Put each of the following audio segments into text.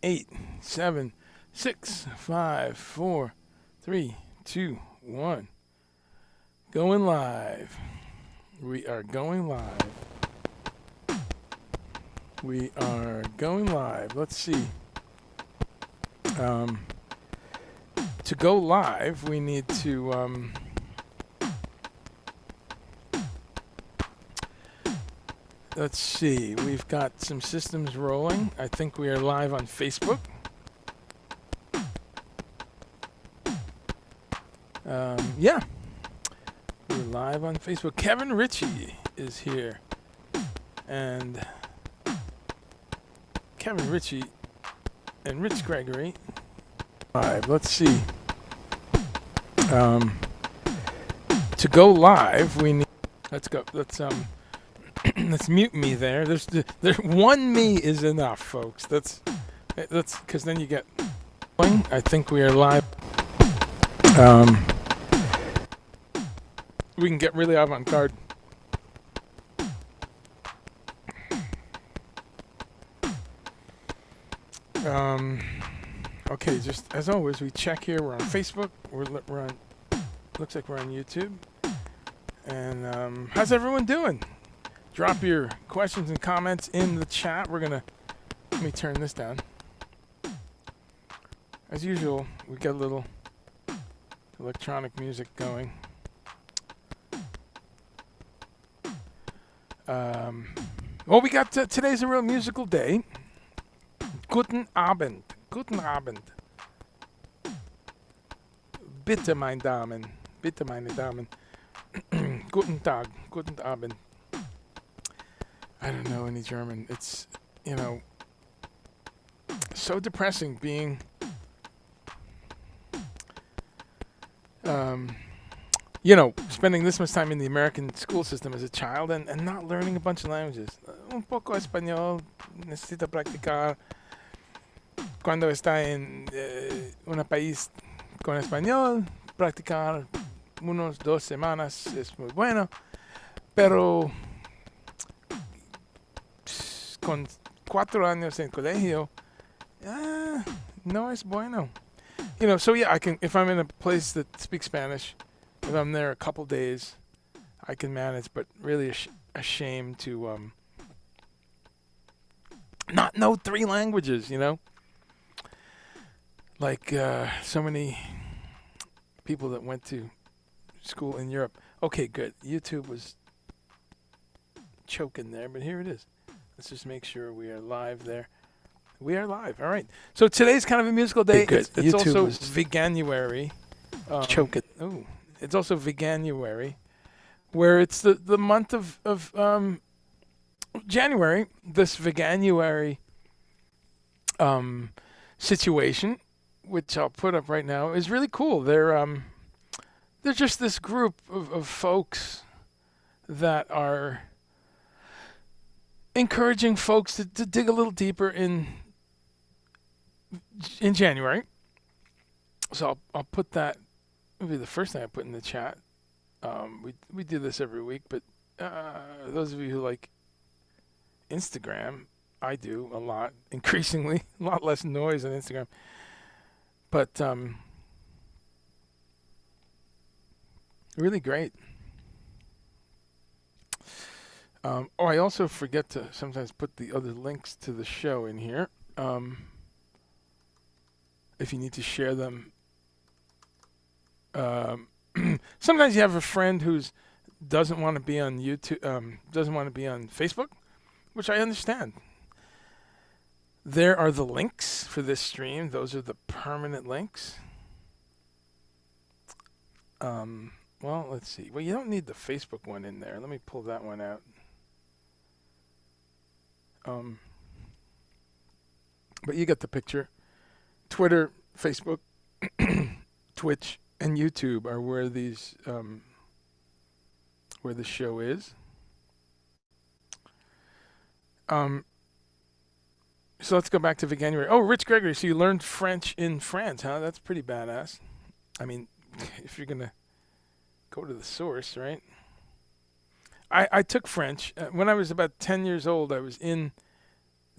8, 7, 6, 5, 4, 3, 2, 1. Going live. We are going live. We are going live. Let's see. To go live, we need to let's see. We've got some systems rolling. I think we are live on Facebook. Yeah, we're live on Facebook. Kevin Ritchie is here, and Kevin Ritchie and Rich Gregory. Live. Let's see. To go live, we need. Let's go. Let's let's mute me there. There one me is enough, folks. That's because then you get. I think we are live. We can get really avant-garde. Okay, just as always, we check here. We're on Facebook. We're on. Looks like we're on YouTube. And how's everyone doing? Drop your questions and comments in the chat. Let me turn this down. As usual, we got a little electronic music going. Well, we got today's a real musical day. Guten Abend. Guten Abend. Bitte, meine Damen. Bitte, meine Damen. Guten Tag. Guten Abend. I don't know any German. It's, so depressing being, spending this much time in the American school system as a child and not learning a bunch of languages. Un poco español, necesita practicar. Cuando está en un país con español, practicar unos 2 semanas es muy bueno, pero con 4 años en colegio, no es bueno. So yeah, I can, if I'm in a place that speaks Spanish, if I'm there a couple days, I can manage, but really a shame to not know 3 languages, Like so many people that went to school in Europe. Okay, good. YouTube was choking there, but here it is. Let's just make sure we are live there. We are live. All right. So today's kind of a musical day. Okay, it's also Veganuary. Choking. Oh, it's also Veganuary, where it's the month of January. This Veganuary situation, which I'll put up right now, is really cool. They're just this group of folks that are encouraging folks to dig a little deeper in January. So I'll put that. It'll be the first thing I put in the chat. We do this every week, but those of you who like Instagram, I do a lot, increasingly, a lot less noise on Instagram. But really great. I also forget to sometimes put the other links to the show in here. If you need to share them. Sometimes you have a friend who doesn't want to be on YouTube, doesn't want to be on Facebook, which I understand. There are the links for this stream. Those are the permanent links. Well, let's see. Well, you don't need the Facebook one in there. Let me pull that one out. But you get the picture. Twitter, Facebook, Twitch, and YouTube are where these where the show is. So let's go back to Veganuary. Oh, Rich Gregory, so you learned French in France, huh? That's pretty badass. I mean, if you're gonna go to the source, right? I took French when I was about 10 years old. I was in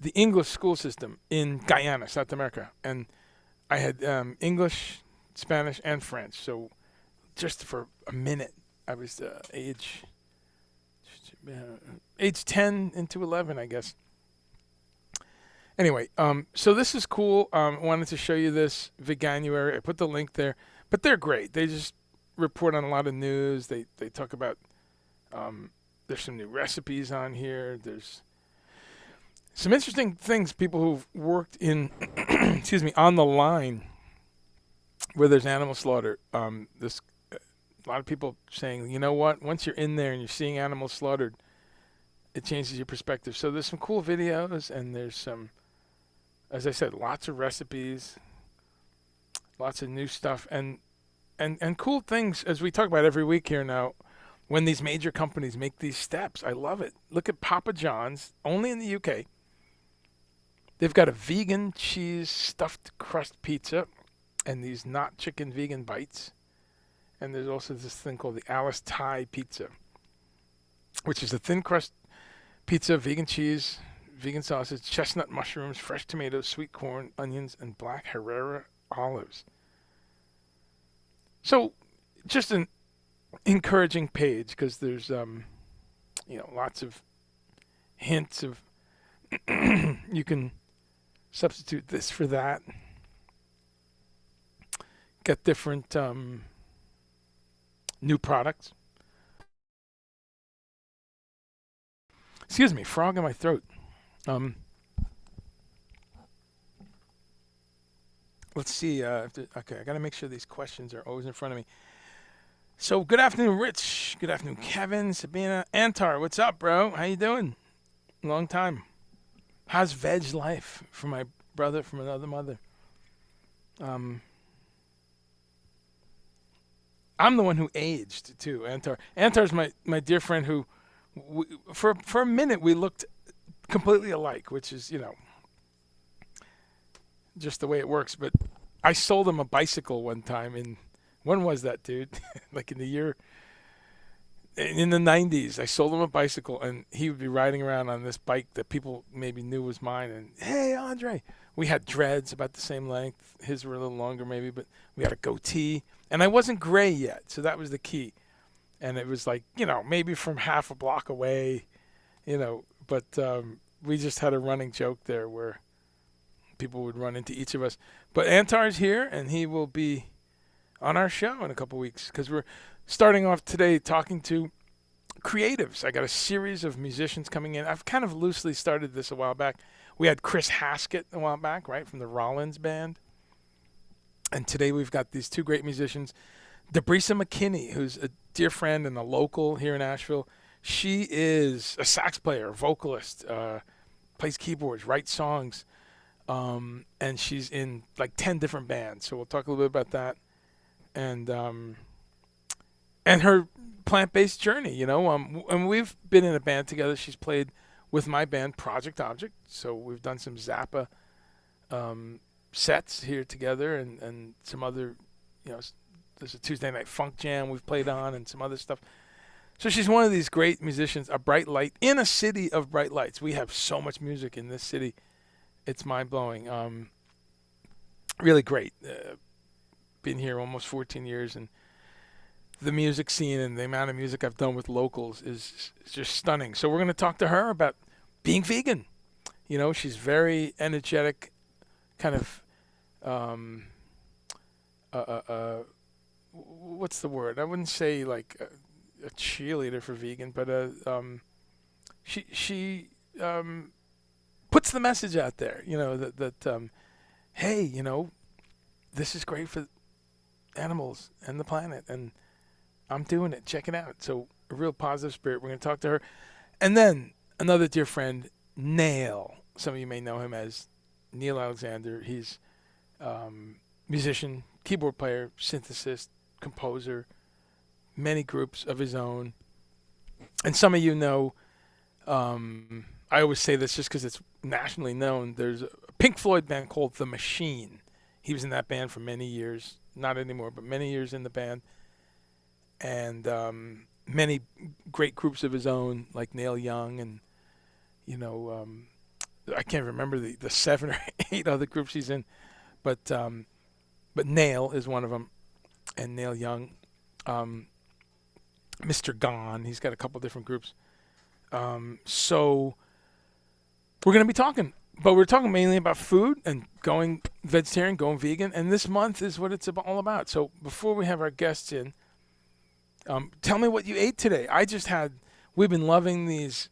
the English school system in Guyana, South America, and I had English, Spanish, and French. So just for a minute, I was age 10 into 11, I guess. Anyway, so this is cool. I wanted to show you this Veganuary. I put the link there, but they're great. They just report on a lot of news. They talk about there's some new recipes on here. There's some interesting things. People who've worked in excuse me, on the line where there's animal slaughter. This a lot of people saying, you know what? Once you're in there and you're seeing animals slaughtered, it changes your perspective. So there's some cool videos, and there's some, as I said, lots of recipes, lots of new stuff, and cool things, as we talk about every week here now, when these major companies make these steps. I love it. Look at Papa John's, only in the UK. They've got a vegan cheese stuffed crust pizza and these not chicken vegan bites. And there's also this thing called the Alice Thai pizza, which is a thin crust pizza, vegan cheese, vegan sausage, chestnut mushrooms, fresh tomatoes, sweet corn, onions, and black Herrera olives. So just an encouraging page, because there's lots of hints of you can substitute this for that, get different new products. Excuse me, frog in my throat. Let's see. Okay, I got to make sure these questions are always in front of me. So, good afternoon, Rich. Good afternoon, Kevin, Sabina, Antar. What's up, bro? How you doing? Long time. How's veg life for my brother from another mother? I'm the one who aged too, Antar. Antar's my dear friend who, for a minute we looked completely alike, which is just the way it works. But I sold him a bicycle one time when was that, dude? Like in the 90s. I sold him a bicycle, and he would be riding around on this bike that people maybe knew was mine. And hey, Andre, we had dreads about the same length. His were a little longer maybe, but we had a goatee. And I wasn't gray yet, so that was the key. And it was like, maybe from half a block away, but we just had a running joke there where people would run into each of us. But Antar's here, and he will be on our show in a couple weeks, because we're starting off today talking to creatives. I got a series of musicians coming in. I've kind of loosely started this a while back. We had Chris Haskett a while back, right, from the Rollins Band. And today we've got these two great musicians, Debrissa McKinney, who's a dear friend and a local here in Asheville. She is a sax player, vocalist, plays keyboards, writes songs, and she's in like 10 different bands. So we'll talk a little bit about that, and her plant-based journey. And we've been in a band together. She's played with my band, Project Object. So we've done some Zappa sets here together, and some other, there's a Tuesday night funk jam we've played on, and some other stuff. So she's one of these great musicians, a bright light in a city of bright lights. We have so much music in this city. It's mind-blowing. Really great. Been here almost 14 years, and the music scene and the amount of music I've done with locals is just stunning. So we're going to talk to her about being vegan. She's very energetic, kind of, what's the word? I wouldn't say like a cheerleader for vegan, but she puts the message out there, that hey, this is great for animals and the planet, and I'm doing it. Check it out. So a real positive spirit. We're going to talk to her. And then another dear friend, Nail. Some of you may know him as Neil Alexander. He's musician, keyboard player, synthesist, composer, many groups of his own. And some of you know, I always say this just because it's nationally known, there's a Pink Floyd band called The Machine. He was in that band for many years. Not anymore, but many years in the band. And many great groups of his own, like Neil Young and, I can't remember the 7 or 8 other groups she's in, but Nail is one of them, and Nail Young, um, Mr. Gone. He's got a couple different groups. So we're gonna be talking, but we're talking mainly about food and going vegetarian, going vegan, and this month is what it's all about. So before we have our guests in, tell me what you ate today. We've been loving these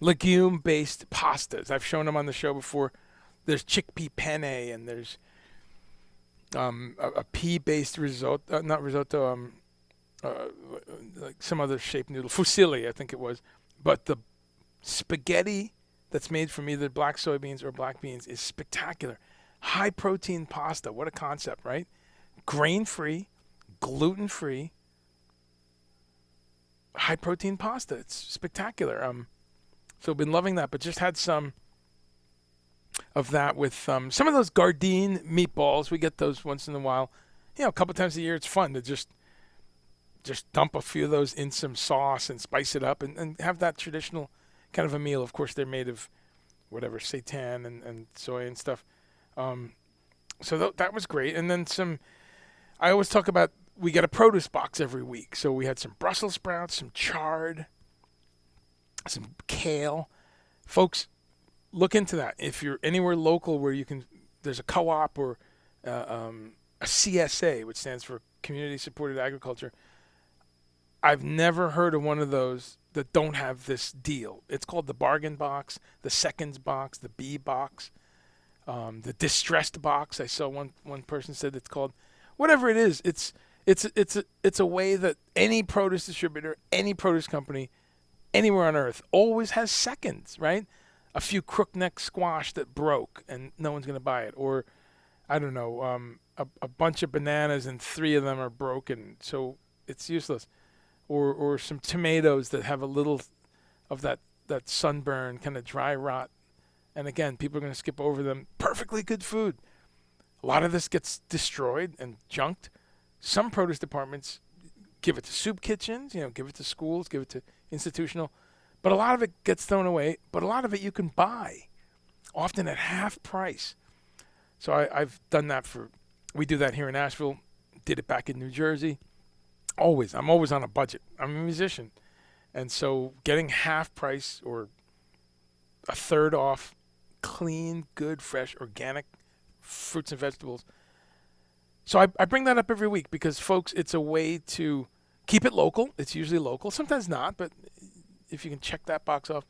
legume-based pastas. I've shown them on the show before. There's chickpea penne, and there's a pea-based risotto, not risotto, uh, like some other shaped noodle, fusilli, I think it was. But the spaghetti that's made from either black soybeans or black beans is spectacular. High protein pasta. What a concept, right? Grain free, gluten free, high protein pasta. It's spectacular. So I've been loving that, but just had some of that with some of those Gardein meatballs. We get those once in a while. A couple times a year. It's fun to just dump a few of those in some sauce and spice it up and have that traditional kind of a meal. Of course, they're made of whatever, seitan and soy and stuff. So that was great. And then I always talk about, we get a produce box every week. So we had some Brussels sprouts, some chard, some kale. Folks, look into that. If you're anywhere local where there's a co-op or a CSA, which stands for Community Supported Agriculture. I've never heard of one of those that don't have this deal. It's called the bargain box, the seconds box, the B box, the distressed box. I saw one person said it's called. Whatever it is, it's a way that any produce distributor, any produce company, anywhere on earth always has seconds, right? A few crookneck squash that broke and no one's going to buy it, or I don't know, a bunch of bananas and 3 of them are broken, so it's useless. Or some tomatoes that have a little of that sunburn, kind of dry rot. And again, people are going to skip over them. Perfectly good food. A lot of this gets destroyed and junked. Some produce departments give it to soup kitchens, give it to schools, give it to institutional. But a lot of it gets thrown away. But a lot of it you can buy, often at half price. So I've done that we do that here in Asheville. Did it back in New Jersey. I'm always on a budget. I'm a musician. And so getting half price or a third off clean, good, fresh, organic fruits and vegetables. So I bring that up every week because, folks, it's a way to keep it local. It's usually local. Sometimes not, but if you can check that box off.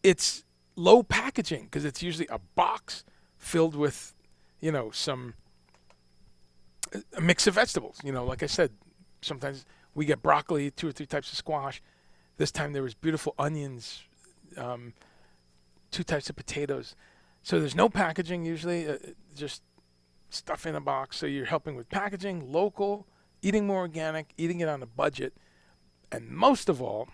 It's low packaging because it's usually a box filled with, a mix of vegetables. Like I said, sometimes we get broccoli, 2 or 3 types of squash. This time there was beautiful onions, 2 types of potatoes. So there's no packaging usually, just stuff in a box. So you're helping with packaging, local, eating more organic, eating it on a budget. And most of all,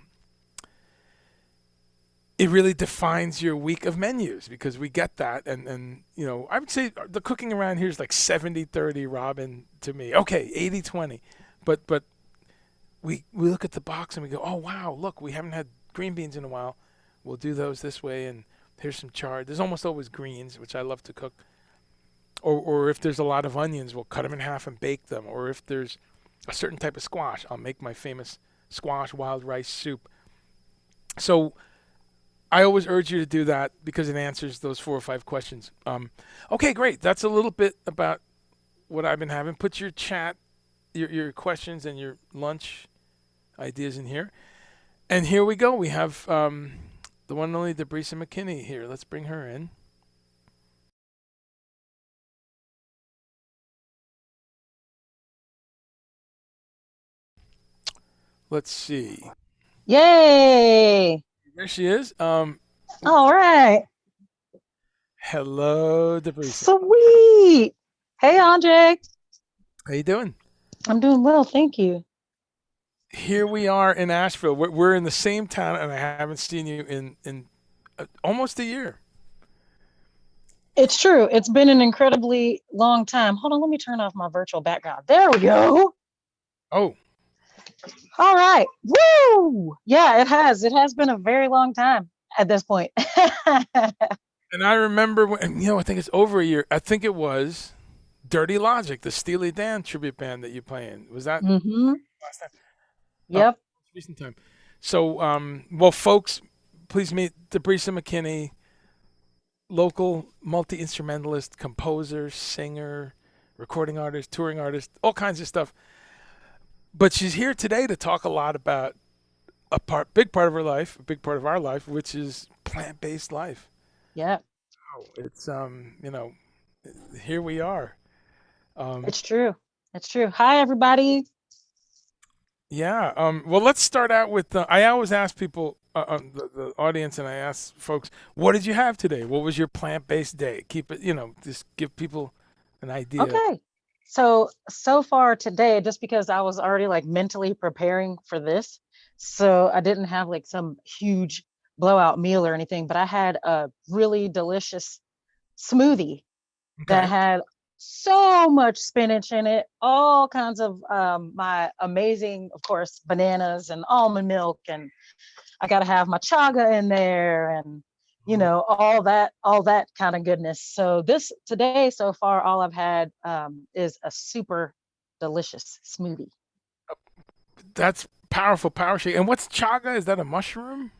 it really defines your week of menus because we get that. And I would say the cooking around here is like 70-30, Robin, to me. Okay, 80-20. But we look at the box and we go, oh, wow, look, we haven't had green beans in a while. We'll do those this way, and here's some chard. There's almost always greens, which I love to cook. Or if there's a lot of onions, we'll cut them in half and bake them. Or if there's a certain type of squash, I'll make my famous squash wild rice soup. So I always urge you to do that because it answers those 4 or 5 questions. Okay, great. That's a little bit about what I've been having. Put your chat, your questions and your lunch ideas in here. And here we go. We have the one and only Debrissa McKinney here. Let's bring her in. Let's see. Yay! There she is. All right. Hello, Debrissa. Sweet. Hey, Andre. How you doing? I'm doing well, thank you. Here we are in Asheville. We're in the same town, and I haven't seen you in almost a year. It's true. It's been an incredibly long time. Hold on, let me turn off my virtual background. There we go. Oh. All right. Woo! Yeah, it has. It has been a very long time. at this point. And I remember when, I think it's over a year. I think it was Dirty Logic, the Steely Dan tribute band that you play in. Was that Mm-hmm. last time? Oh, Yep. recent time. So, well, folks, please meet Debrissa McKinney, local multi instrumentalist, composer, singer, recording artist, touring artist, all kinds of stuff. But she's here today to talk a lot about big part of her life, a big part of our life, which is plant-based life. Yep. Oh, it's here we are. Um, It's true. It's true. Hi, everybody. yeah. Well, let's start out with. I always ask people, the audience, and I ask folks, "What did you have today? What was your plant-based day?" Keep it, just give people an idea. Okay. So far today, just because I was already like mentally preparing for this, so I didn't have like some huge blowout meal or anything, but I had a really delicious smoothie that Okay. had so much spinach in it, all kinds of my amazing, of course, bananas and almond milk, and I got to have my chaga in there, and all that kind of goodness. So this today, so far, all I've had is a super delicious smoothie. That's powerful power shake. And what's chaga? Is that a mushroom?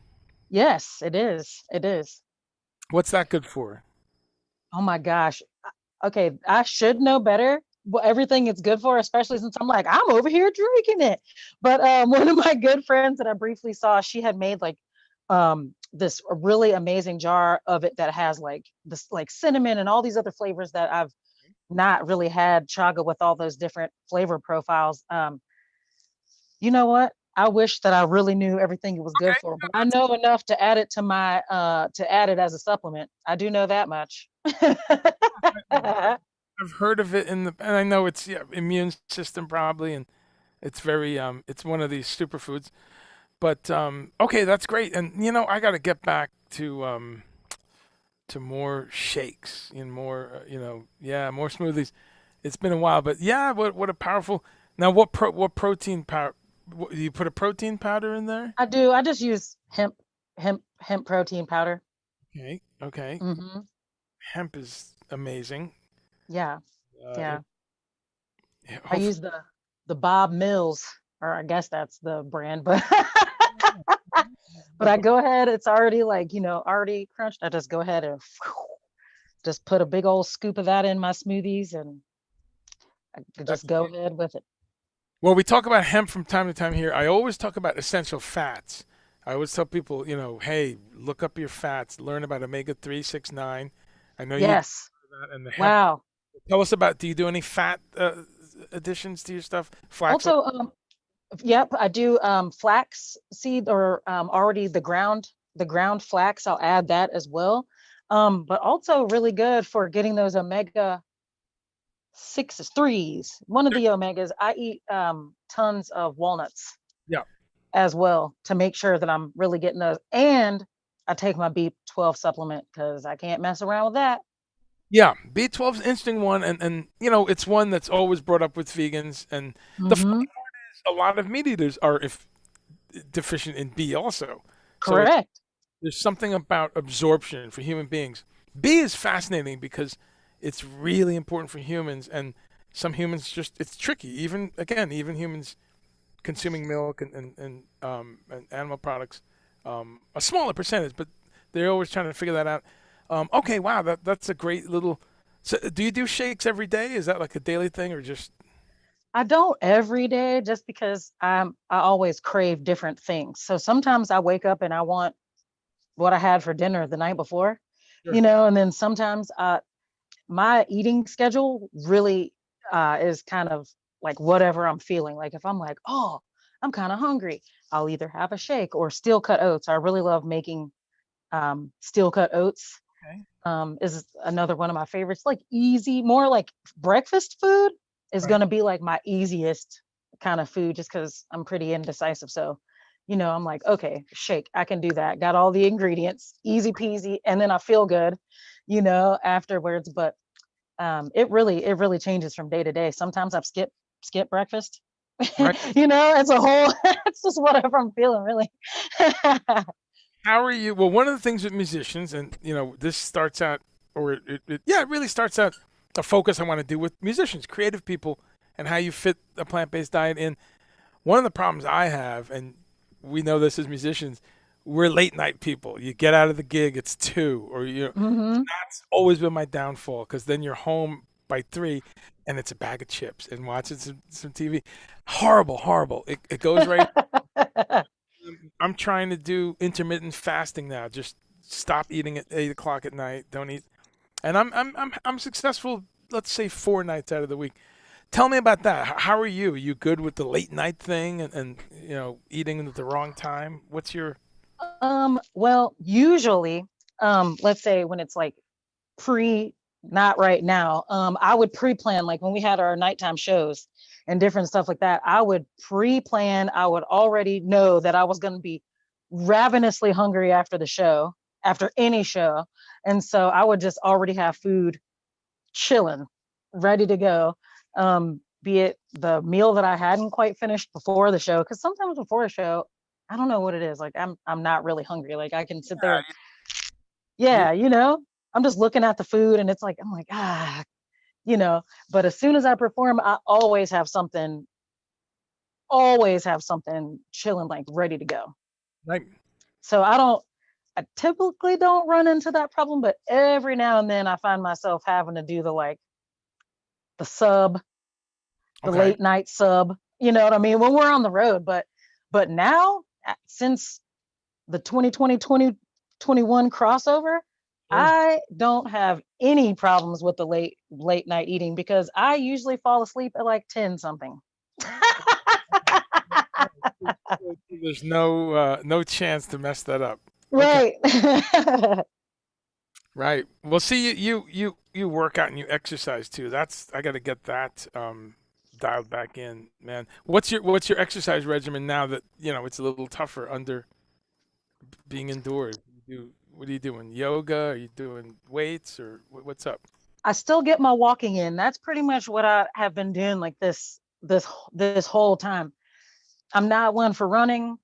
Yes, it is. It is. What's that good for? Oh my gosh. Okay, I should know better what everything it's good for, especially since I'm over here drinking it. But one of my good friends that I briefly saw, she had made like this really amazing jar of it that has like this like cinnamon and all these other flavors that I've not really had chaga with all those different flavor profiles. You know what? I wish that I really knew everything it was good Okay. for, but I know enough to add it to my to add it as a supplement. I do know that much. I've heard of it and I know it's immune system probably, and it's very it's one of these superfoods. But okay, that's great. And I got to get back to more shakes and more yeah, more smoothies. It's been a while, but yeah, what a powerful. Now what protein powder? Do you put a protein powder in there? I do. I just use hemp protein powder. Okay, okay. Hmm. Hemp is amazing. Yeah, It, yeah. yeah, I hopefully, use the Bob Mills, or I guess that's the brand, but but I go ahead. It's already like already crunched. I just go ahead and just put a big old scoop of that in my smoothies, and I could just that's go ahead with it. well, we talk about hemp from time to time here. I always talk about essential fats. I always tell people, hey, look up your fats, learn about omega 3, 6, 9. I know you do Yes. that, and the hemp. Wow. Tell us about. Do you do any fat additions to your stuff? Flax oil. Also, yep, I do flax seed or already the ground flax. I'll add that as well. But also really good for getting those omega sixes, threes. One of the omegas, I eat tons of walnuts Yeah, as well to make sure that I'm really getting those. And I take my B12 supplement because I can't mess around with that. yeah. B12 is an interesting one, and it's one that's always brought up with vegans. And the funny Hmm. part is, a lot of meat eaters are if deficient in B also. So Correct. there's something about absorption for human beings. B is fascinating because it's really important for humans, and some humans just it's tricky. Even humans consuming milk and animal products, a smaller percentage, but they're always trying to figure that out. Okay, wow, that's a great little. So, do you do shakes every day? Is that like a daily thing, or just I don't every day just because I always crave different things. So sometimes I wake up and I want what I had for dinner the night before, sure. and then sometimes my eating schedule really is kind of like whatever I'm feeling. Like if I'm like, oh, I'm kind of hungry, I'll either have a shake or steel cut oats. I really love making steel cut oats. Okay. Is another one of my favorites. Like easy, more like breakfast food is Right. going to be like my easiest kind of food just because I'm pretty indecisive. So, I'm like, okay, shake, I can do that. Got all the ingredients, easy peasy, and then I feel good, afterwards. But it really changes from day to day. Sometimes I've skip breakfast. Right. It's a whole it's just whatever I'm feeling, really. How are you? Well, one of the things with musicians, and this starts out, or it really starts out a focus I want to do with musicians, creative people, and how you fit a plant-based diet in. One of the problems I have, and we know this as musicians, we're late night people. You get out of the gig, it's 2, or Hmm. that's always been my downfall because then you're home by 3, and it's a bag of chips and watching some TV. Horrible, horrible. It goes right. I'm trying to do intermittent fasting now. Just stop eating at 8 o'clock at night. Don't eat, and I'm successful. Let's say 4 nights out of the week. Tell me about that. How are you? Are you good with the late night thing and eating at the wrong time? What's your Well, usually, let's say when it's like pre, not right now, I would pre-plan, like when we had our nighttime shows and different stuff like that, I would pre-plan, I would already know that I was going to be ravenously hungry after the show, after any show. And so I would just already have food chilling, ready to go. Be it the meal that I hadn't quite finished before the show, because sometimes before a show, I don't know what it is. Like I'm not really hungry. Like I can sit there and you, yeah, I'm just looking at the food and it's like I'm like you know. But as soon as I perform, I always have something chilling, like ready to go. right? So I typically don't run into that problem, but every now and then I find myself having to do the sub, the Okay. late night sub. You know what I mean? When we're on the road, but now since the 2020 2021 crossover, Sure. I don't have any problems with the late night eating because I usually fall asleep at like 10 something. There's no chance to mess that up. Okay. Right. Right. Well, see, you work out and you exercise too. That's I got to get that dialed back in, man. What's your exercise regimen now that it's a little tougher under being indoors? What are you doing? Yoga? Are you doing weights or what's up? I still get my walking in. That's pretty much what I have been doing like this whole time. I'm not one for running,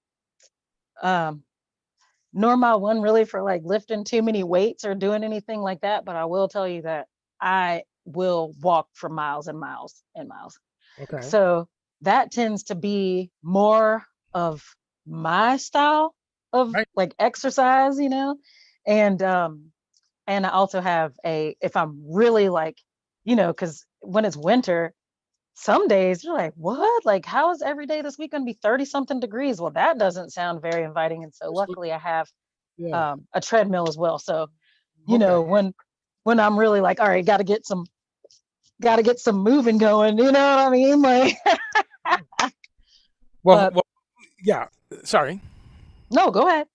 um, nor am I one really for like lifting too many weights or doing anything like that. But I will tell you that I will walk for miles and miles and miles. Okay. So that tends to be more of my style of Right. like exercise, and and I also have if I'm really like, because when it's winter, some days you're like, what? Like, how is every day this week going to be 30 something degrees? Well, that doesn't sound very inviting. And so Just look- luckily I have Yeah. a treadmill as well. So, Okay. when I'm really like, all right, got to get some moving going, you know what I mean? Like, Well, but well, yeah. Sorry. no, go ahead.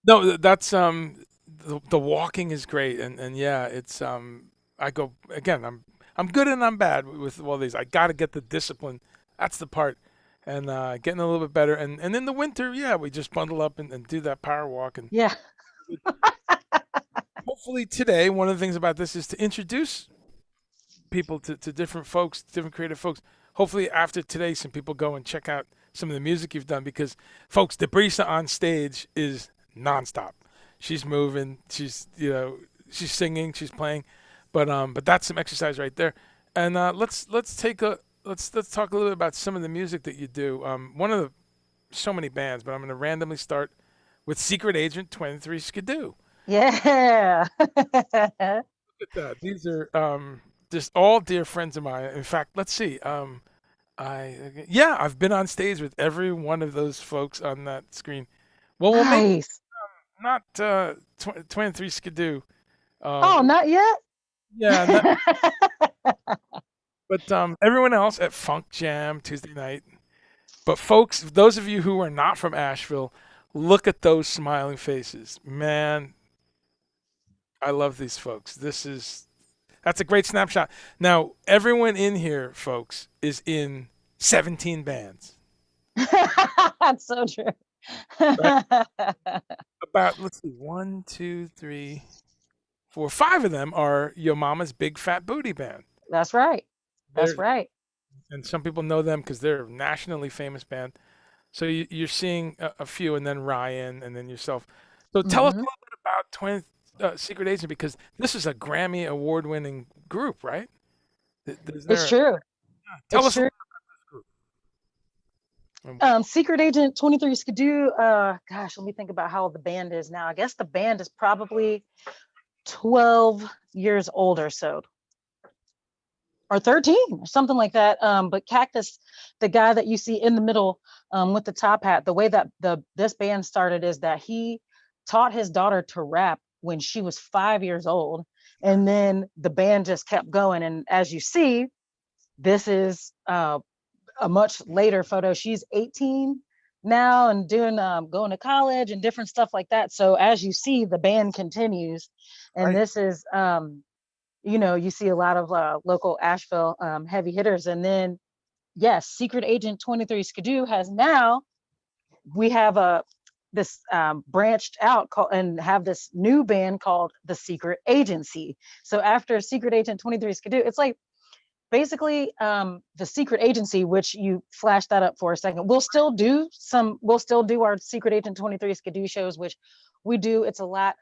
No, that's the walking is great, and yeah, it's I go again. I'm good and I'm bad with all these. I got to get the discipline. That's the part, and getting a little bit better. And in the winter, yeah, we just bundle up and do that power walk. And Yeah. hopefully today, one of the things about this is to introduce people to different folks, different creative folks. Hopefully after today, some people go and check out some of the music you've done because, folks, Debrissa on stage is nonstop. She's moving. She's singing. She's playing, but that's some exercise right there. And let's talk a little bit about some of the music that you do. One of the so many bands, but I'm going to randomly start with Secret Agent 23 Skidoo. Yeah. Look at that. These are just all dear friends of mine. In fact, let's see. I've been on stage with every one of those folks on that screen. Well, maybe Nice. not 23 Skidoo. Oh, Um, not yet. yeah, but everyone else at Funk Jam Tuesday night. But folks, those of you who are not from Asheville, look at those smiling faces. Man, I love these folks. That's a great snapshot. Now, everyone in here, folks, is in 17 bands. That's so true. Right? About, let's see, one, two, three, four, five of them are Yo Mama's Big Fat Booty Band. That's right. That's They're, right. and some people know them because they're a nationally famous band. So you're seeing a few, and then Ryan, and then yourself. So tell us a Hmm. little bit about Secret Agent, because this is a Grammy award-winning group, right? Is It's there? true. Tell It's us a true. little about this group. Secret Agent 23 Skidoo. Gosh, let me think about how old the band is now. I guess the band is probably 12 years old or so, or 13 or something like that. But Cactus, the guy that you see in the middle, with the top hat, the way that this band started is that he taught his daughter to rap when she was 5 years old. And then the band just kept going. And as you see, this is a much later photo. She's 18 now and doing going to college and different stuff like that. So as you see, the band continues. And Right. this is you see a lot of local Asheville heavy hitters. And then, yes, Secret Agent 23 Skidoo has now, we have a this branched out and have this new band called the Secret Agency. So after Secret Agent 23 Skidoo, it's like basically the Secret Agency, which you flash that up for a second. We'll still do our Secret Agent 23 Skidoo shows, which we do. It's a lot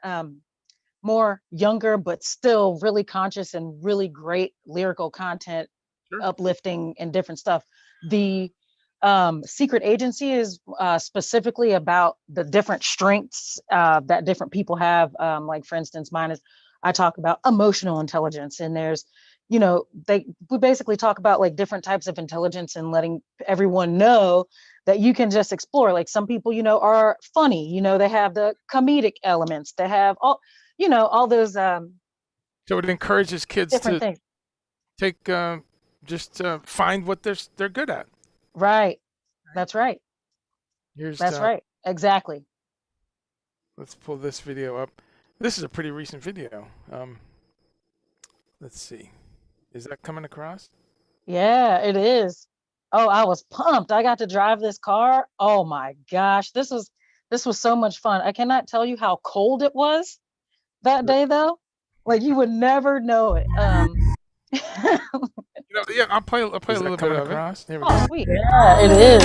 more younger, but still really conscious and really great lyrical content, Sure. uplifting and different stuff. The Secret Agency is specifically about the different strengths that different people have. Like, for instance, mine is, I talk about emotional intelligence, and there's, we basically talk about like different types of intelligence and letting everyone know that you can just explore. Like, some people, are funny, they have the comedic elements, they have all those So it encourages kids different to things. take just find what they're good at. Right. Right. That's right. Here's That's right. Exactly. let's pull this video up. This is a pretty recent video. Let's see. Is that coming across? Yeah, it is. Oh, I was pumped. I got to drive this car. Oh my gosh. This was so much fun. I cannot tell you how cold it was that day though. Like, you would never know it. Yeah, I'll play a little bit of across? It. Here we Oh, go. sweet. Yeah, it is.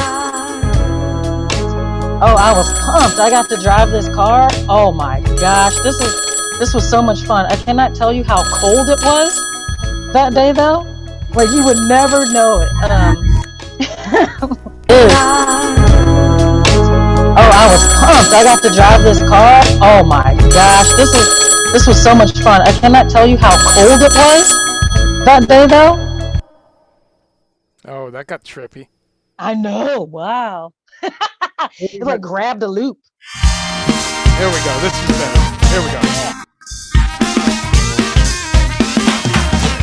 Oh, I was pumped. I got to drive this car. Oh my gosh. This was so much fun. I cannot tell you how cold it was that day though. Like, you would never know it. Oh, I was pumped. I got to drive this car. Oh my gosh. This was so much fun. I cannot tell you how cold it was that day though. Oh, that got trippy. I know. Wow. It like grabbed a loop. Here we go. This is better. Here we go. Yeah.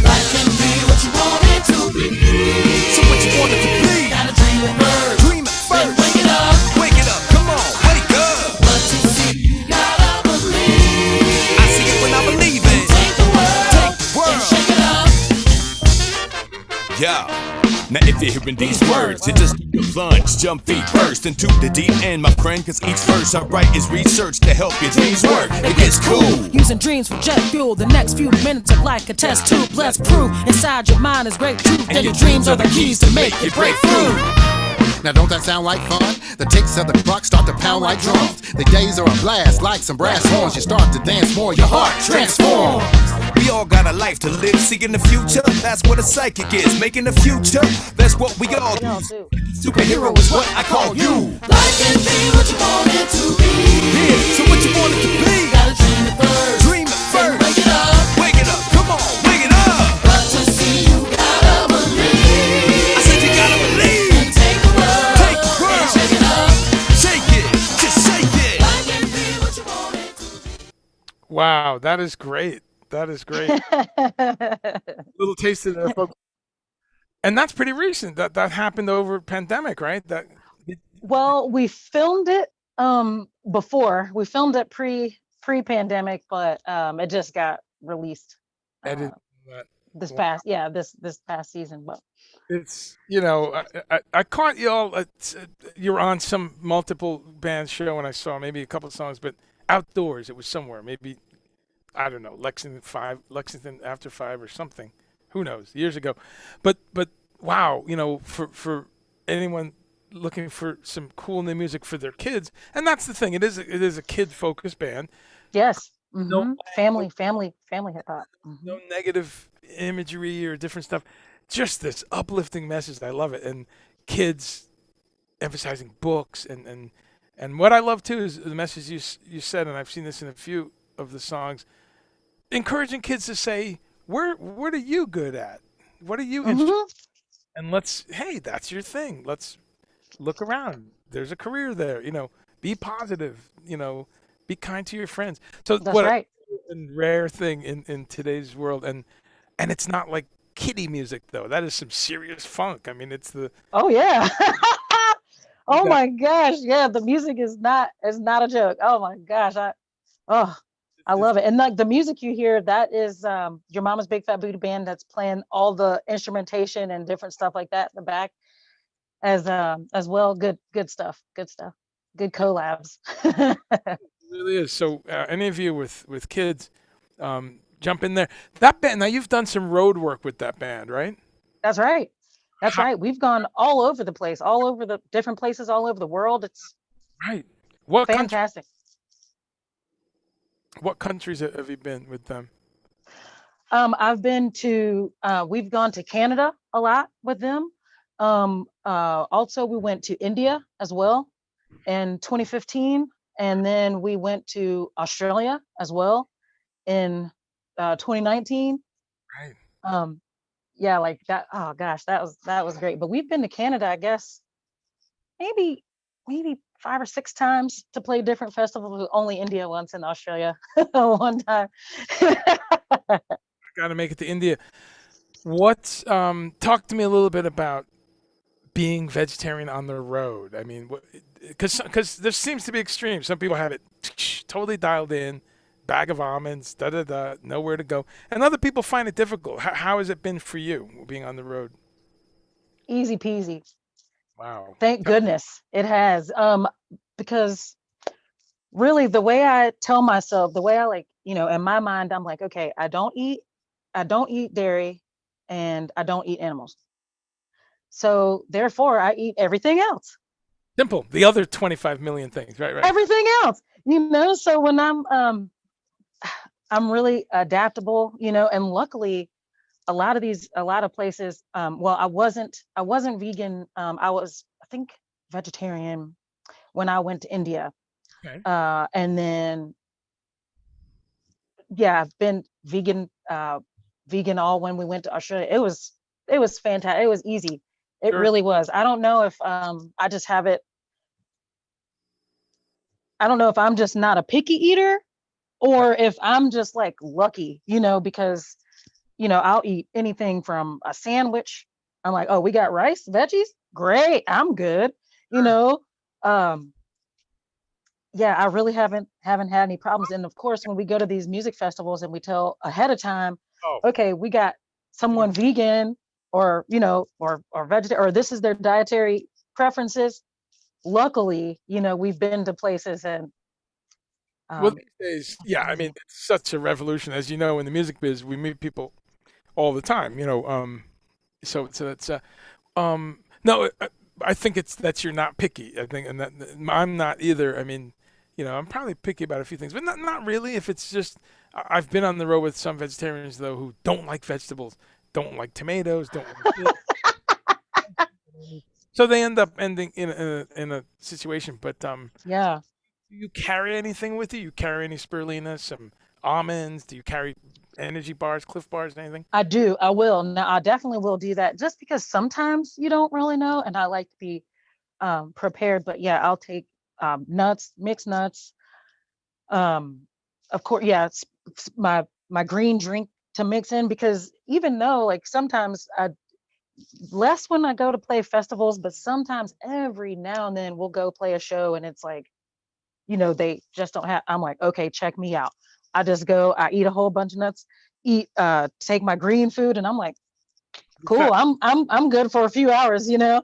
Life can be what you want it to be. So what you want it to be? Gotta dream it first. Dream it first. Then wake it up. Wake it up. Come on, wake up. What you see, you gotta believe. I see it when I believe it. Take the world. And shake it up. Yeah. Now if you're hearing these words, you just plunge, jump feet first into the deep end, my friend, cause each verse I write is research to help your dreams work. It gets cool. Using dreams for jet fuel, the next few minutes are like a test tube. Let's prove inside your mind is great truth, and your dreams are the keys to make you break through. Now don't that sound like fun? The ticks of the clock start to pound like drums. The days are a blast like some brass horns. You start to dance more, your heart transforms. We all got a life to live, seeking the future. That's what a psychic is, making the future. That's what we all do. Superhero is what I call you. Life can be what you want it to be. Yeah, so what you want it to be? Gotta dream it first. Dream it first. Wake it up. Wake it up. Come on, wake it up. But to see, you gotta believe. I said you gotta believe. And take the world. Take the world. And shake it up. Shake it. Just shake it. Life can be what you want it to be. Wow, that is great. That is great. Little taste of that, folks. And that's pretty recent. That happened over pandemic, right? Well, we filmed it before. We filmed it pre-pandemic, but it just got released Edit that. this Wow. past season. But It's I caught y'all. You're on some multiple band show, and I saw maybe a couple songs, but outdoors. It was somewhere, maybe I don't know, Lexington after 5 or something. Who knows? Years ago, but wow, for anyone looking for some cool new music for their kids, and that's the thing. It is a kid focused band. Yes. No, Family hip hop. no negative imagery or different stuff. Just this uplifting message. I love it. And kids emphasizing books and what I love too is the message you said, and I've seen this in a few of the songs, encouraging kids to say, what are you good at? What are you interested? And hey, that's your thing. Let's look around. There's a career there. Be positive. Be kind to your friends. So That's what right. a rare thing in today's world, and it's not like kiddie music though. That is some serious funk. I mean, it's the Oh yeah. you Oh got my gosh. Yeah, the music is not a joke. Oh my gosh. I this, love it. And like the music you hear, that is your mama's big fat booty band that's playing all the instrumentation and different stuff like that in the back as well. Good stuff. Good stuff. Good collabs. it really is. So any of you with kids, jump in there. That band. Now you've done some road work with that band, right? That's right. That's How, right. We've gone all over the place, all over the different places, all over the world. It's right. What country? fantastic. What countries have you been with them? We've gone to Canada a lot with them. Also we went to India as well in 2015. And then we went to Australia as well in 2019. Right. Yeah, like that. Oh gosh, that was great. But we've been to Canada, I guess, maybe 5 or 6 times to play different festivals. With only India once and Australia one time. Got to make it to India. What? Talk to me a little bit about being vegetarian on the road. I mean, because there seems to be extremes. Some people have it totally dialed in, bag of almonds, da da da, nowhere to go, and other people find it difficult. How has it been for you being on the road? Easy peasy. Wow. Thank goodness it has. Because really the way I tell myself, the way I like, in my mind, I'm like, okay, I don't eat dairy and I don't eat animals. So therefore I eat everything else. Simple. The other 25 million things. Right. Right. Everything else. So when I'm really adaptable, and luckily a lot of places, well, I wasn't vegan. I was, I think, vegetarian when I went to India. Okay. And then yeah, I've been vegan all when we went to Australia. It was fantastic. It was easy. It Sure. really was. I don't know if I just have it. I don't know if I'm just not a picky eater or if I'm just like lucky, because I'll eat anything from a sandwich. I'm like, oh, we got rice, veggies, great, I'm good. You know, um, yeah, I really haven't had any problems. And of course, when we go to these music festivals and we tell ahead of time, Oh, okay, we got someone vegan or or vegetarian, or this is their dietary preferences. Luckily, we've been to places and well, um, these days, yeah. I mean, it's such a revolution, as you know, in the music biz. We meet people all the time. So that's no. I think it's that you're not picky. I think, and that I'm not either. I mean, I'm probably picky about a few things, but not really. If it's just, I've been on the road with some vegetarians though who don't like vegetables, don't like tomatoes, don't like this. So they end up ending in a situation. But yeah, do you carry anything with you? You carry any spirulina, some almonds? Do you carry energy bars, Cliff bars, anything? I do. I will. Now, I definitely will do that just because sometimes you don't really know, and I like to be prepared. But yeah, I'll take nuts, mixed nuts. Um, of course, yeah, it's my green drink to mix in because even though like sometimes I less when I go to play festivals, but sometimes every now and then we'll go play a show and it's like, they just don't have, I'm like, okay, check me out. I just go, I eat a whole bunch of nuts, take my green food, and I'm like, Okay. cool, I'm good for a few hours. Yeah.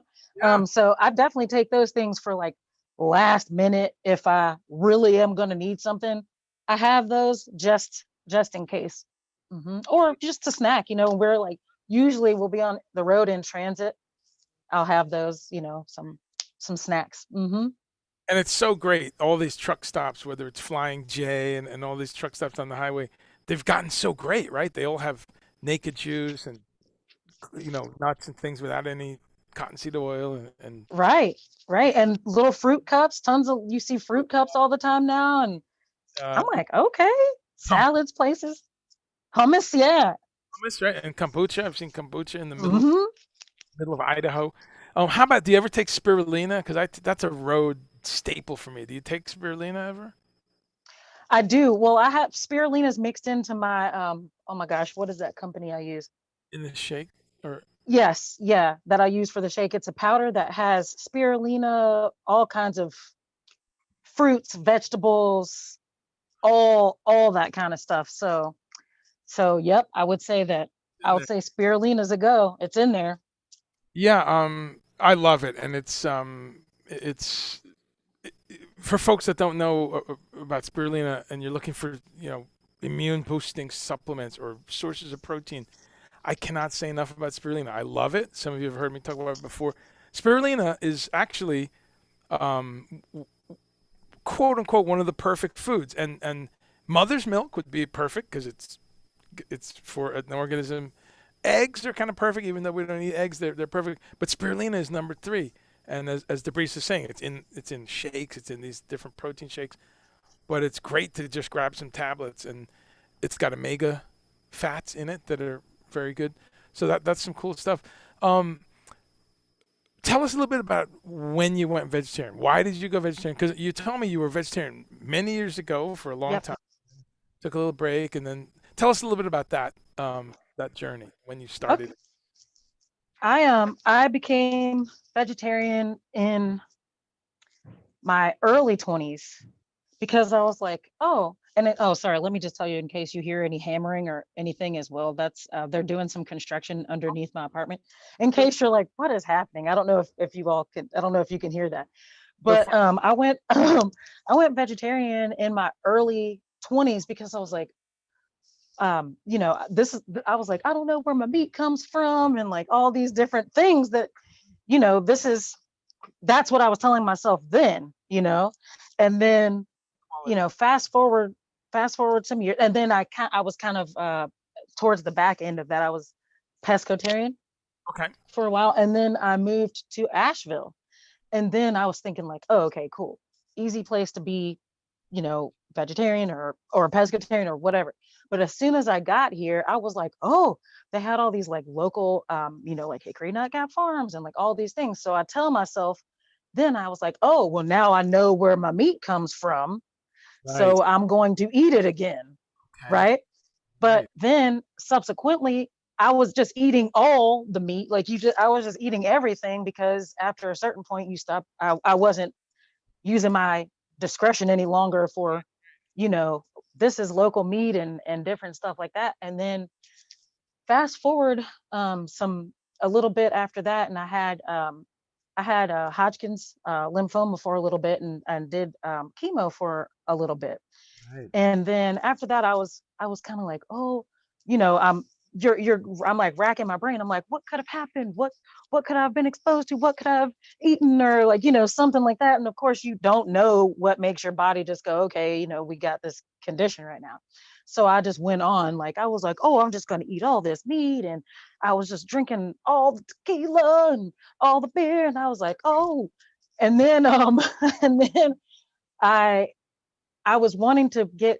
So I definitely take those things for like last minute if I really am gonna need something. I have those just in case. Or just a snack, we're like usually we'll be on the road in transit. I'll have those, some snacks. And it's so great. All these truck stops, whether it's Flying J and all these truck stops on the highway, they've gotten so great, right? They all have naked juice and nuts and things without any cottonseed oil and Right, right. And little fruit cups, you see fruit cups all the time now. And uh, I'm like, okay, hum- salads, places, hummus, yeah. hummus, right? And kombucha. I've seen kombucha in the hmm middle of Idaho. How about, do you ever take spirulina? Because that's a road staple for me. Do you take spirulina ever I do. Well, I have spirulina's mixed into my oh my gosh, what is that company I use? in the shake? Or Yes, yeah, that I use for the shake. It's a powder that has spirulina, all kinds of fruits, vegetables, all that kind of stuff. So yep, I would say spirulina is a go. It's in there. yeah, I love it, and it's for folks that don't know about spirulina, and you're looking for immune boosting supplements or sources of protein. I cannot say enough about spirulina. I love it. Some of you have heard me talk about it before. Spirulina is actually, quote unquote, one of the perfect foods, and mother's milk would be perfect because it's for an organism. Eggs are kind of perfect, even though we don't eat eggs. They're perfect. But spirulina is number three. And as Debrissa is saying, it's in shakes. It's in these different protein shakes. But it's great to just grab some tablets, and it's got omega fats in it that are very good. So that's some cool stuff. Um, Tell us a little bit about when you went vegetarian. Why did you go vegetarian? Because you told me you were vegetarian many years ago for a long Yep. time. Took a little break, and then tell us a little bit about that journey when you Okay. started. I became vegetarian in my early 20s because I was like, oh, sorry, let me just tell you in case you hear any hammering or anything as well. That's they're doing some construction underneath my apartment. In case you're like, what is happening? I don't know if you all can. I don't know if you can hear that. So But I went I went vegetarian in my early 20s because I was like, I was like, I don't know where my meat comes from and like all these different things that, that's what I was telling myself then. And then, fast forward some years, and then I was kind of towards the back end of that. I was pescatarian okay, for a while, and then I moved to Asheville. And then I was thinking like, oh, okay, cool. Easy place to be, vegetarian or pescatarian or whatever. But as soon as I got here, I was like, oh, they had all these like local, like Hickory Nut Gap Farms and like all these things. So I tell myself, then I was like, oh, well, now I know where my meat comes from. right, So I'm going to eat it again. okay, Right. But right. then subsequently, I was just eating all the meat. I was just eating everything because after a certain point, you stop. I wasn't using my discretion any longer for, you know, this is local meat and different stuff like that. And then fast forward some a little bit after that, and I had Hodgkin's lymphoma for a little bit and did chemo for a little bit. Right. And then after that, I was kind of like, oh, I'm like racking my brain. I'm like, what could have happened? What could I have been exposed to? What could I have eaten? Or like, something like that. And of course, you don't know what makes your body just go, okay, we got this condition right now. So I just went on, like, I was like, oh, I'm just gonna eat all this meat. And I was just drinking all the tequila and all the beer. And I was like, oh, and then and then I I was wanting to get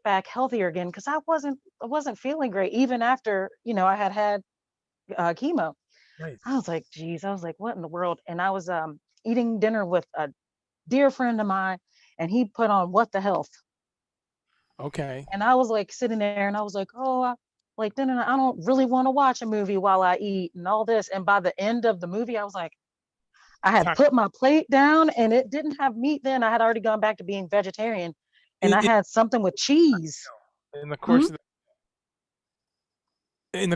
back healthier again because I wasn't feeling great even after I had chemo. Right. I was like, geez, I was like, what in the world? And I was eating dinner with a dear friend of mine, and he put on What the Health, Okay. and I was like sitting there, and I was like, oh, like then I don't really want to watch a movie while I eat and all this. And by the end of the movie, I was like, I had Time. put my plate down, and it didn't have meat. Then I had already gone back to being vegetarian, and In, I in, had something with cheese. in the Mhm.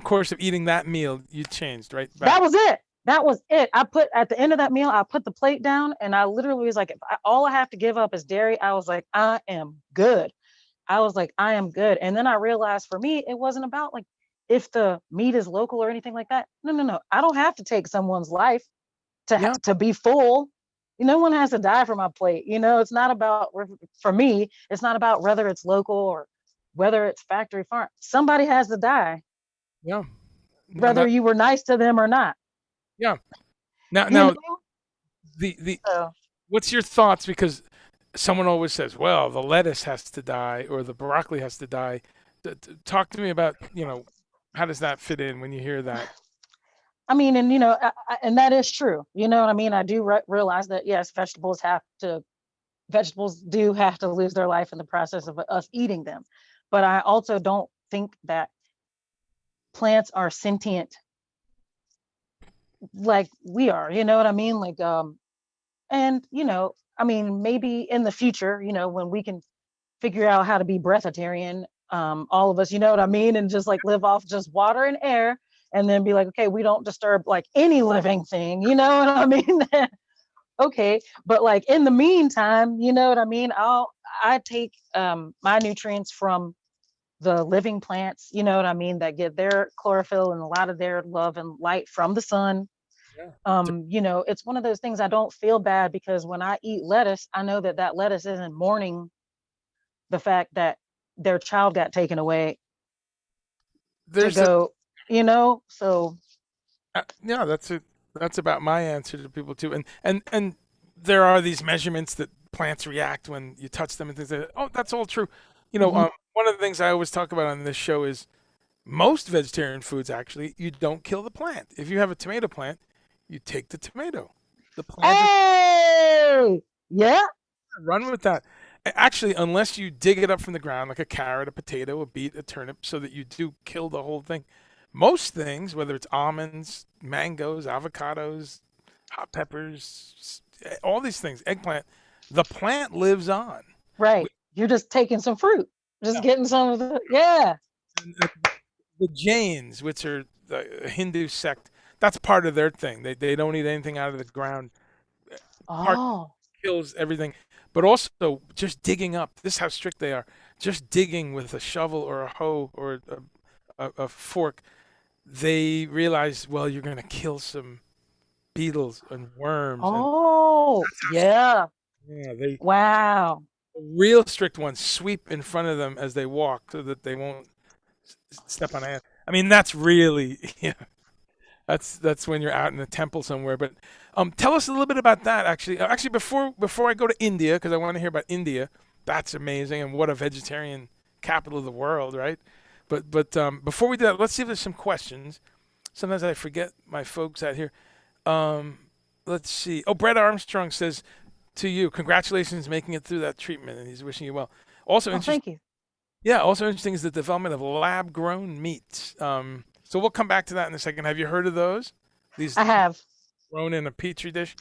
course of eating that meal, you changed right That back. was it. That was it. I put at the end of that meal, I put the plate down, and I literally was like, all I have to give up is dairy. I was like, I am good. I was like, I am good. And then I realized for me, it wasn't about like if the meat is local or anything like that. No, no, no. I don't have to take someone's life to Yeah. to be full. No one has to die for my plate. It's not about, for me, it's not about whether it's local or whether it's factory farm. Somebody has to die, Yeah. No, whether you were nice to them or not. yeah. Now, You know? the So, what's your thoughts? Because someone always says, well, the lettuce has to die or the broccoli has to die. Talk to me about, how does that fit in when you hear that? I mean, and and that is true. You know what I mean? I do realize that yes, vegetables do have to lose their life in the process of us eating them. But I also don't think that plants are sentient like we are. You know what I mean? Like, and I mean, maybe in the future, when we can figure out how to be breatharian, all of us, you know what I mean, and just like live off just water and air, and then be like, okay, we don't disturb like any living thing, you know what I mean? Okay, but like in the meantime, you know what I mean, I take my nutrients from the living plants, you know what I mean, that get their chlorophyll and a lot of their love and light from the sun. Yeah. It's one of those things. I don't feel bad because when I eat lettuce, I know that lettuce isn't mourning the fact that their child got taken away to go, so yeah, that's about my answer to people too. And there are these measurements that plants react when you touch them and things like that. Oh, that's all true. Mhm. One of the things I always talk about on this show is most vegetarian foods, actually, you don't kill the plant. If you have a tomato plant, you take the tomato. The plant is Hey, yeah, run with that. Actually, unless you dig it up from the ground, like a carrot, a potato, a beet, a turnip, so that you do kill the whole thing. Most things, whether it's almonds, mangoes, avocados, hot peppers, all these things, eggplant, the plant lives on. right. You're just taking some fruit, just Yeah. getting some of the, yeah. And the Jains, which are the Hindu sect, that's part of their thing. They don't eat anything out of the ground. Part Oh, kills everything, but also just digging up. This is how strict they are. Just digging with a shovel or a hoe or a fork. They realize, well, you're going to kill some beetles and worms, and oh, yeah. yeah, they Wow. real strict ones sweep in front of them as they walk so that they won't step on ants. I mean, that's really yeah. That's when you're out in a temple somewhere. But tell us a little bit about that. Actually, before I go to India, because I want to hear about India. That's amazing, and what a vegetarian capital of the world, right? But before we do that, let's see if there's some questions. Sometimes I forget my folks out here. Um, let's see. Oh, Brett Armstrong says to you, congratulations making it through that treatment, and he's wishing you well. Also Oh, interesting. thank you. Yeah, also interesting is the development of lab-grown meats. So we'll come back to that in a second. Have you heard of those? These I have. grown in a petri dish.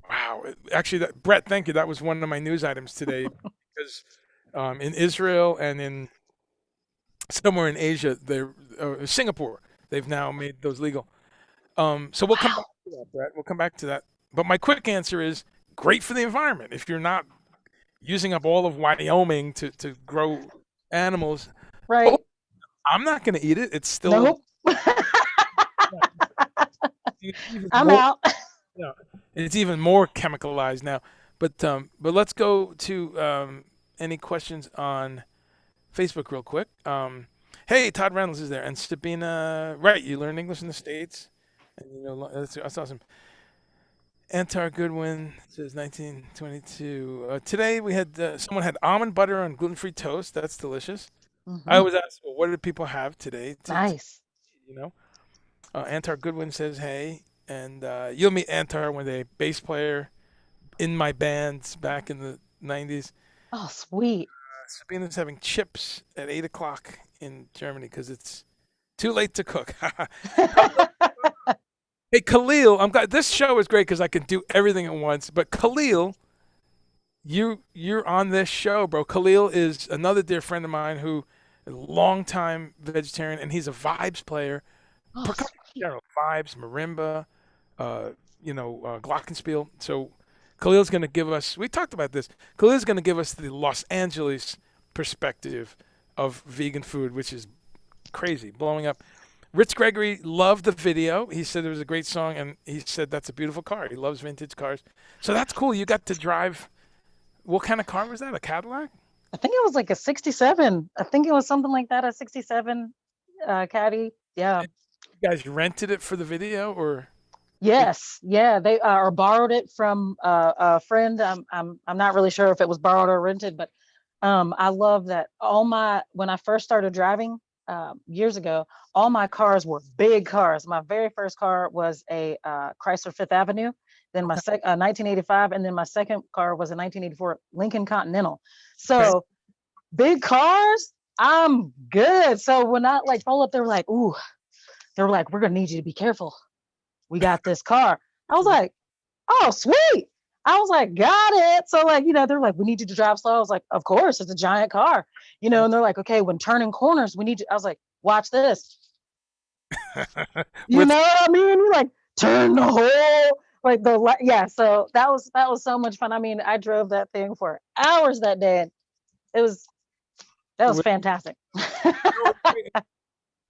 Wow. Actually, Brett, thank you. That was one of my news items today because in Israel and in somewhere in Asia, Singapore, they've now made those legal. So we'll come Wow. back to that, Brett. We'll come back to that. But my quick answer is great for the environment. If you're not using up all of Wyoming to grow animals, Right. oh, I'm not going to eat it. It's still Nope. even I'm more, out. yeah, it's even more chemicalized now. But let's go to any questions on Facebook real quick. Hey, Todd Reynolds is there, and Sabina. Right, you learned English in the States, and that's awesome. Antar Goodwin says 1922. Today we had someone had almond butter on gluten-free toast. That's delicious. I Mhm. always ask, well, what did people have today? Nice. You know, Antar Goodwin says, hey, and you'll meet Antar, one day bass player in my bands back in the 90s. Oh, sweet. Sabina's having chips at 8 o'clock in Germany because it's too late to cook. Hey, Khalil, I'm glad this show is great because I can do everything at once. But Khalil, you're on this show, bro. Khalil is another dear friend of mine who is a longtime vegetarian, and he's a vibes player. Oh, Percussion in sweet. general, vibes, marimba, glockenspiel. So Khalil's going to give us. We talked about this. Khalil's going to give us the Los Angeles perspective of vegan food, which is crazy, blowing up. Rich Gregory loved the video. He said it was a great song, and he said that's a beautiful car. He loves vintage cars. So that's cool. You got to drive. What kind of car was that? A Cadillac? I think it was like a 67. I think it was something like that, a 67 Caddy. Yeah. You guys rented it for the video, or Yes. Yeah. They or borrowed it from a friend. I'm not really sure if it was borrowed or rented, but I love that when I first started driving years ago, all my cars were big cars. My very first car was a Chrysler Fifth Avenue, then my 1985, and then my second car was a 1984 Lincoln Continental. So big cars, I'm good. So when I like roll up, they were like, "Ooh," they were like, "We're gonna need you to be careful. We got this car." I was like, "Oh, sweet." I was like, "Got it." So like, they're like, "We need you to drive slow." I was like, "Of course, it's a giant car." And they're like, "Okay, when turning corners, we need you." I was like, "Watch this." You know what I mean? You like turn the whole like So that was so much fun. I mean, I drove that thing for hours that day, and that was fantastic.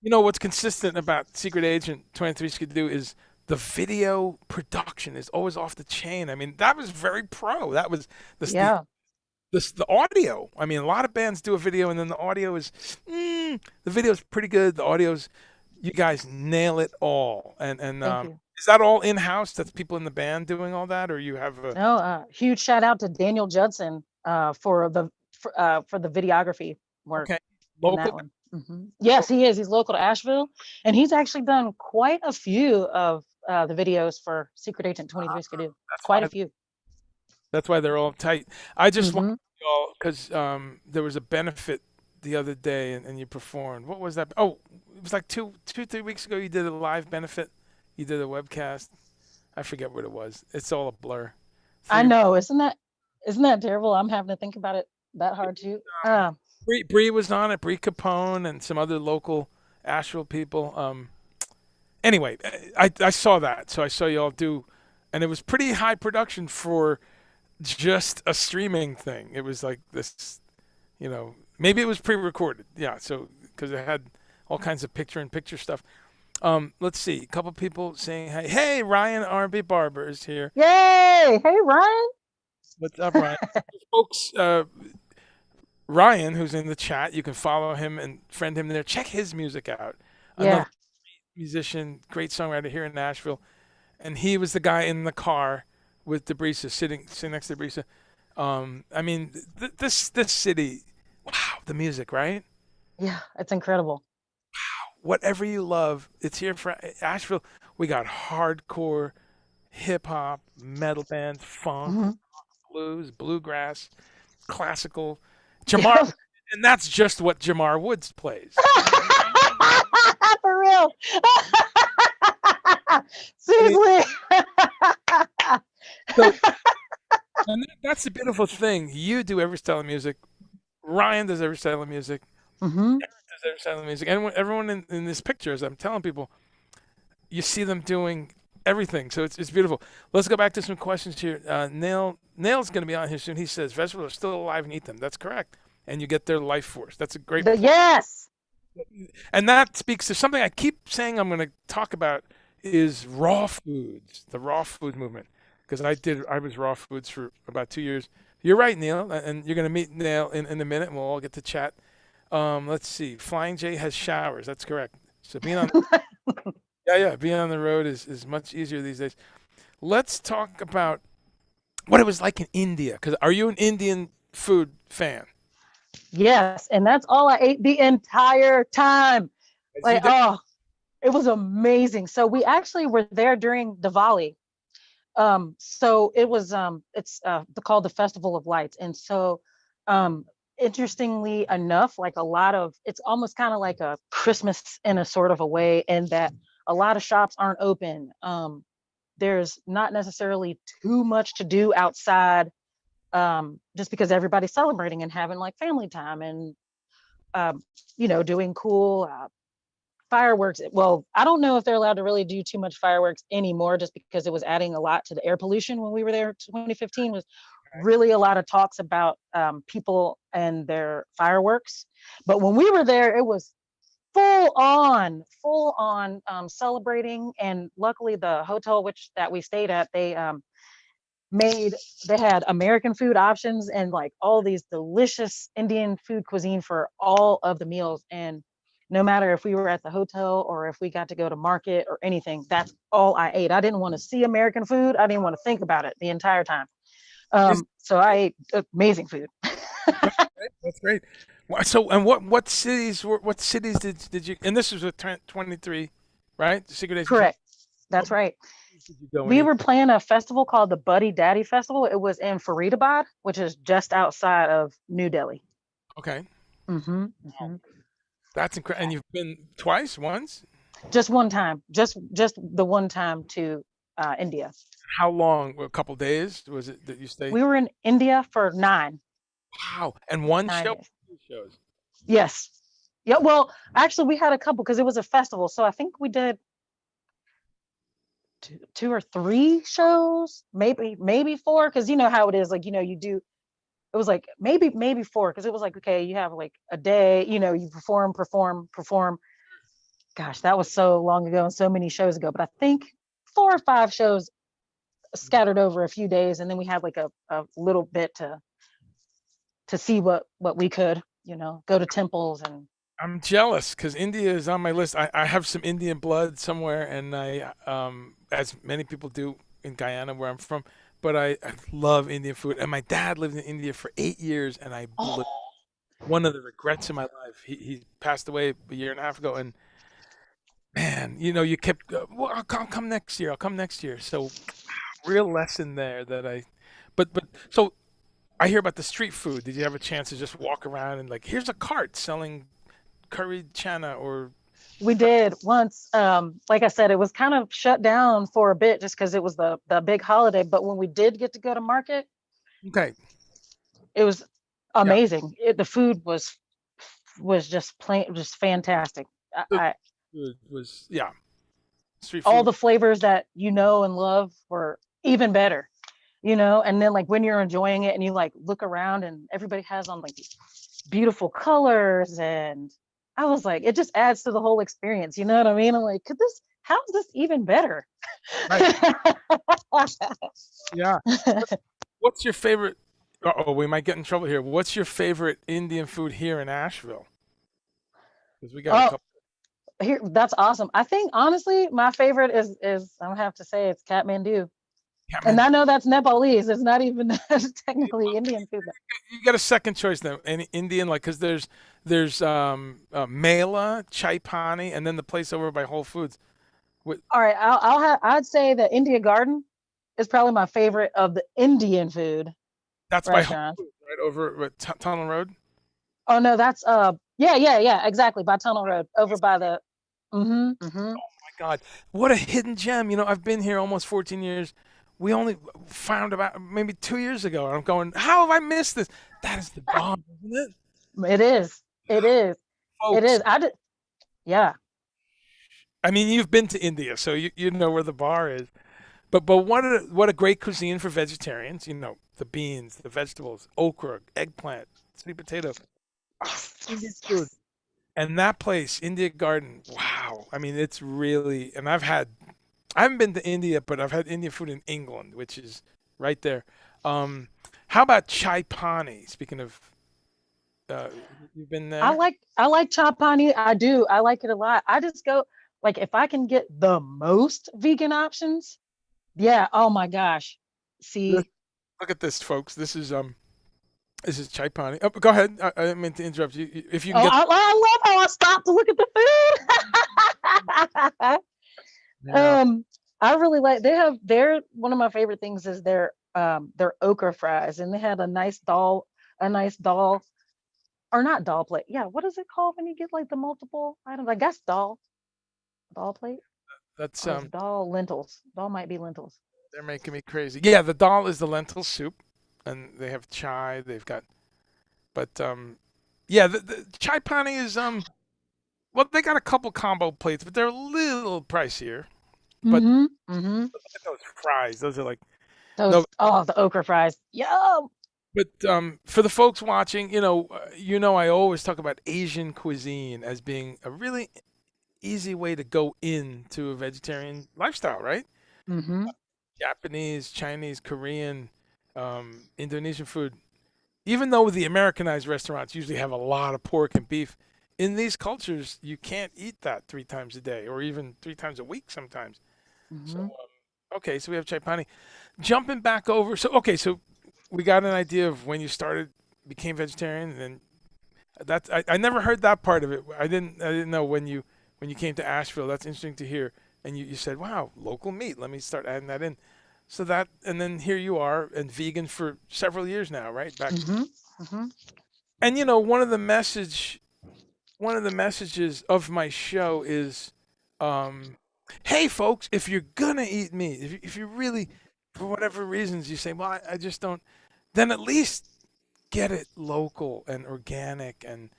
What's consistent about Secret Agent 23 Skidoo is the video production is always off the chain. I mean, that was very pro. That was the audio. I mean, a lot of bands do a video and then the audio is the video's pretty good. The audio's you guys nail it all. And is that all in house? That's people in the band doing all that, or you have a No, huge shout out to Daniel Judson for the videography work. Okay. Local. That one. Mm-hmm. Yes, he is. He's local to Asheville, and he's actually done quite a few of the videos for Secret Agent 23 Skidoo. Quite a few. That's why they're all tight. I just want y'all because there was a benefit the other day, and you performed. What was that? Oh, it was like 3 weeks ago. You did a live benefit. You did a webcast. I forget what it was. It's all a blur. I know. Isn't that terrible? I'm having to think about it that hard too. Bree was on it. Bree Capone and some other local Asheville people. Anyway, I saw that. So I saw y'all do, and it was pretty high production for just a streaming thing. It was like this, maybe it was pre-recorded. Yeah. So because it had all kinds of picture-in-picture stuff. Let's see. A couple people saying, hey, Ryan R&B Barber is here. Yay! Hey, Ryan. What's up, Ryan? Folks, Ryan, who's in the chat, you can follow him and friend him there. Check his music out. Another great musician, great songwriter here in Nashville. And he was the guy in the car with Debrissa, sitting next to Debrissa. I mean, this city, wow, the music, right? Yeah, it's incredible. Whatever you love, it's here for Asheville. We got hardcore, hip hop, metal bands, funk, blues, bluegrass, classical, Jamar, and that's just what Jamar Woods plays. For real. Seriously. And that's the beautiful thing. You do every style of music. Ryan does every style of music. Eric does every style of music. And everyone in this picture, as I'm telling people, you see them doing everything. So it's beautiful. Let's go back to some questions here. Nail's going to be on here soon. He says vegetables are still alive and eat them. That's correct. And you get their life force. That's a great point. Yes. And that speaks to something I keep saying I'm going to talk about is raw foods, the raw food movement. Because I was raw foods for about 2 years. You're right, Neil, and you're going to meet Neil in a minute, and we'll all get to chat. Let's see. Flying J has showers. That's correct. So being on being on the road is much easier these days. Let's talk about what it was like in India. Because are you an Indian food fan? Yes, and that's all I ate the entire time. Like, it was amazing. So we actually were there during Diwali. So it was it's called the Festival of Lights. And so interestingly enough, like it's almost kind of like a Christmas in a sort of a way, in that a lot of shops aren't open. There's not necessarily too much to do outside, just because everybody's celebrating and having like family time and doing cool fireworks. Well, I don't know if they're allowed to really do too much fireworks anymore, just because it was adding a lot to the air pollution. When we were there, 2015 was really a lot of talks about people and their fireworks. But when we were there, it was full on celebrating. And luckily the hotel that we stayed at, made they had American food options and like all these delicious Indian food cuisine for all of the meals. And no matter if we were at the hotel or if we got to go to market or anything, that's all I ate. I didn't want to see American food. I didn't want to think about it the entire time. So I ate amazing food. That's great. So, and what cities did you? And this was with 23, right? Secret Agent. Correct. That's right. Did you go We were playing a festival called the Buddy Daddy Festival. It was in Faridabad, which is just outside of New Delhi. Okay. Mm-hmm. That's incredible. And you've been twice, once? Just one time. Just the one time to India. How long? A couple days was it that you stayed? We were in India for 9. Wow. And one 9 show? days. 2 shows. Yes. Yeah. Well, actually, we had a couple because it was a festival. So I think we did 2 or 3 shows, maybe 4. Because you know how it is. Like, you do. It was like maybe 4 because it was like, okay, you have like a day. You perform. Gosh, that was so long ago and so many shows ago. But I think 4 or 5 shows scattered over a few days, and then we had like a little bit to see what we could, go to temples. And I'm jealous because India is on my list. I have some Indian blood somewhere, and I, as many people do in Guyana, where I'm from, but I love Indian food. And my dad lived in India for 8 years, and I blew one of the regrets in my life. He passed away a year and a half ago, and man, you kept, well, I'll come next year. I'll come next year. So, real lesson there but so I hear about the street food. Did you have a chance to just walk around and like, here's a cart selling curried chana or? We did once. Like I said, it was kind of shut down for a bit just because it was the big holiday. But when we did get to go to market, okay, it was amazing. The food was just fantastic. Food was street All food. the flavors that you know and love were even better, and then like when you're enjoying it and you like look around and everybody has on like these beautiful colors, and I was like, it just adds to the whole experience. You know what I mean? I'm like, how's this even better? Right. Yeah. What's your favorite? Oh, we might get in trouble here. What's your favorite Indian food here in Asheville? Because we got a couple. Here, that's awesome. I think honestly, my favorite is I'm gonna have to say it's Kathmandu. And I know that's Nepalese. It's not even technically Indian food. You got a second choice then, any Indian, like, because there's Mela, Chai Pani, and then the place over by Whole Foods. All right, I'd say the India Garden is probably my favorite of the Indian food. That's by Whole Foods, right over at Tunnel Road. Oh no, that's yeah, exactly, by Tunnel Road, over by the. Oh my God, what a hidden gem! I've been here almost 14 years. We only found about maybe 2 years ago. And I'm going, how have I missed this? That is the bomb, isn't it? It is. Folks, it is. Yeah. I mean, you've been to India, so you know where the bar is. But what a great cuisine for vegetarians. The beans, the vegetables, okra, eggplant, sweet potato. Indian food. And that place, India Garden, wow. I mean, it's really, and I haven't been to India, but I've had Indian food in England, which is right there. How about Chai Pani? Speaking of, you've been there? I like Chai Pani. I do. I like it a lot. I just go, like, if I can get the most vegan options, yeah. Oh my gosh. See, look at this, folks. This is Chai Pani. Oh, go ahead. I didn't mean to interrupt you. If you can get. I love how I stopped to look at the food. Yeah. I really like. They're one of my favorite things is their okra fries, and they had a nice dal, or not dal plate. Yeah, what is it called when you get like the multiple items? I guess dal plate. That's dal lentils. Dal might be lentils. They're making me crazy. Yeah, the dal is the lentil soup, and they have chai. They've got, but yeah, the Chai Pani is well, they got a couple combo plates, but they're a little pricier. But look at those fries. Those are like the okra fries. Yum. But for the folks watching, I always talk about Asian cuisine as being a really easy way to go into a vegetarian lifestyle, right? Mm-hmm. Japanese, Chinese, Korean, Indonesian food. Even though the Americanized restaurants usually have a lot of pork and beef, in these cultures you can't eat that 3 times a day or even 3 times a week sometimes. So Mm-hmm. okay, so we have chai pani. Jumping back over, so we got an idea of when you started, became vegetarian, and then I never heard that part of it. I didn't know when you came to Asheville. That's interesting to hear. And you said, wow, local meat. Let me start adding that in. So that, and then here you are, and vegan for several years now, right? Back. Mm-hmm. Mm-hmm. And one of the messages of my show is, hey folks, if you're gonna eat meat, if you really, for whatever reasons, you say, well, I just don't, then at least get it local and organic and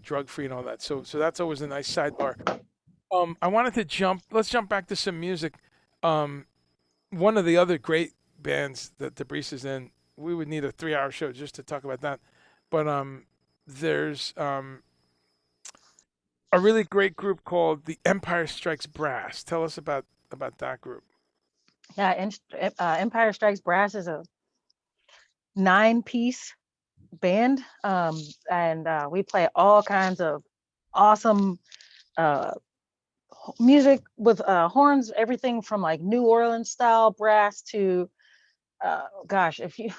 drug free and all that. So that's always a nice sidebar. I wanted to let's jump back to some music. One of the other great bands that Debrissa's in, we would need a 3-hour show just to talk about that. But there's a really great group called the Empire Strikes Brass. Tell us about that group. Yeah, Empire Strikes Brass is a 9-piece band, and we play all kinds of awesome music with horns, everything from like New Orleans style brass to gosh, if you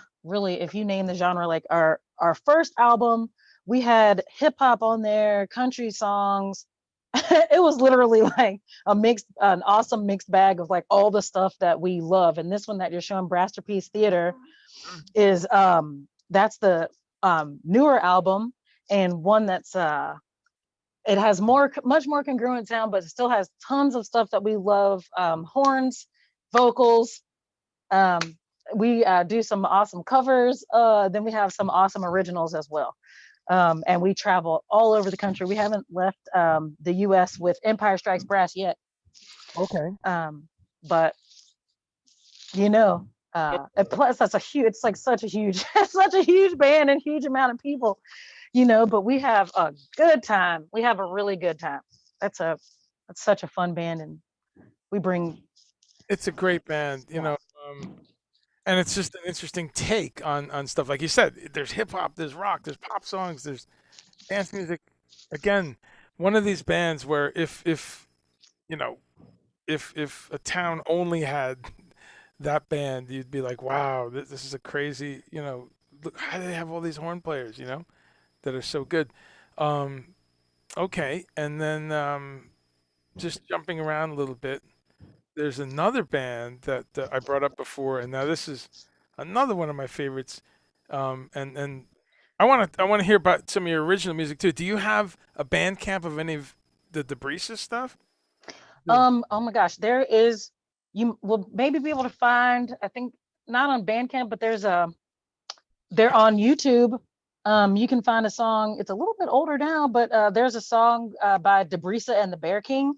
name the genre, like our first album, we had hip hop on there, country songs. It was literally like an awesome mixed bag of like all the stuff that we love. And this one that you're showing, Brasterpiece Theater, is that's the newer album, and one that's it has much more congruent sound, but it still has tons of stuff that we love. Horns, vocals. We do some awesome covers. Then we have some awesome originals as well. And we travel all over the country. We haven't left the US with Empire Strikes Brass yet. Okay. But and plus it's like such a huge band and huge amount of people, but we have a good time. We have a really good time. That's such a fun band, and it's a great band, and it's just an interesting take on stuff. Like you said, there's hip hop, there's rock, there's pop songs, there's dance music. Again, one of these bands where if a town only had that band, you'd be like, wow, this is a crazy, look, how do they have all these horn players, that are so good. Okay, and then just jumping around a little bit, there's another band that I brought up before, and now this is another one of my favorites. And I want to hear about some of your original music too. Do you have a band camp of any of the Debrissa stuff? Oh my gosh, there is. You will maybe be able to find, I think not on Bandcamp, but they're on YouTube. You can find a song. It's a little bit older now, but there's a song by Debrissa and the Bear King.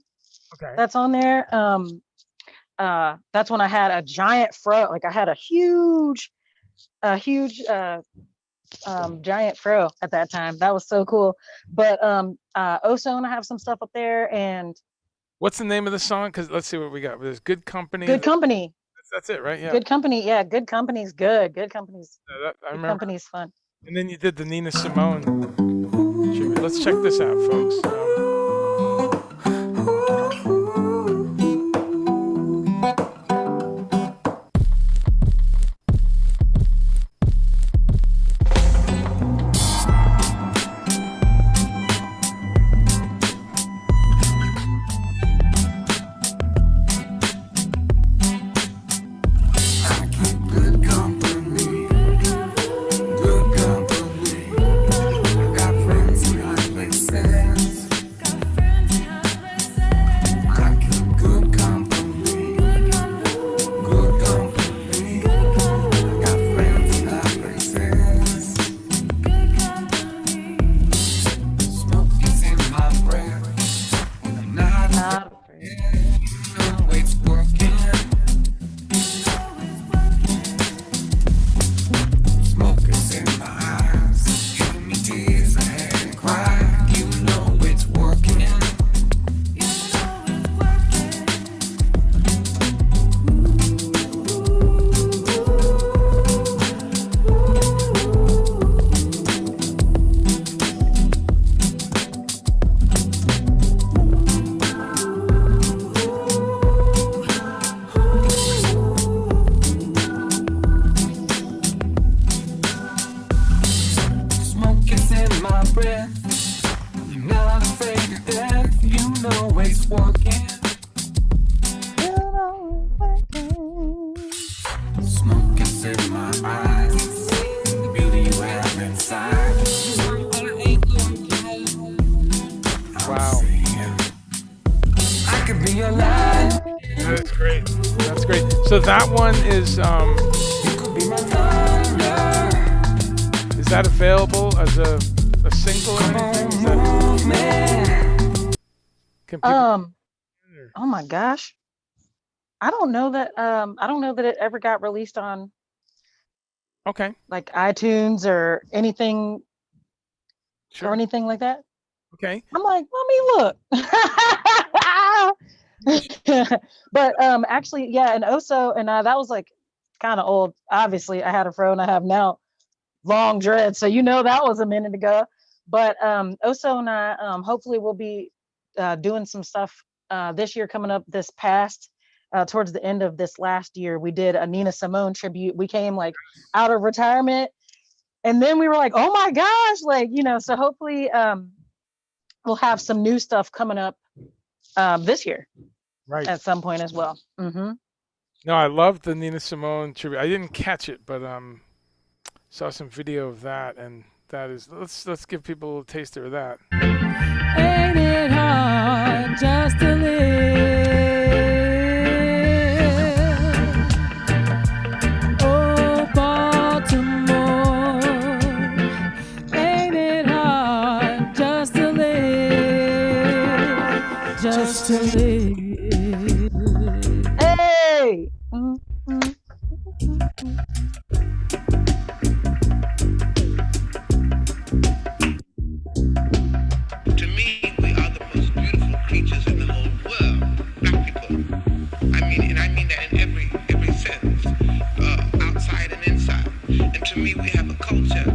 Okay. That's on there. That's when I had a giant fro. Like I had a huge giant fro at that time. That was so cool. But Ozone, I have some stuff up there. And what's the name of the song? Because let's see what we got. There's Good Company. Good Company. That's it, right? Yeah. Good Company. Yeah, Good Company's good. Good Company's. I remember. Good Company's fun. And then you did the Nina Simone tribute. Let's check this out, folks. That's great. That's great. So that one is that available as a single or anything? Can people Oh my gosh. I don't know that it ever got released on Okay. like iTunes or anything Sure. or anything like that. Okay. I'm like, let me look. But actually, yeah, and Oso and that was like kind of old. Obviously, I had a fro and I have now long dreads, so that was a minute ago. But Oso and I hopefully will be doing some stuff this year coming up. This past towards the end of this last year, we did a Nina Simone tribute. We came like out of retirement, and then we were like, oh my gosh, like so hopefully we'll have some new stuff coming up this year, right, at some point as well. No, I love the Nina Simone tribute. I didn't catch it, but saw some video of that, and that is let's give people a little taster of that. Ain't it hard just to live? Oh, Baltimore, ain't it hard just to live? Just to live. Hey. To me, we are the most beautiful creatures in the whole world. Black people. I mean that in every sense, outside and inside. And to me, we have a culture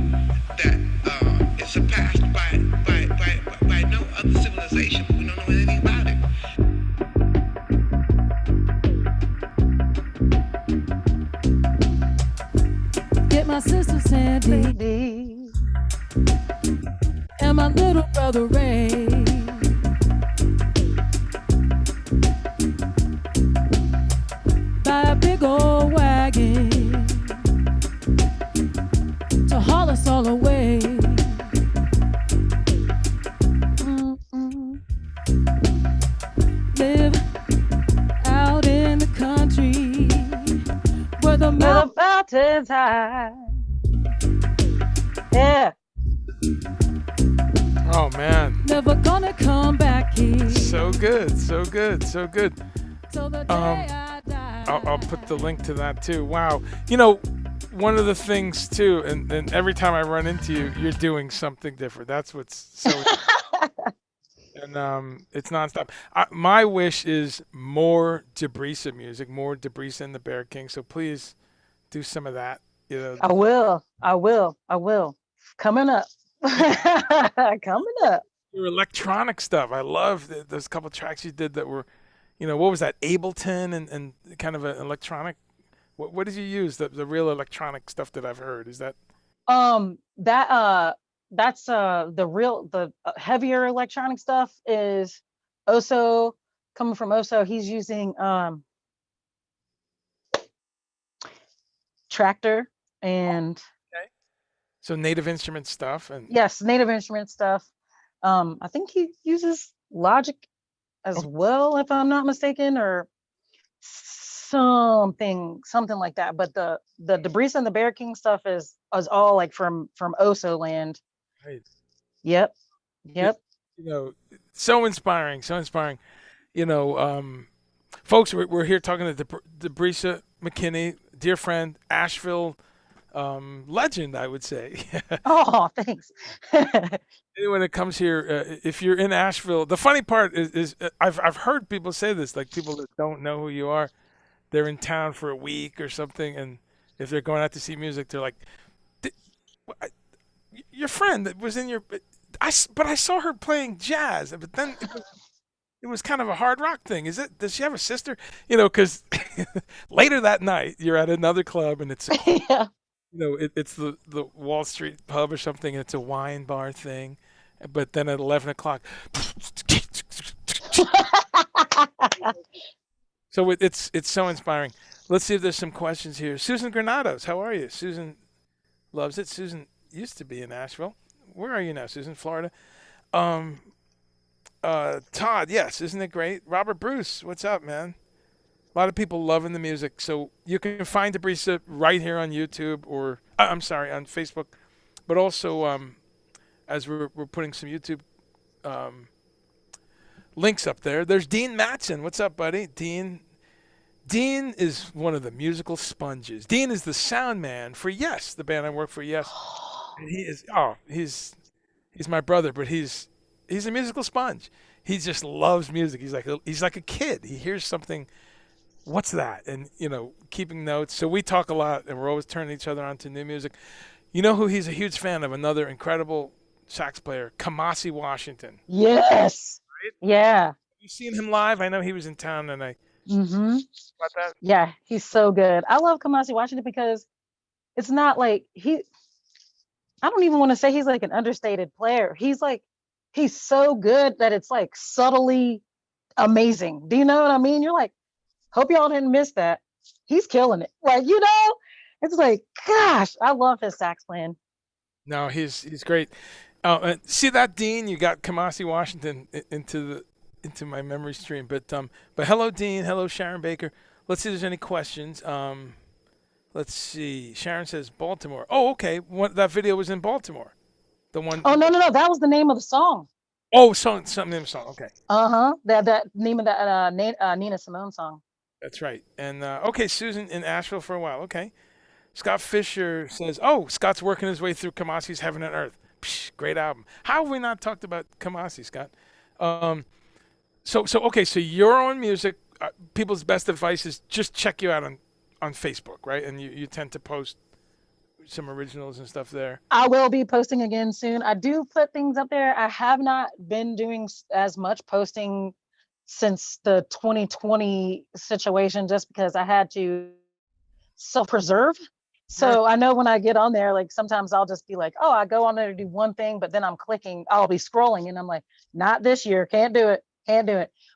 that is surpassed by no other civilization. We don't know anything about it. Get my sister Sandy and my little brother Ray. Buy a big old wagon to haul us all away. Live out in the country where the mountains high. Yeah. Oh man. Never gonna come back here. So good, so good, so good. Till the day I die. I'll put the link to that too. Wow. One of the things too, and every time I run into you, you're doing something different. That's what's so. And it's nonstop. My wish is more Debrissa music, more Debrissa and the Bear King. So please do some of that. I will. Coming up. Coming up. Your electronic stuff. I love those couple tracks you did that were, what was that? Ableton and kind of an electronic. What did you use? The real electronic stuff that I've heard. Is that? That's the heavier electronic stuff is Oso, coming from Oso. He's using Tractor and okay. So Native Instrument stuff and yes, Native Instrument stuff. I think he uses Logic as well, if I'm not mistaken, or something like that. But the Debrissa and the Bear King stuff is all like from Oso land. Right. Yep. So inspiring. Folks, we're here talking to Debrissa McKinney, dear friend, Asheville legend, I would say. Oh, thanks. Anyone that comes here, if you're in Asheville, the funny part is I've heard people say this, like people that don't know who you are, they're in town for a week or something, and if they're going out to see music, they're like, your friend that was in your, but I saw her playing jazz, but then it was kind of a hard rock thing. Does she have a sister? Because later that night you're at another club and it's yeah. It's the Wall Street pub or something, and it's a wine bar thing, but then at 11 o'clock, so it's so inspiring. Let's see if there's some questions here. Susan Granados, how are you? Susan loves it. Susan used to be in Asheville. Where are you now, Susan? Florida. Todd, yes, isn't it great? Robert Bruce, what's up, man? A lot of people loving the music. So you can find Debrissa right here on YouTube or I'm sorry, on Facebook, but also as we're putting some YouTube um, links up there. There's Dean Matson. What's up, buddy? Dean is one of the musical sponges. Dean is the sound man for Yes, the band I work for. Yes, and he's my brother, but he's a musical sponge. He just loves music. He's like a kid. He hears something. What's that? And keeping notes. So we talk a lot, and we're always turning each other on to new music. You know who he's a huge fan of? Another incredible sax player, Kamasi Washington. Yes. Right? Yeah. You seen him live? I know he was in town, and I. Mm-hmm. About that? Yeah, he's so good. I love Kamasi Washington because it's not like I don't even want to say he's like an understated player. He's so good that it's like subtly amazing. Do you know what I mean? You're like, hope y'all didn't miss that. He's killing it. Like, it's like, gosh, I love his sax playing. No, he's great. See that, Dean? You got Kamasi Washington into my memory stream. But hello, Dean. Hello, Sharon Baker. Let's see if there's any questions. Let's see. Sharon says Baltimore. Oh, okay. That video was in Baltimore. The one. Oh, no. That was the name of the song. Oh, some name of the song. Okay. That name of that Nina Simone song. That's right. And okay, Susan in Asheville for a while. Okay. Scott Fisher says, "Oh, Scott's working his way through Kamasi's Heaven and Earth. Psh, great album. How have we not talked about Kamasi, Scott?" So okay, so your own music. People's best advice is just check you out on Facebook, right? And you tend to post some originals and stuff there. I will be posting again soon. I do put things up there. I have not been doing as much posting since the 2020 situation, just because I had to self-preserve. So I know when I get on there, like sometimes I'll just be like, oh, I go on there to do one thing, but then I'll be scrolling and I'm like, not this year, can't do it.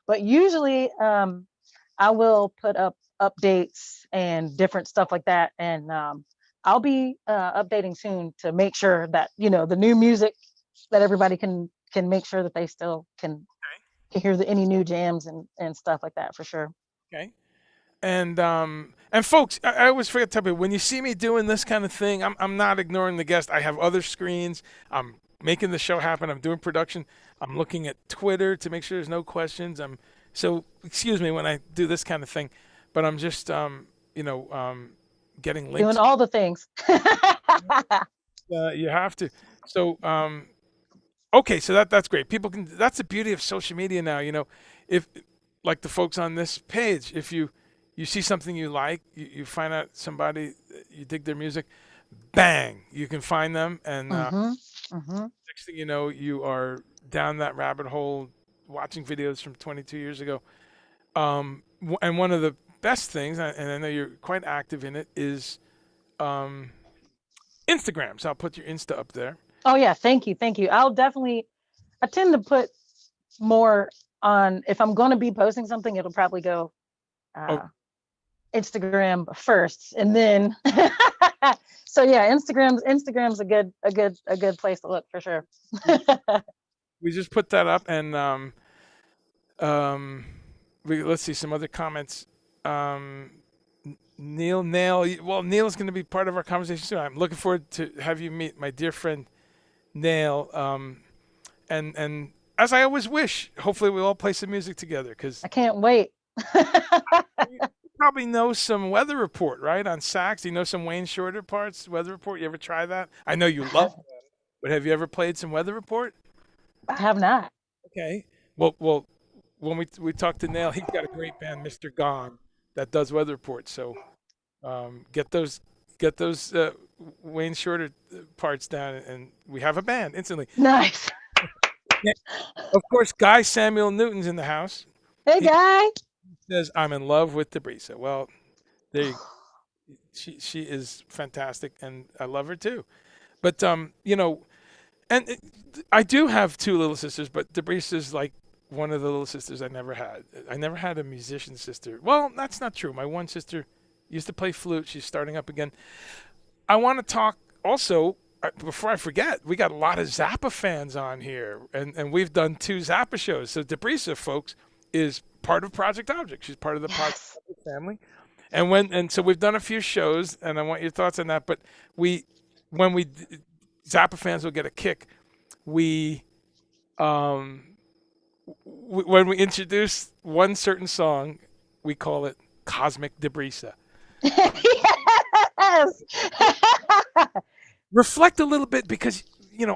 But usually I will put up updates and different stuff like that. And I'll be updating soon to make sure that, the new music that everybody can make sure that they still can hear any new jams and stuff like that for sure. Okay. And folks, I always forget to tell people, when you see me doing this kind of thing, I'm not ignoring the guest. I have other screens. I'm making the show happen. I'm doing production. I'm looking at Twitter to make sure there's no questions. So excuse me when I do this kind of thing, but I'm just getting links. Doing all the things. You have to. So okay, so that's great. People can. That's the beauty of social media now. If like the folks on this page, if you see something you like, you find out somebody, you dig their music, bang, you can find them, and next thing you know, you are down that rabbit hole watching videos from 22 years ago. And one of the best things, and I know you're quite active in it, is Instagram. So I'll put your Insta up there. Oh yeah, thank you. I tend to put more on, if I'm going to be posting something, it'll probably go Instagram first, and then so yeah, Instagram's a good place to look for sure. We just put that up, and let's see some other comments. Neil, well, Neil's going to be part of our conversation soon. I'm looking forward to have you meet my dear friend Neil. And as I always wish, hopefully we'll all play some music together, because I can't wait. You probably know some Weather Report, right, on sax. You know some Wayne Shorter parts, Weather Report. You ever try that? I know you love that, but have you ever played some Weather Report? I have not. Okay. Well, when we talked to Neil, he's got a great band, Mr. Gone, that does Weather Report. So get those Wayne Shorter parts down, and we have a band instantly. Nice. Of course, Guy Samuel Newton's in the house. Hey, Guy. He says, I'm in love with Debrissa. Well, there you go. She is fantastic, and I love her too. But I do have two little sisters, but Debrissa's like one of the little sisters I never had. I never had a musician sister. Well, that's not true. My one sister used to play flute. She's starting up again. I want to talk also, before I forget, we got a lot of Zappa fans on here, and we've done 2 Zappa shows. So Debrissa, folks, is part of Project Object. She's part of the Project Object family. And so we've done a few shows, and I want your thoughts on that. But when Zappa fans will get a kick. We when we introduce one certain song, we call it Cosmic Debrissa. Yes. Reflect a little bit because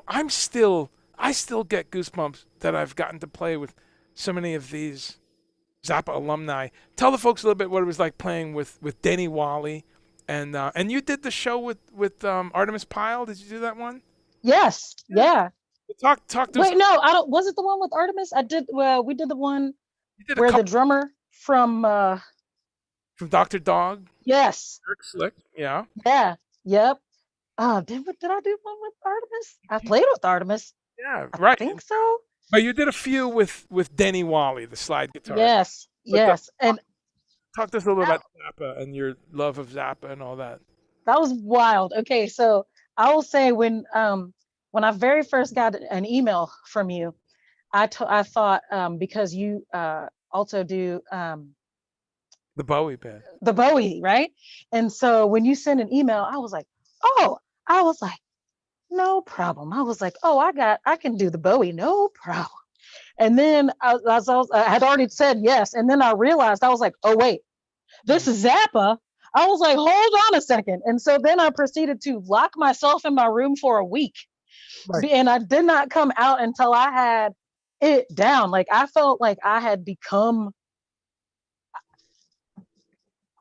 I still get goosebumps that I've gotten to play with so many of these Zappa alumni. Tell the folks a little bit what it was like playing with Denny Wally, and you did the show with Artemis Pyle. Did you do that one? Yes. Yeah. Talk to us. Wait, no, I don't. Was it the one with Artemis? I did. Well, we did the one You did a where the couple drummer from. from Dr. Dog, Yes. Eric Slick. Yeah. Yeah. Yep. Did I do one with Artemis? I played with Artemis. Yeah, I right. think so. But you did a few with Denny Wally, the slide guitar. Yes. But Yes. And talk to us a little bit about Zappa and your love of Zappa and all that. that was wild. Okay, so I will say when I very first got an email from you, I thought because you also do The Bowie band. the Bowie, right? And so when you send an email, I was like, no problem. I was like, oh, I can do the Bowie, no problem. And then I had already said yes, and then I realized I was like, oh wait, this is Zappa. I was like, hold on a second. And so then I proceeded to lock myself in my room for a week. Right. And I did not come out until I had it down. Like I felt like I had become,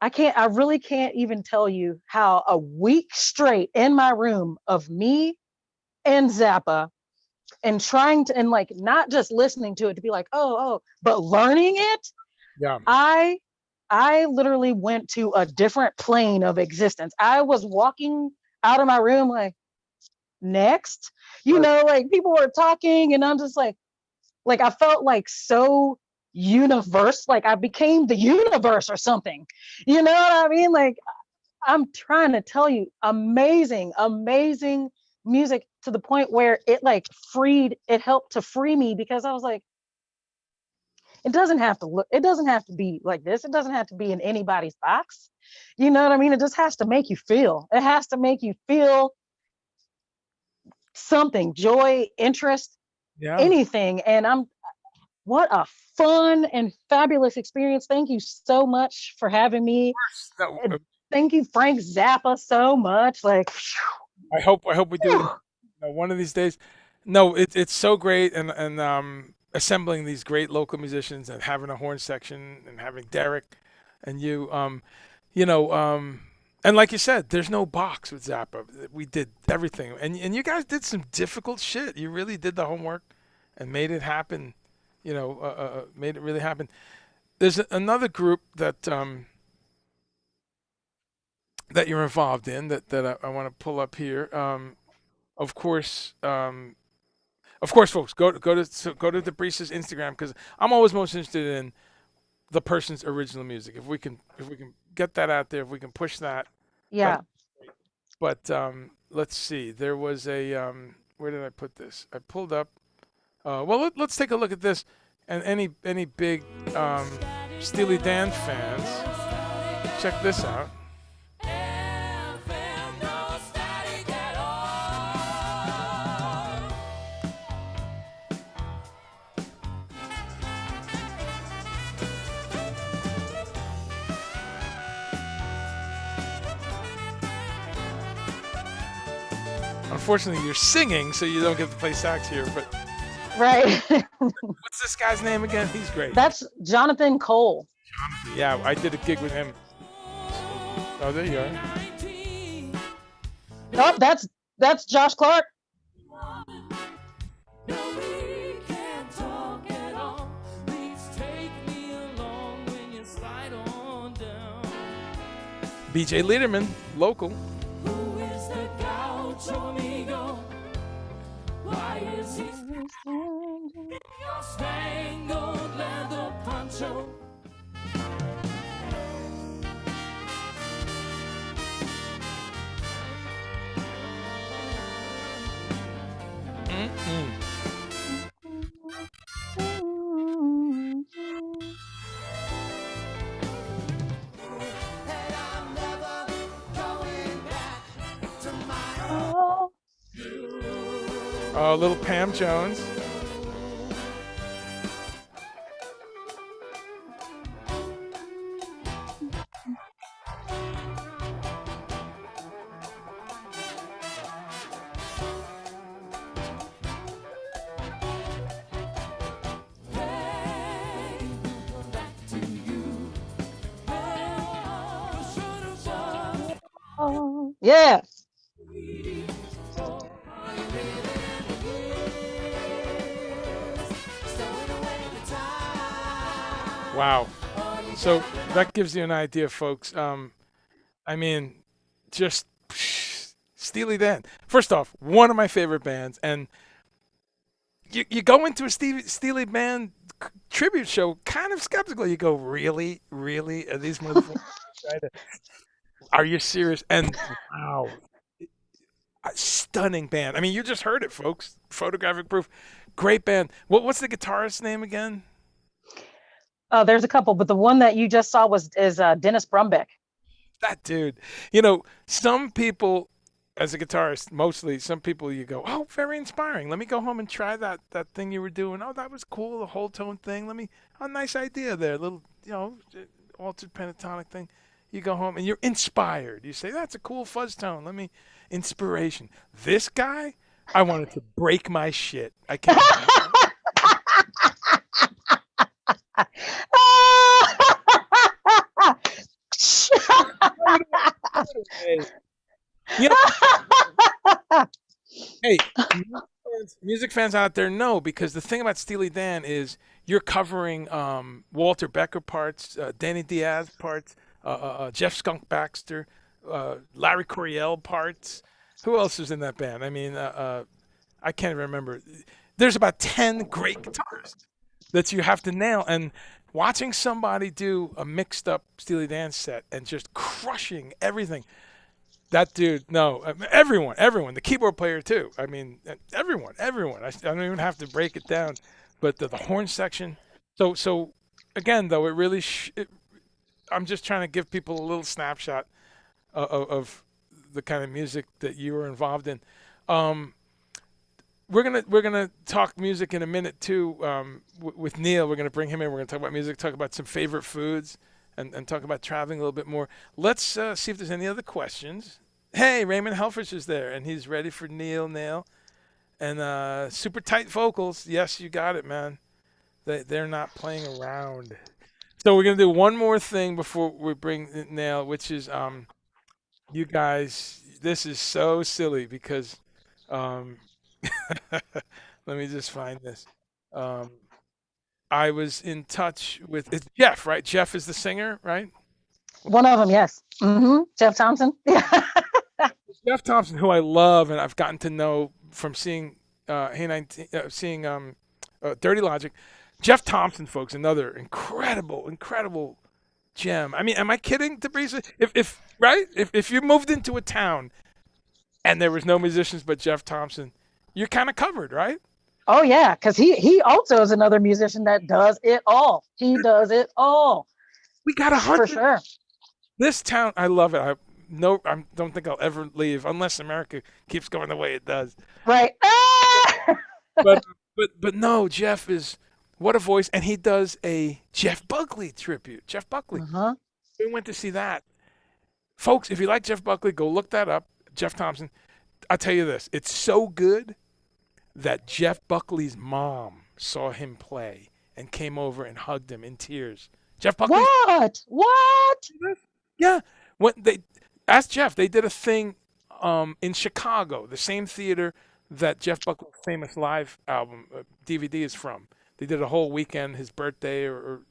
I really can't even tell you how a week straight in my room of me and Zappa and trying to, and like not just listening to it to be like, oh, but learning it. Yeah. I literally went to a different plane of existence. I was walking out of my room like, next, like people were talking and I'm just like I felt like so universe, like I became the universe or something. You know what I mean? Like I'm trying to tell you, amazing music to the point where it helped to free me because I was like, it doesn't have to be like this. It doesn't have to be in anybody's box. You know what I mean? It just has to make you feel. It has to make you feel something, joy, interest, anything. And what a fun and fabulous experience. Thank you so much for having me. Thank you, Frank Zappa, so much. Like, I hope we do it one of these days. No, it's so great, and assembling these great local musicians and having a horn section and having Derek and you, and like you said, there's no box with Zappa. We did everything, and you guys did some difficult shit. You really did the homework and made it happen. Made it really happen. There's another group that you're involved in that I want to pull up here. Of course, folks, go to Debrissa's Instagram because I'm always most interested in the person's original music. If we can get that out there, if we can push that. Yeah. But let's see. There was a where did I put this? I pulled up. Well, let's take a look at this. And any big Steely Dan fans, check this out. Unfortunately, you're singing, so you don't get to play sax here. But right. What's this guy's name again? He's great. That's Jonathan Cole. Yeah, I did a gig with him. Oh, there you are. Oh, that's Josh Clark. BJ Liederman, local. Oh, little Pam Jones. Oh, yeah. Wow. So that gives you an idea, folks. I mean, just Steely Dan. First off, one of my favorite bands, and you go into a Steely Band tribute show kind of skeptical. You go, really, really? Are these motherfuckers? Are you serious? And wow, a stunning band. I mean, you just heard it, folks. Photographic proof. Great band. What's the guitarist's name again? There's a couple, but the one that you just saw is Dennis Brumbeck. That dude. You know, some people, as a guitarist, mostly, some people you go, oh, very inspiring. Let me go home and try that thing you were doing. Oh, that was cool, the whole tone thing. Oh, nice idea there. Little, altered pentatonic thing. You go home and you're inspired. You say, that's a cool fuzz tone. Inspiration. This guy, I wanted to break my shit. I can't. Hey, music fans out there know, because the thing about Steely Dan is you're covering Walter Becker parts, Danny Diaz parts, Jeff Skunk Baxter, Larry Coryell parts. Who else is in that band? I mean, I can't remember. There's about 10 great guitarists that you have to nail, and watching somebody do a mixed up Steely Dan set and just crushing everything. That dude, no, everyone, the keyboard player too. I mean, everyone. I don't even have to break it down, but the horn section. So again, though, it really, I'm just trying to give people a little snapshot of the kind of music that you were involved in. We're gonna talk music in a minute too. With Neil, we're gonna bring him in. We're gonna talk about music, talk about some favorite foods, and talk about traveling a little bit more. Let's see if there's any other questions. Hey, Raymond Helfrich is there, and he's ready for Neil. And super tight vocals. Yes, you got it, man. They're not playing around. So we're going to do one more thing before we bring Neil, which is, you guys, this is so silly because, let me just find this. I was in touch with, it's Jeff, right? Jeff is the singer, right? One of them, yes. Mm-hmm. Jeff Thompson. Jeff Thompson, who I love and I've gotten to know from seeing Dirty Logic. Jeff Thompson, folks, another incredible gem. I mean, am I kidding, Debrissa? If you moved into a town and there was no musicians but Jeff Thompson, you're kind of covered, right? Oh yeah, because he also is another musician that does it all. He does it all. We got 100 for sure. This town, I love it. I don't think I'll ever leave unless America keeps going the way it does. Right. But no, Jeff is, what a voice, and he does a Jeff Buckley tribute. Jeff Buckley. Uh-huh. We went to see that. Folks, if you like Jeff Buckley, go look that up. Jeff Thompson. I'll tell you this, it's so good that Jeff Buckley's mom saw him play and came over and hugged him in tears. Jeff Buckley. What? Yeah. When they asked Jeff, they did a thing in Chicago, the same theater that Jeff Buckley's famous live album DVD is from. They did a whole weekend, his birthday or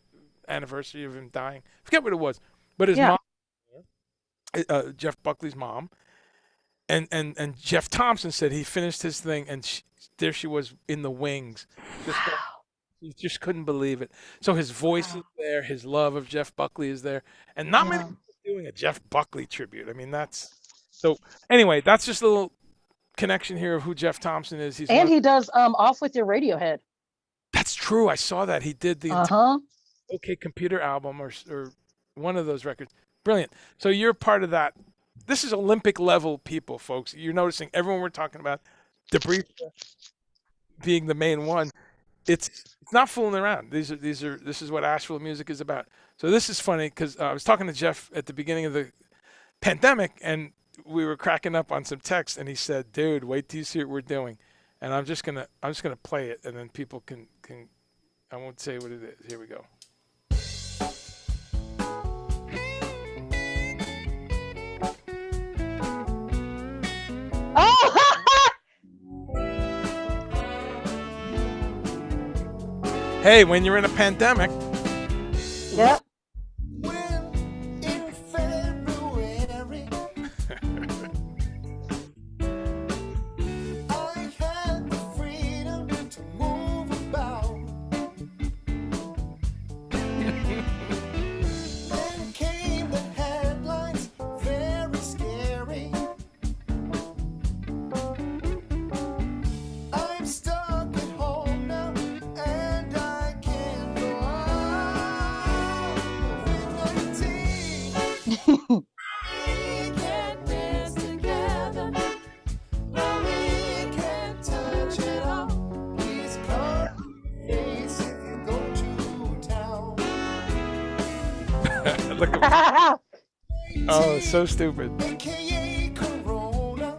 anniversary of him dying. Forget what it was, but his mom, Jeff Buckley's mom, and Jeff Thompson said he finished his thing, and there she was in the wings. He just couldn't believe it. So his voice is there, his love of Jeff Buckley is there, and not many people doing a Jeff Buckley tribute. I mean, anyway, that's just a little connection here of who Jeff Thompson is. He does Off With Your Radiohead. That's true. I saw that. He did the OK Computer album or one of those records. Brilliant. So you're part of that. This is Olympic level people, folks. You're noticing everyone we're talking about, Debrissa being the main one, it's not fooling around. This is what Asheville music is about. So this is funny because I was talking to Jeff at the beginning of the pandemic, and we were cracking up on some text, and he said, "Dude, wait till you see what we're doing." And I'm just gonna play it, and then people can I won't say what it is. Here we go. Oh, Hey, when you're in a pandemic, yep. When in February I had the freedom to move about. Then came the headlines, very scary. I'm stuck at home now, and I can't go out. COVID-19. We can't dance together. No, we can't touch it all. Please cover your face if you go to town. look at oh, it's so stupid. AKA Corona.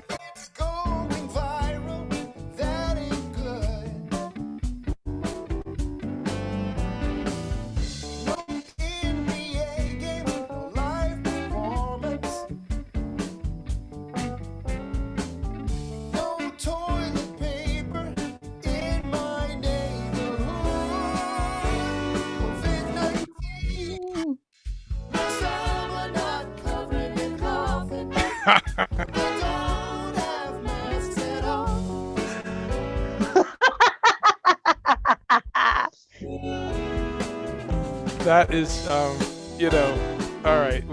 It's going viral. That ain't good. No NBA game, no live performance. No toilet paper in my neighborhood. COVID-19. No summer not covering your coffin. They don't have masks at all. That is, all right.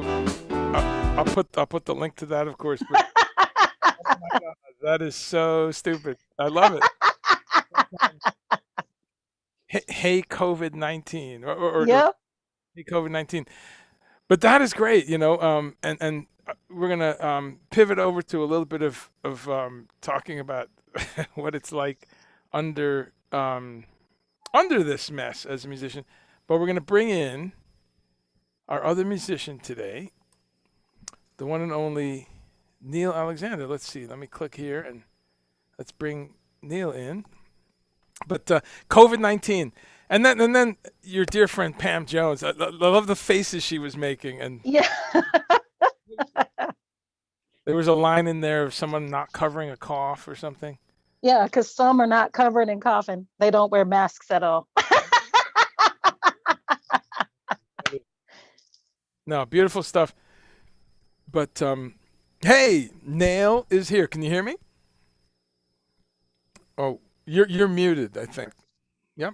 I'll put the link to that, of course. But, oh my God, that is so stupid. I love it. Hey, COVID-19, or Yep. hey, COVID-19. But that is great, and we're gonna pivot over to a little bit of talking about what it's like under under this mess as a musician. But we're gonna bring in our other musician today, the one and only Neil Alexander. Let's see. Let me click here and let's bring Neil in. But COVID-19, and then your dear friend Pam Jones. I love the faces she was making, and Yeah. there was a line in there of someone not covering a cough or something. Yeah, because some are not covered in coughing. They don't wear masks at all. No, beautiful stuff. But hey, Neil is here. Can you hear me? Oh, you're muted, I think. Yep.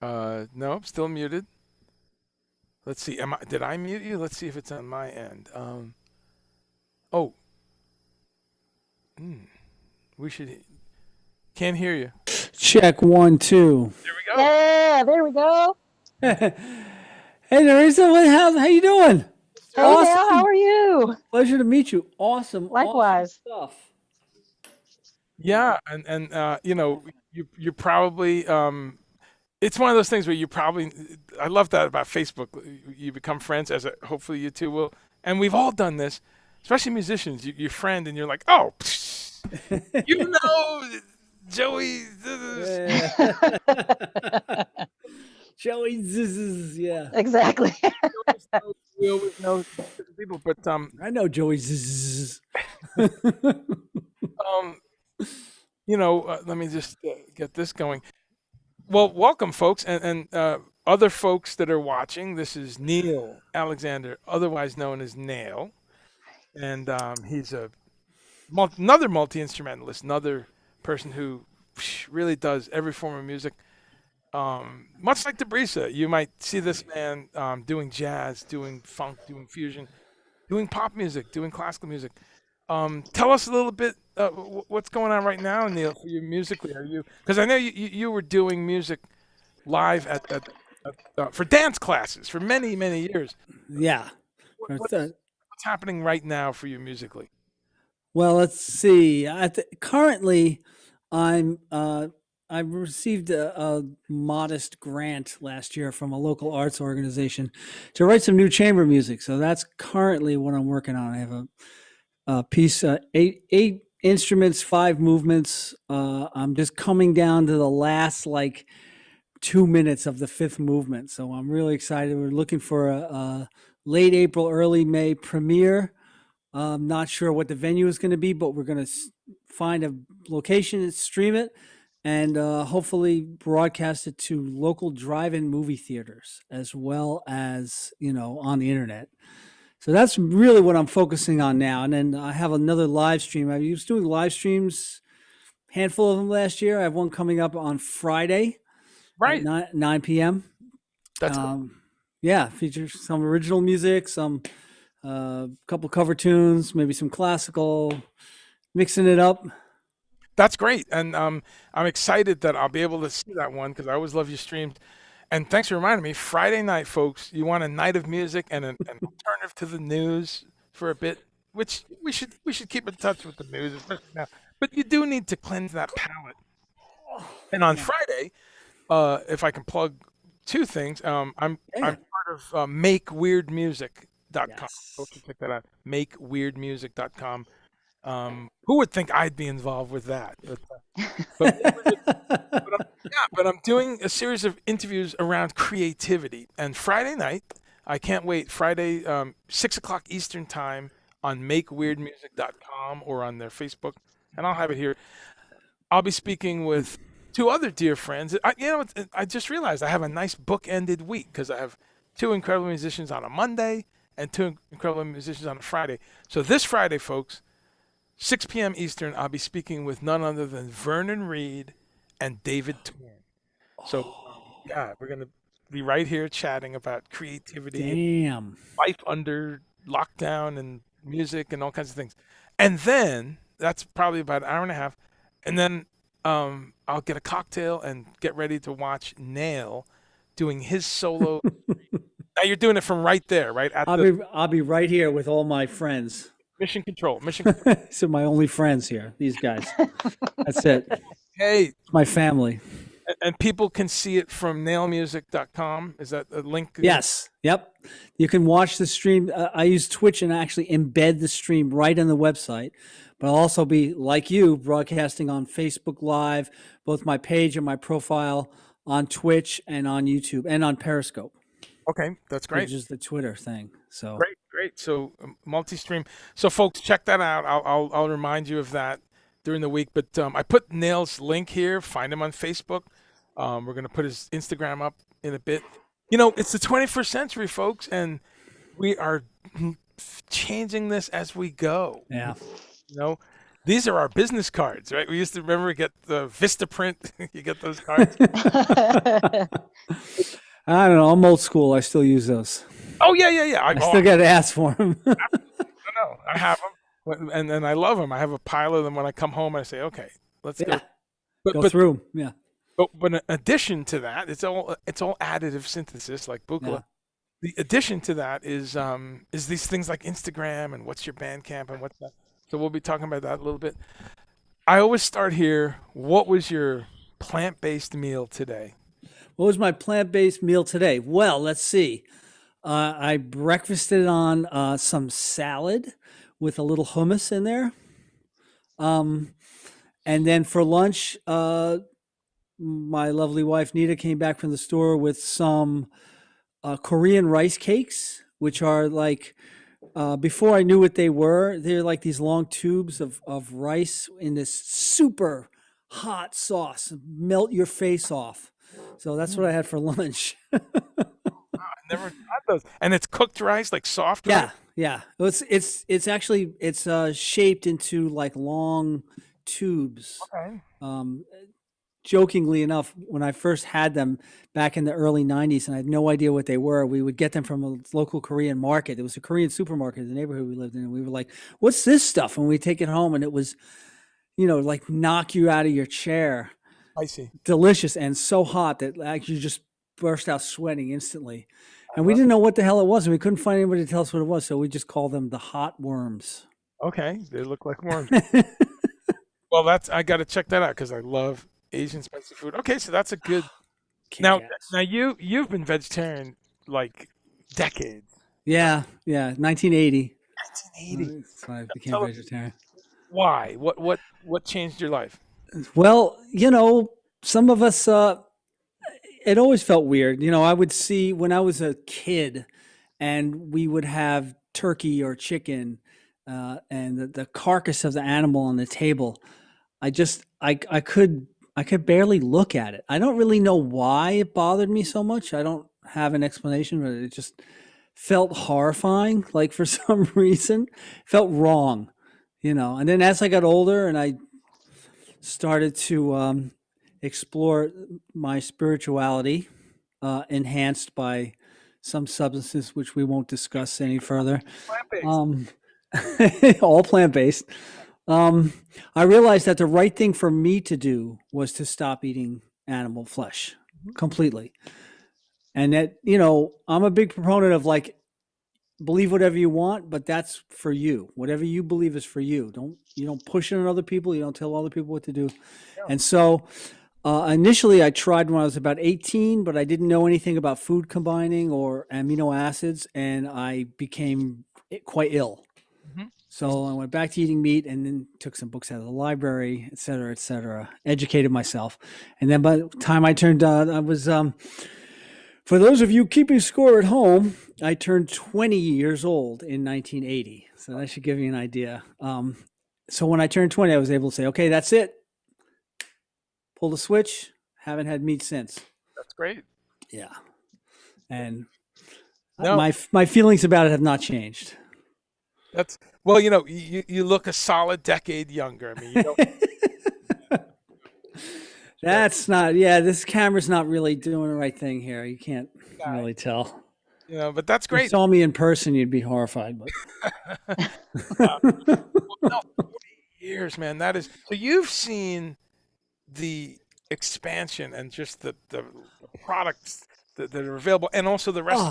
No, still muted. Let's see. Did I mute you? Let's see if it's on my end. Oh, we should. Can't hear you. Check 1, 2. There we go. Yeah, there we go. Hey, Debrissa, how you doing? Hey, Dale, how are you? Pleasure to meet you. Awesome. Likewise. Awesome stuff. Yeah, and you probably it's one of those things where you probably I love that about Facebook. You become friends hopefully you two will, and we've all done this, especially musicians. You friend and you're like, oh, you know, Joey. Joey Zizzes, yeah. Exactly. We always know people, but I know Joey Zizzes. let me just get this going. Well, welcome, folks, and other folks that are watching. This is Neil Alexander, otherwise known as Nail, and he's another multi-instrumentalist, another person who really does every form of music. Much like Debrissa, you might see this man doing jazz, doing funk, doing fusion, doing pop music, doing classical music. Tell us a little bit what's going on right now, Neil, for you musically. Are you? Because I know you were doing music live at for dance classes for many, many years. Yeah. What's happening right now for you musically? Well, let's see. Currently, I'm I received a modest grant last year from a local arts organization to write some new chamber music. So that's currently what I'm working on. I have a piece, eight instruments, 5 movements. I'm just coming down to the last 2 minutes of the 5th movement. So I'm really excited. We're looking for a late April, early May premiere. I'm not sure what the venue is going to be, but we're going to find a location and stream it, and hopefully broadcast it to local drive-in movie theaters as well as on the internet. So that's really what I'm focusing on now. And then I have another live stream. I was doing live streams, handful of them last year. I have one coming up on Friday, Right, at 9 p.m. that's cool. Yeah, features some original music, some couple cover tunes, maybe some classical, mixing it up. That's great, and I'm excited that I'll be able to see that one because I always love your streams. And thanks for reminding me. Friday night, folks, you want a night of music and an alternative to the news for a bit, which we should keep in touch with the news, especially now. But you do need to cleanse that palate. And on Friday, if I can plug 2 things, I'm part of MakeWeirdMusic.com. Yes. Folks can check that out. MakeWeirdMusic.com. Who would think I'd be involved with that? But I'm doing a series of interviews around creativity. And Friday night, I can't wait. Friday, 6 o'clock Eastern time on MakeWeirdMusic.com or on their Facebook, and I'll have it here. I'll be speaking with 2 other dear friends. I just realized I have a nice book-ended week because I have 2 incredible musicians on a Monday and 2 incredible musicians on a Friday. So this Friday, folks, 6 p.m. Eastern, I'll be speaking with none other than Vernon Reed and David Torn. So, yeah, we're going to be right here chatting about creativity, Damn. life under lockdown, and music and all kinds of things. And then, that's probably about an hour and a half. And then I'll get a cocktail and get ready to watch Nail doing his solo. Now you're doing it from right there, right? I'll be right here with all my friends. Mission Control. Mission Control. So my only friends here, these guys. That's it. Hey, It's my family. and people can see it from nailmusic.com. Is that a link? Yes. Yep. You can watch the stream. I use Twitch and actually embed the stream right on the website. But I'll also be, like you, broadcasting on Facebook Live, both my page and my profile, on Twitch and on YouTube and on Periscope. Okay, that's great. Which is the Twitter thing. So Great. So multi-stream. So folks, check that out. I'll remind you of that during the week. But I put Nail's link here. Find him on Facebook. We're gonna put his Instagram up in a bit. It's the 21st century, folks, and we are changing this as we go. yeah. These are our business cards, right? We used to remember get the Vistaprint. You get those cards. I don't know. I'm old school. I still use those. Oh yeah. I still got to ask for them. I have them, and I love them. I have a pile of them. When I come home, I say, okay, let's go. Go through 'em. Yeah. But in addition to that, it's all additive synthesis like Buchla. Yeah. The addition to that is these things like Instagram and what's your Bandcamp and what's that. So we'll be talking about that a little bit. I always start here. What was your plant-based meal today? What was my plant-based meal today? Well, let's see. I breakfasted on some salad with a little hummus in there. And then for lunch, my lovely wife Nita came back from the store with some Korean rice cakes, which are like, before I knew what they were, they're like these long tubes of rice in this super hot sauce, melt your face off. So that's what I had for lunch. I never had those. And it's cooked rice, like soft rice? Yeah. It's actually shaped into like long tubes. Okay. Jokingly enough, when I first had them back in the early 90s and I had no idea what they were, we would get them from a local Korean market. It was a Korean supermarket in the neighborhood we lived in. And we were like, what's this stuff? And we take it home and it was, like knock you out of your chair. I see. Delicious and so hot that like you just burst out sweating instantly. And we didn't know what the hell it was, and we couldn't find anybody to tell us what it was, so we just called them the hot worms. Okay, they look like worms. Well, I got to check that out because I love Asian spicy food. Okay, so that's a good. Now you've been vegetarian like decades. Yeah, 1980. 1980. So I became vegetarian. Why? What changed your life? Well, some of us, it always felt weird. I would see when I was a kid and we would have turkey or chicken and the carcass of the animal on the table. I could barely look at it. I don't really know why it bothered me so much. I don't have an explanation, but it just felt horrifying. Like for some reason, felt wrong, And then as I got older and I started to explore my spirituality, enhanced by some substances which we won't discuss any further. Plant-based. All plant-based. I realized that the right thing for me to do was to stop eating animal flesh completely. And that, I'm a big proponent of like, believe whatever you want, but that's for you. Whatever you believe is for you. You don't push it on other people. You don't tell other people what to do. Yeah. And so initially I tried when I was about 18, but I didn't know anything about food combining or amino acids, and I became quite ill. So I went back to eating meat and then took some books out of the library, et cetera, educated myself. And then by the time I turned, I was, for those of you keeping score at home, I turned 20 years old in 1980. So that should give you an idea. So when I turned 20, I was able to say, okay, that's it. Pull the switch. Haven't had meat since. That's great. Yeah. And my feelings about it have not changed. That's well, you look a solid decade younger. I mean, you don't. That's not. Yeah, this camera's not really doing the right thing here. You can't really tell. But that's great. If you saw me in person, you'd be horrified. But 40 years, man. That is. So you've seen the expansion and just the products that are available, and also the rest,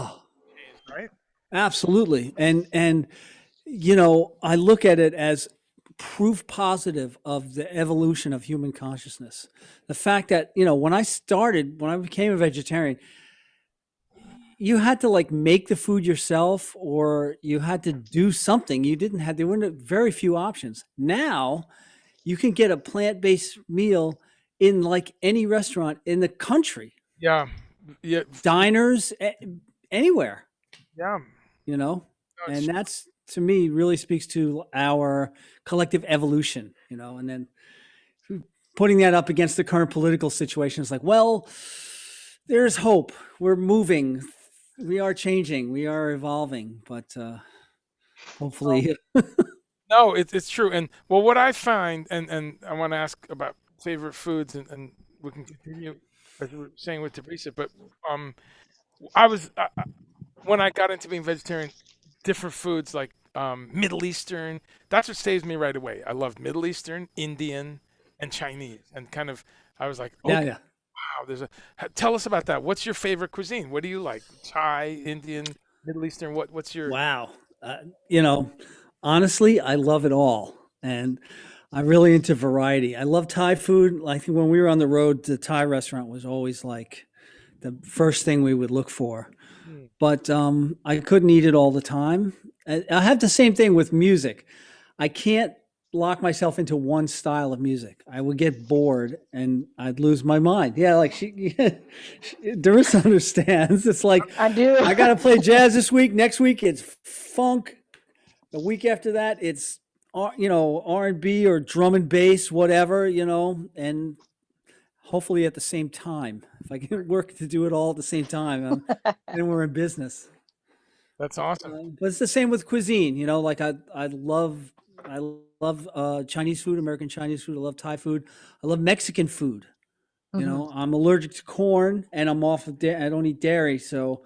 right? Absolutely, and. I look at it as proof positive of the evolution of human consciousness. The fact that, when I became a vegetarian, you had to like make the food yourself, or you had to do something. There weren't very few options. Now you can get a plant-based meal in like any restaurant in the country. Yeah. Diners, anywhere. Yeah. And that's, to me, really speaks to our collective evolution, and then putting that up against the current political situation is like, well, there's hope. We're moving. We are changing. We are evolving, but hopefully. No, it's true. And well, what I find, and I want to ask about favorite foods, and we can continue as we were saying with Debrissa, but I was, when I got into being vegetarian, different foods like Middle Eastern, that's what saves me right away. I loved Middle Eastern, Indian, and Chinese, and kind of I was like, wow, tell us about that. What's your favorite cuisine? What do you like? Thai, Indian, Middle Eastern? What's your? Wow, honestly, I love it all, and I'm really into variety. I love Thai food. I think when we were on the road, the Thai restaurant was always like the first thing we would look for. But I couldn't eat it all the time. I have the same thing with music. I can't lock myself into one style of music. I would get bored and I'd lose my mind. Yeah, like Debrissa understands. It's like I do. I got to play jazz this week. Next week it's funk. The week after that it's R&B or drum and bass, whatever, and hopefully at the same time. If I can work to do it all at the same time, then we're in business. That's awesome. But it's the same with cuisine. Like I love Chinese food, American Chinese food. I love Thai food. I love Mexican food. I'm allergic to corn and I'm off of I don't eat dairy, so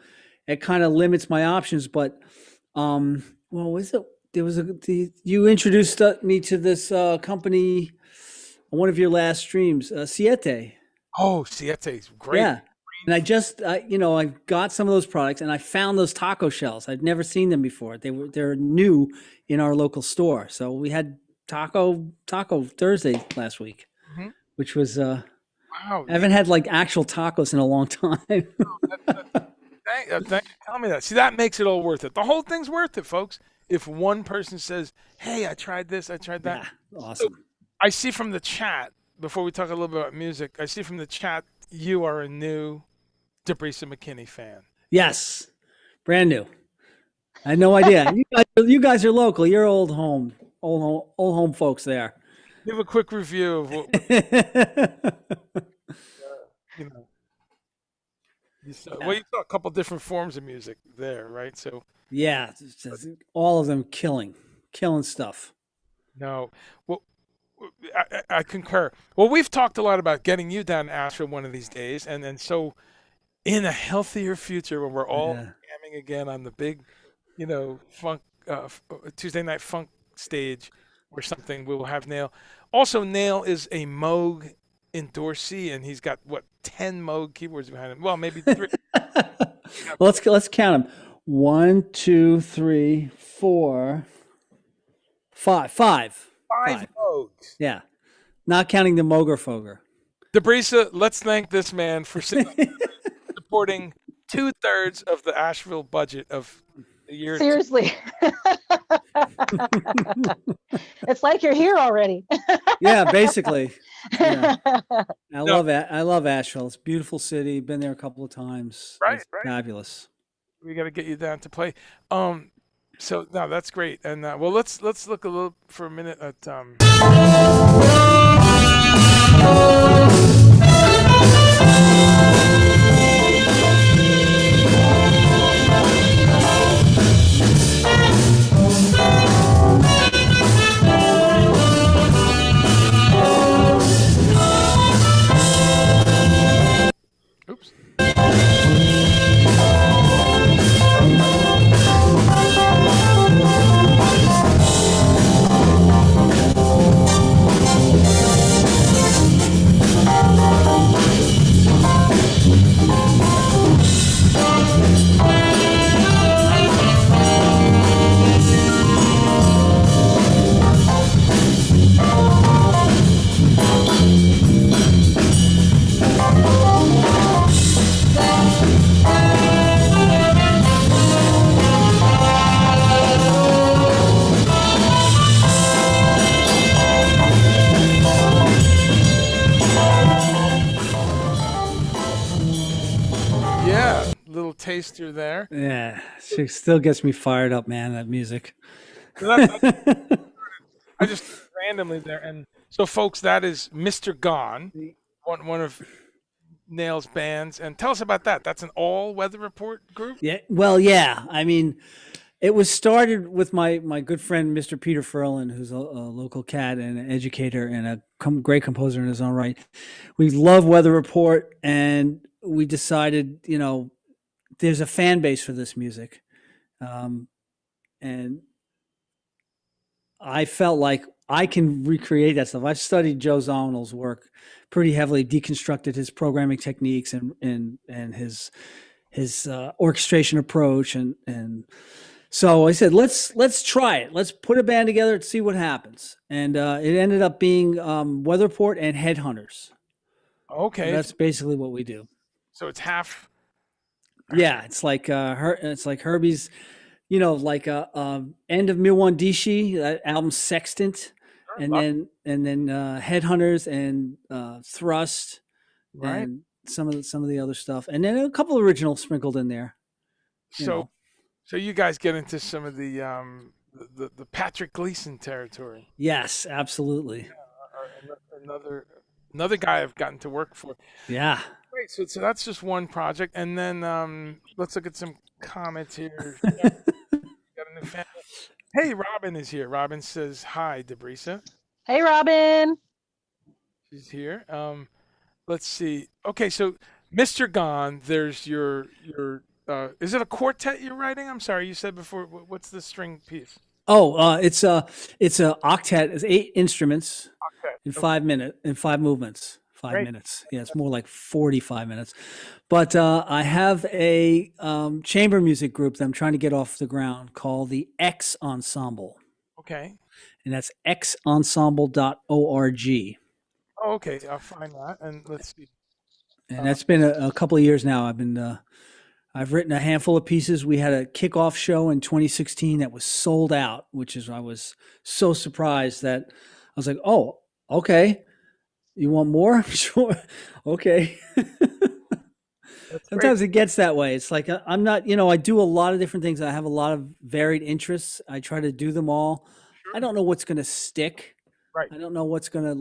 it kind of limits my options. But you introduced me to this company on one of your last streams, Siete. Oh, Siete is great. Yeah. And I just, I got some of those products, and I found those taco shells. I'd never seen them before. They're new in our local store. So we had Taco Thursday last week, Mhm. which was Wow. I haven't had like actual tacos in a long time. Thank you for telling me that. See, that makes it all worth it. The whole thing's worth it, folks. If one person says, "Hey, I tried this, I tried that," Yeah, awesome. I see from the chat. Before we talk a little bit about music, I see from the chat you are a new Debrissa McKinney fan. Yes, brand new. I had no idea. You guys are local. You're old home folks there. Give a quick review of what you know. You saw a couple different forms of music there, right? So yeah, all of them killing stuff. no, well, I concur. Well, we've talked a lot about getting you down to Asheville one of these days, and so in a healthier future when we're all jamming again on the big, funk Tuesday night funk stage or something, we will have Nail. Also, Nail is a Moog endorsee, and he's got 10 Moog keyboards behind him. Well, maybe 3. Well, let's count them. 1, 2, 3, 4, 5. 5 Moogs. Yeah, not counting the Moger Foger. Debrissa, let's thank this man for supporting 2/3 of the Asheville budget of the year. Seriously. It's like you're here already. Yeah, basically. Yeah. I love Asheville. It's a beautiful city. Been there a couple of times. Right, it's right. Fabulous. We got to get you down to play. So no, that's great. And well, let's look a little for a minute at oops. Yeah, little taster there. Yeah, she still gets me fired up, man. That music. So I just randomly there, and so folks, that is Mr. Gone, one of Nail's bands, and tell us about that. That's an all Weather Report group. Yeah, well, yeah. I mean, it was started with my good friend Mr. Peter Ferlin, who's a local cat and an educator and a great composer in his own right. We love Weather Report, and we decided, there's a fan base for this music, and I felt like I can recreate that stuff. I've studied Joe Zawinul's work pretty heavily, deconstructed his programming techniques and his orchestration approach, and so I said, let's try it. Let's put a band together to see what happens, and it ended up being Weather Report and Headhunters. Okay, So that's basically what we do. so it's half. Yeah, it's like Herbie's, like end of Mirwandishi, that album Sextant, and then Headhunters and Thrust, Right. and some of the other stuff, and then a couple originals sprinkled in there. So you guys get into some of the Patrick Gleason territory. Yes, absolutely. Another guy I've gotten to work for. Yeah. Great. So that's just one project, and then let's look at some comments here. Got a new fan. Hey, Robin is here. Robin says hi, Debrissa. Hey, Robin. She's here. Let's see. Okay, so Mr. Gone, there's your is it a quartet you're writing? I'm sorry, you said before. What's the string piece? Oh, it's a octet. It's 8 instruments Okay. in 5 movements. Great. minutes. Yeah, it's more like 45 minutes. But I have a chamber music group that I'm trying to get off the ground called the X Ensemble. Okay. And that's xensemble.org. Oh, okay. I'll find that and let's see. And that's been a couple of years now. I've written a handful of pieces. We had a kickoff show in 2016 that was sold out, which is I was so surprised that I was like, oh, okay. You want more? Sure. Okay. That's Sometimes great. it gets that way. It's like I'm not, I do a lot of different things. I have a lot of varied interests. I try to do them all. I don't know what's going to stick. Right. I don't know what's going to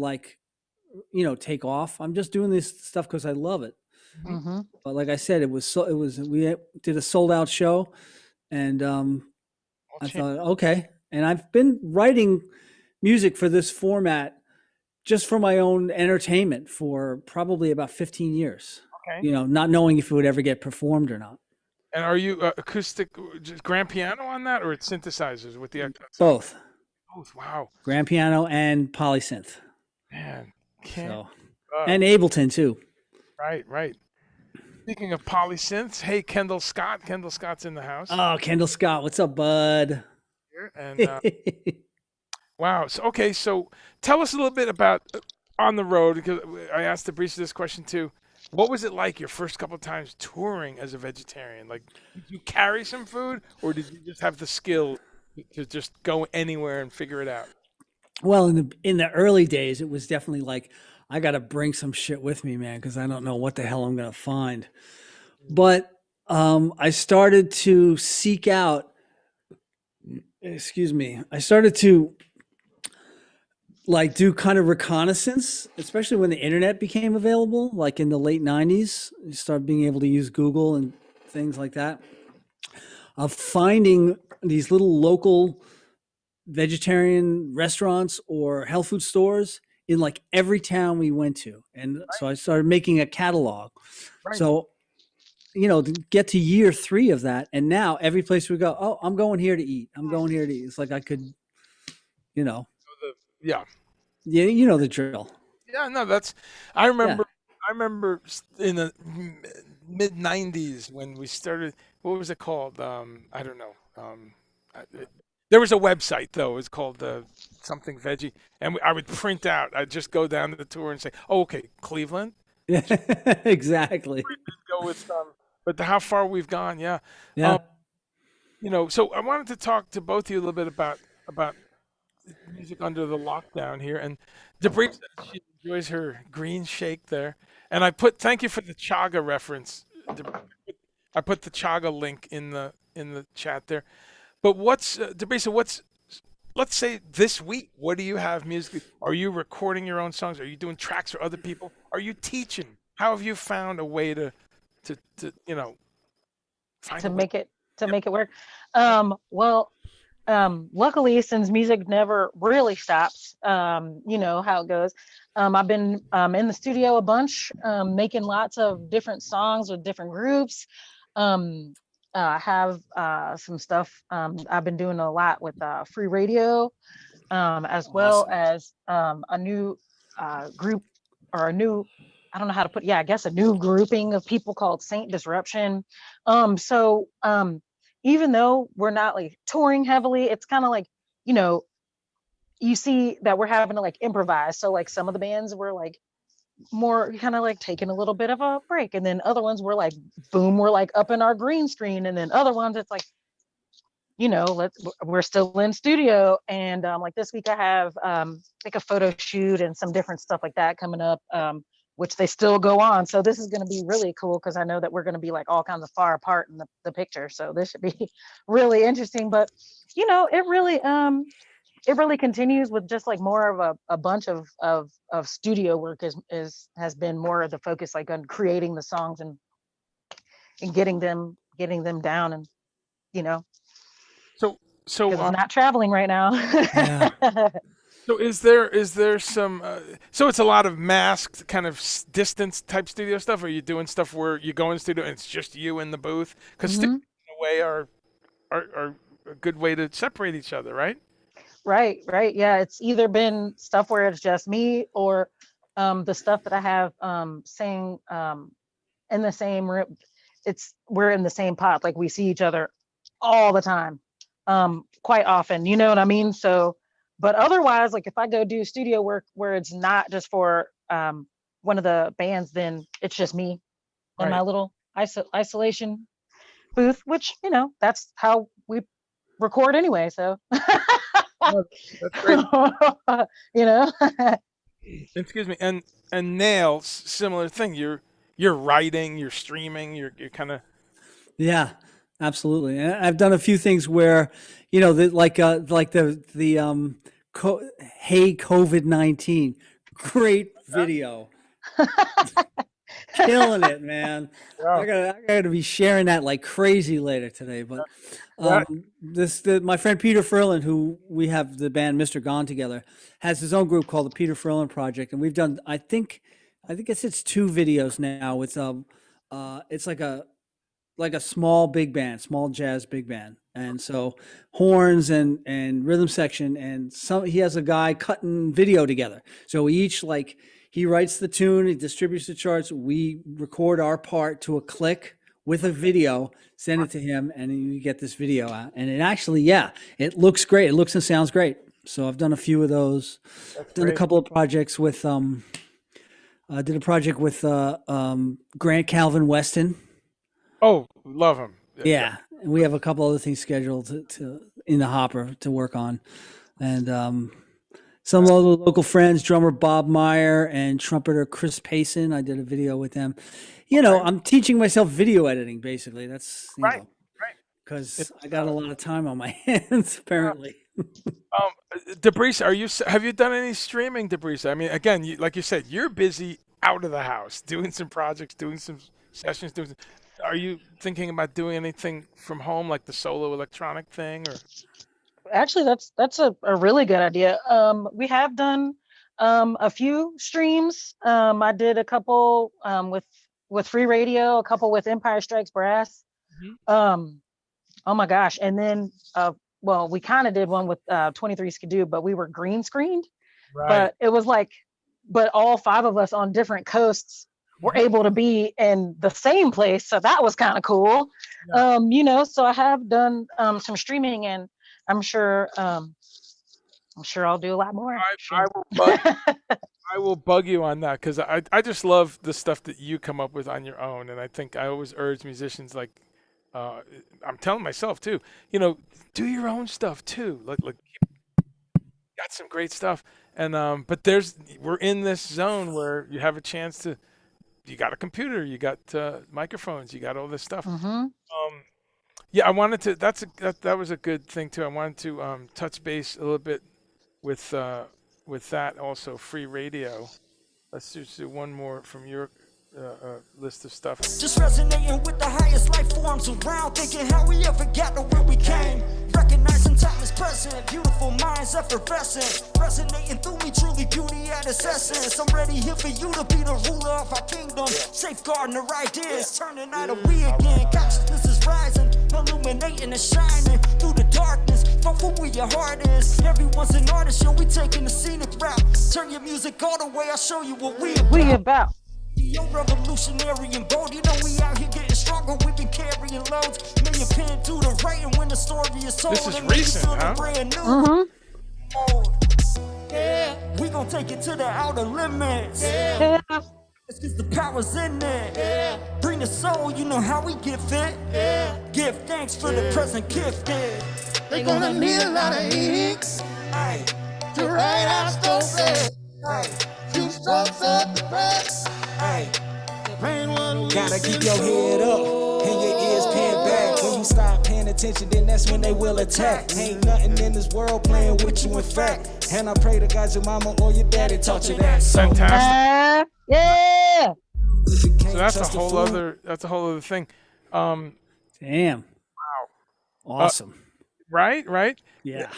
take off. I'm just doing this stuff because I love it. Mm-hmm. But like I said, we did a sold out show, and I thought, okay. And I've been writing music for this format just for my own entertainment for probably about 15 years. Okay. Not knowing if it would ever get performed or not. And are you acoustic, just grand piano on that, or it's synthesizers with the Both Both. Wow. grand piano and polysynth. Man. So, and Ableton too. Right. Speaking of polysynths, hey, Kendall Scott. Kendall Scott's in the house. Oh, Kendall Scott, what's up, bud? And wow. So tell us a little bit about on the road, because I asked Debrissa this question too. What was it like your first couple of times touring as a vegetarian? Like, did you carry some food, or did you just have the skill to just go anywhere and figure it out? Well, in the early days, it was definitely like I got to bring some shit with me, man, because I don't know what the hell I'm gonna find. But I started to seek out. Excuse me. I started to do kind of reconnaissance, especially when the internet became available, like in the late 90s. You started being able to use Google and things like that, of finding these little local vegetarian restaurants or health food stores in like every town we went to. And so I started making a catalog. Right. So, to get to year 3 of that. And now every place we go, oh, I'm going here to eat. I'm going here to eat. It's like I could, Yeah. yeah, you know the drill. Yeah, no, I remember in the mid 90s when we started, what was it called? I don't know. There was a website though. It was called something veggie, and I would print out. I'd just go down to the tour and say, "Oh, okay, Cleveland." Exactly. Go with but how far we've gone, yeah. Yeah. So I wanted to talk to both of you a little bit about music under the lockdown here. And Debrissa, she enjoys her green shake there. And thank you for the chaga reference. I put the chaga link in the chat there. But Debrissa, let's say this week, what do you have musically? Are you recording your own songs? Are you doing tracks for other people? Are you teaching? How have you found a way to make it work? Luckily, since music never really stops, you know how it goes. I've been in the studio a bunch, making lots of different songs with different groups. I have some stuff I've been doing a lot with free radio, as well as a new group, or a new, I don't know how to put, I guess a new grouping of people called Saint Disruption. So even though we're not like touring heavily, it's kind of like, you see that we're having to like improvise. So like some of the bands were like more kind of like taking a little bit of a break, and then other ones were like, boom, we're like up in our green screen, and then other ones it's like, we're still in studio. And like this week I have like a photo shoot and some different stuff like that coming up, which they still go on. So this is going to be really cool, because I know that we're going to be like all kinds of far apart in the picture. So this should be really interesting. But it really continues with just like more of a bunch of studio work has been more of the focus, like on creating the songs and getting them down, and so it's not traveling right now. Yeah. So is there some so it's a lot of masked kind of distance type studio stuff, or are you doing stuff where you go in studio and it's just you in the booth? Because in a way are a good way to separate each other, right? Right. Yeah. It's either been stuff where it's just me, or The stuff that I have saying in the same room, we're in the same pot. Like we see each other all the time, quite often. You know what I mean? So, but otherwise, like if I go do studio work where it's not just for one of the bands, then it's just me in my little isolation booth, which that's how we record anyway. So, That's great. you know. Excuse me. And Nails, similar thing. You're writing, you're streaming, you're kind of. Yeah, absolutely. And I've done a few things where, like the hey COVID-19, great video, killing it, man. Yeah. I gotta be sharing that like crazy later today. But my friend Peter Furlan, who we have the band Mr. Gone together, has his own group called the Peter Furlan Project, and we've done I think it's 2 videos now with it's like a small big band, small jazz big band. And so horns and rhythm section, and he has a guy cutting video together. So we each he writes the tune, he distributes the charts, we record our part to a click with a video, send it to him, and then you get this video out. And it actually, it looks great. It looks and sounds great. So I've done a few of those. Done a couple of projects with I did a project with Grant Calvin Weston. Oh, love him. Yeah, and we have a couple other things scheduled to in the hopper to work on, and some other local friends, drummer Bob Meyer and trumpeter Chris Payson. I did a video with them. I'm teaching myself video editing. Basically, that's right, because I got a lot of time on my hands apparently. Debrissa, have you done any streaming, Debrissa? I mean, again, like you said, you're busy out of the house, doing some projects, doing some sessions, Are you thinking about doing anything from home, like the solo electronic thing, or? Actually, that's a really good idea. We have done a few streams. I did a couple with Free Radio, a couple with Empire Strikes Brass. Mm-hmm. Oh my gosh! And then, we kind of did one with 23 Skidoo, but we were green screened. Right. But it was but all 5 of us on different coasts were able to be in the same place, so that was kind of cool. Yeah. So I have done some streaming, and I'm sure I'll do a lot more. I will bug you on that, because I just love the stuff that you come up with on your own, and I think I always urge musicians, like I'm telling myself too, do your own stuff too. Like got some great stuff, and but we're in this zone where you have a chance to. You got a computer, you got microphones, you got all this stuff. Mm-hmm. I wanted to. That was a good thing too. I wanted to touch base a little bit with that also. Free Radio. Let's just do one more from your list of stuff. Just resonating with the highest life forms around, thinking how we ever got to where we came. Recognizing time is present, beautiful minds effervescent. Resonating through me, truly beauty at its essence. I'm ready here for you to be the ruler of our kingdom. Safeguarding the ideas, turning night a we again. Consciousness is rising, illuminating and shining through the darkness. From where your heart is. Everyone's an artist, we taking the scenic route. Turn your music all the way, I'll show you what we about. Yo, revolutionary and bold, we out here getting stronger, we've been carrying loads. Million pen to the right, and when the story is told, this is recent, huh? Brand new. Yeah, we gon' take it to the outer limits. Yeah. It's cause the power's in it. Yeah. Bring the soul, you know how we get fit. Yeah. Give thanks for the present gifted. They gonna need a lot of inks to write our story. Few strokes of the press. Gotta keep your head up and your ears pinned back. When you stop paying attention, then that's when they will attack. Ain't nothing in this world playing with you, in fact. And I pray to God your mama or your daddy taught you that. Fantastic. Yeah. So that's a whole other thing. Damn. Wow. Awesome. Right? Yeah.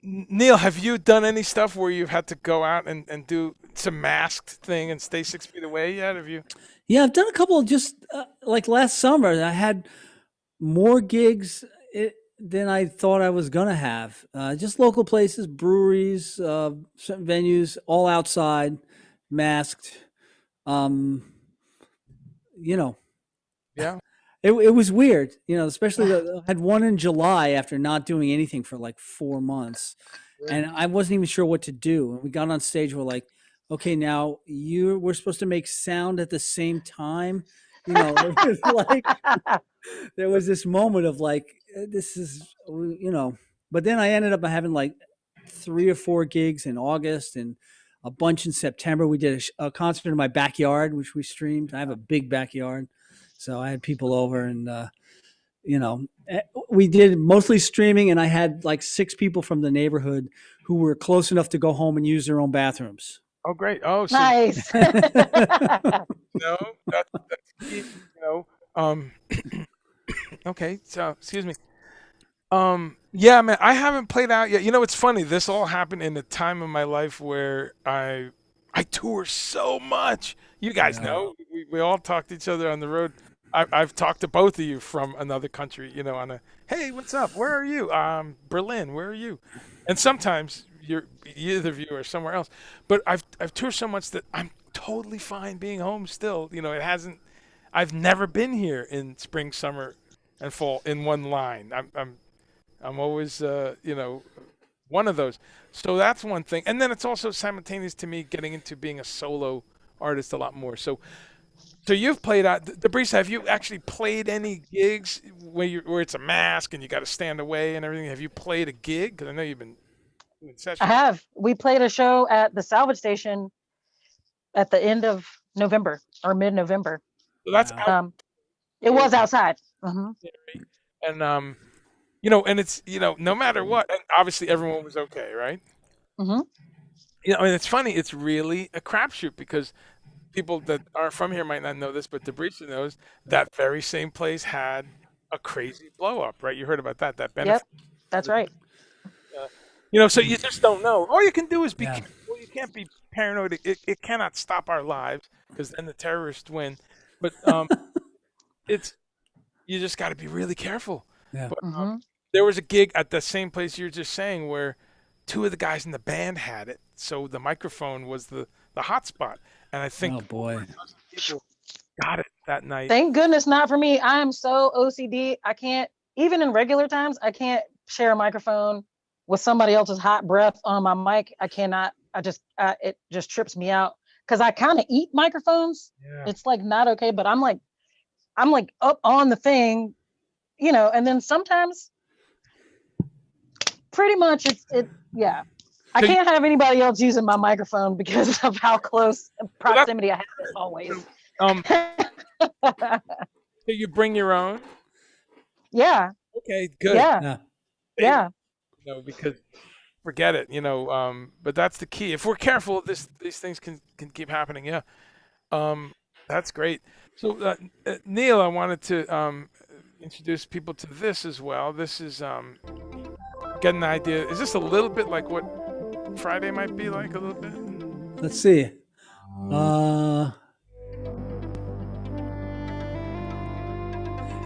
Neil, have you done any stuff where you've had to go out and do some masked thing and stay 6 feet away yet? Have you? Yeah, I've done a couple. Just like last summer, I had more gigs than I thought I was gonna have. Just local places, breweries, certain venues, all outside. masked. Um, you know, Yeah. it was weird, especially I had one in July after not doing anything for like 4 months, and I wasn't even sure what to do. And we got on stage. We're like, okay, now we're supposed to make sound at the same time. It was like there was this moment of like, this is, but then I ended up having like 3 or 4 gigs in August and a bunch in September. We did a concert in my backyard, which we streamed. I have a big backyard. So I had people over and, we did mostly streaming, and I had like 6 people from the neighborhood who were close enough to go home and use their own bathrooms. Oh, great. Oh, so Nice. no, that's key, Um, okay. So, excuse me. Yeah, man, I haven't played out yet. It's funny. This all happened in a time of my life where I tour so much. You guys know we all talk to each other on the road. I've talked to both of you from another country. On a hey, what's up? Where are you? Berlin. Where are you? And sometimes either of you are somewhere else. But I've toured so much that I'm totally fine being home still. It hasn't. I've never been here in spring, summer, and fall in one line. I'm always, one of those. So that's one thing. And then it's also simultaneous to me getting into being a solo artist a lot more. So you've played out. Debrissa, have you actually played any gigs where it's a mask and you got to stand away and everything? Have you played a gig? Because I know you've been doing sessions. I have. We played a show at the Salvage Station at the end of November or mid-November. So that's it was outside. Mhm. And and it's no matter what, and obviously everyone was okay, right? Mhm. And it's funny. It's really a crapshoot because people that aren't from here might not know this, but Debrissa knows that very same place had a crazy blow up, right? You heard about that? That benefit. Yep. That's right. So you just don't know. All you can do is be careful. You can't be paranoid. It cannot stop our lives because then the terrorists win. But you just got to be really careful. Yeah. But, there was a gig at the same place you were just saying where 2 of the guys in the band had it, so the microphone was the hot spot, and I think Oh boy. people got it that night. Thank goodness not for me. I am so OCD. I can't, even in regular times, I can't share a microphone with somebody else's hot breath on my mic. I cannot. It just trips me out because I kind of eat microphones. Yeah. It's like not okay, but I'm like up on the thing, and then sometimes pretty much yeah. I can't have anybody else using my microphone because of how close proximity I have always. So you bring your own? Yeah. Okay, good. Yeah. Because forget it, but that's the key. If we're careful, these things can keep happening. Yeah. That's great. So Neil, I wanted to introduce people to this as well. This is get an idea. Is this a little bit like what Friday might be like a little bit? Let's see.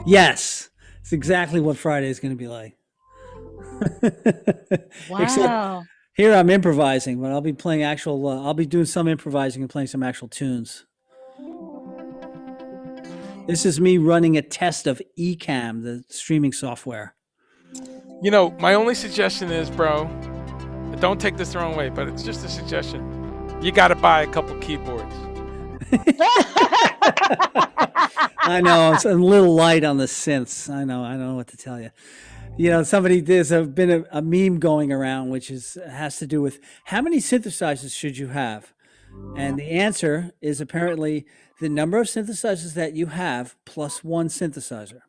Yes, it's exactly what Friday is going to be like. Wow. Except here I'm improvising, but I'll be playing I'll be doing some improvising and playing some actual tunes. This is me running a test of Ecamm, the streaming software. My only suggestion is, bro, don't take this the wrong way, but it's just a suggestion. You got to buy a couple keyboards. I know it's a little light on the synths. I don't know what to tell you. There's been a meme going around which has to do with how many synthesizers should you have, and the answer is apparently the number of synthesizers that you have plus one synthesizer.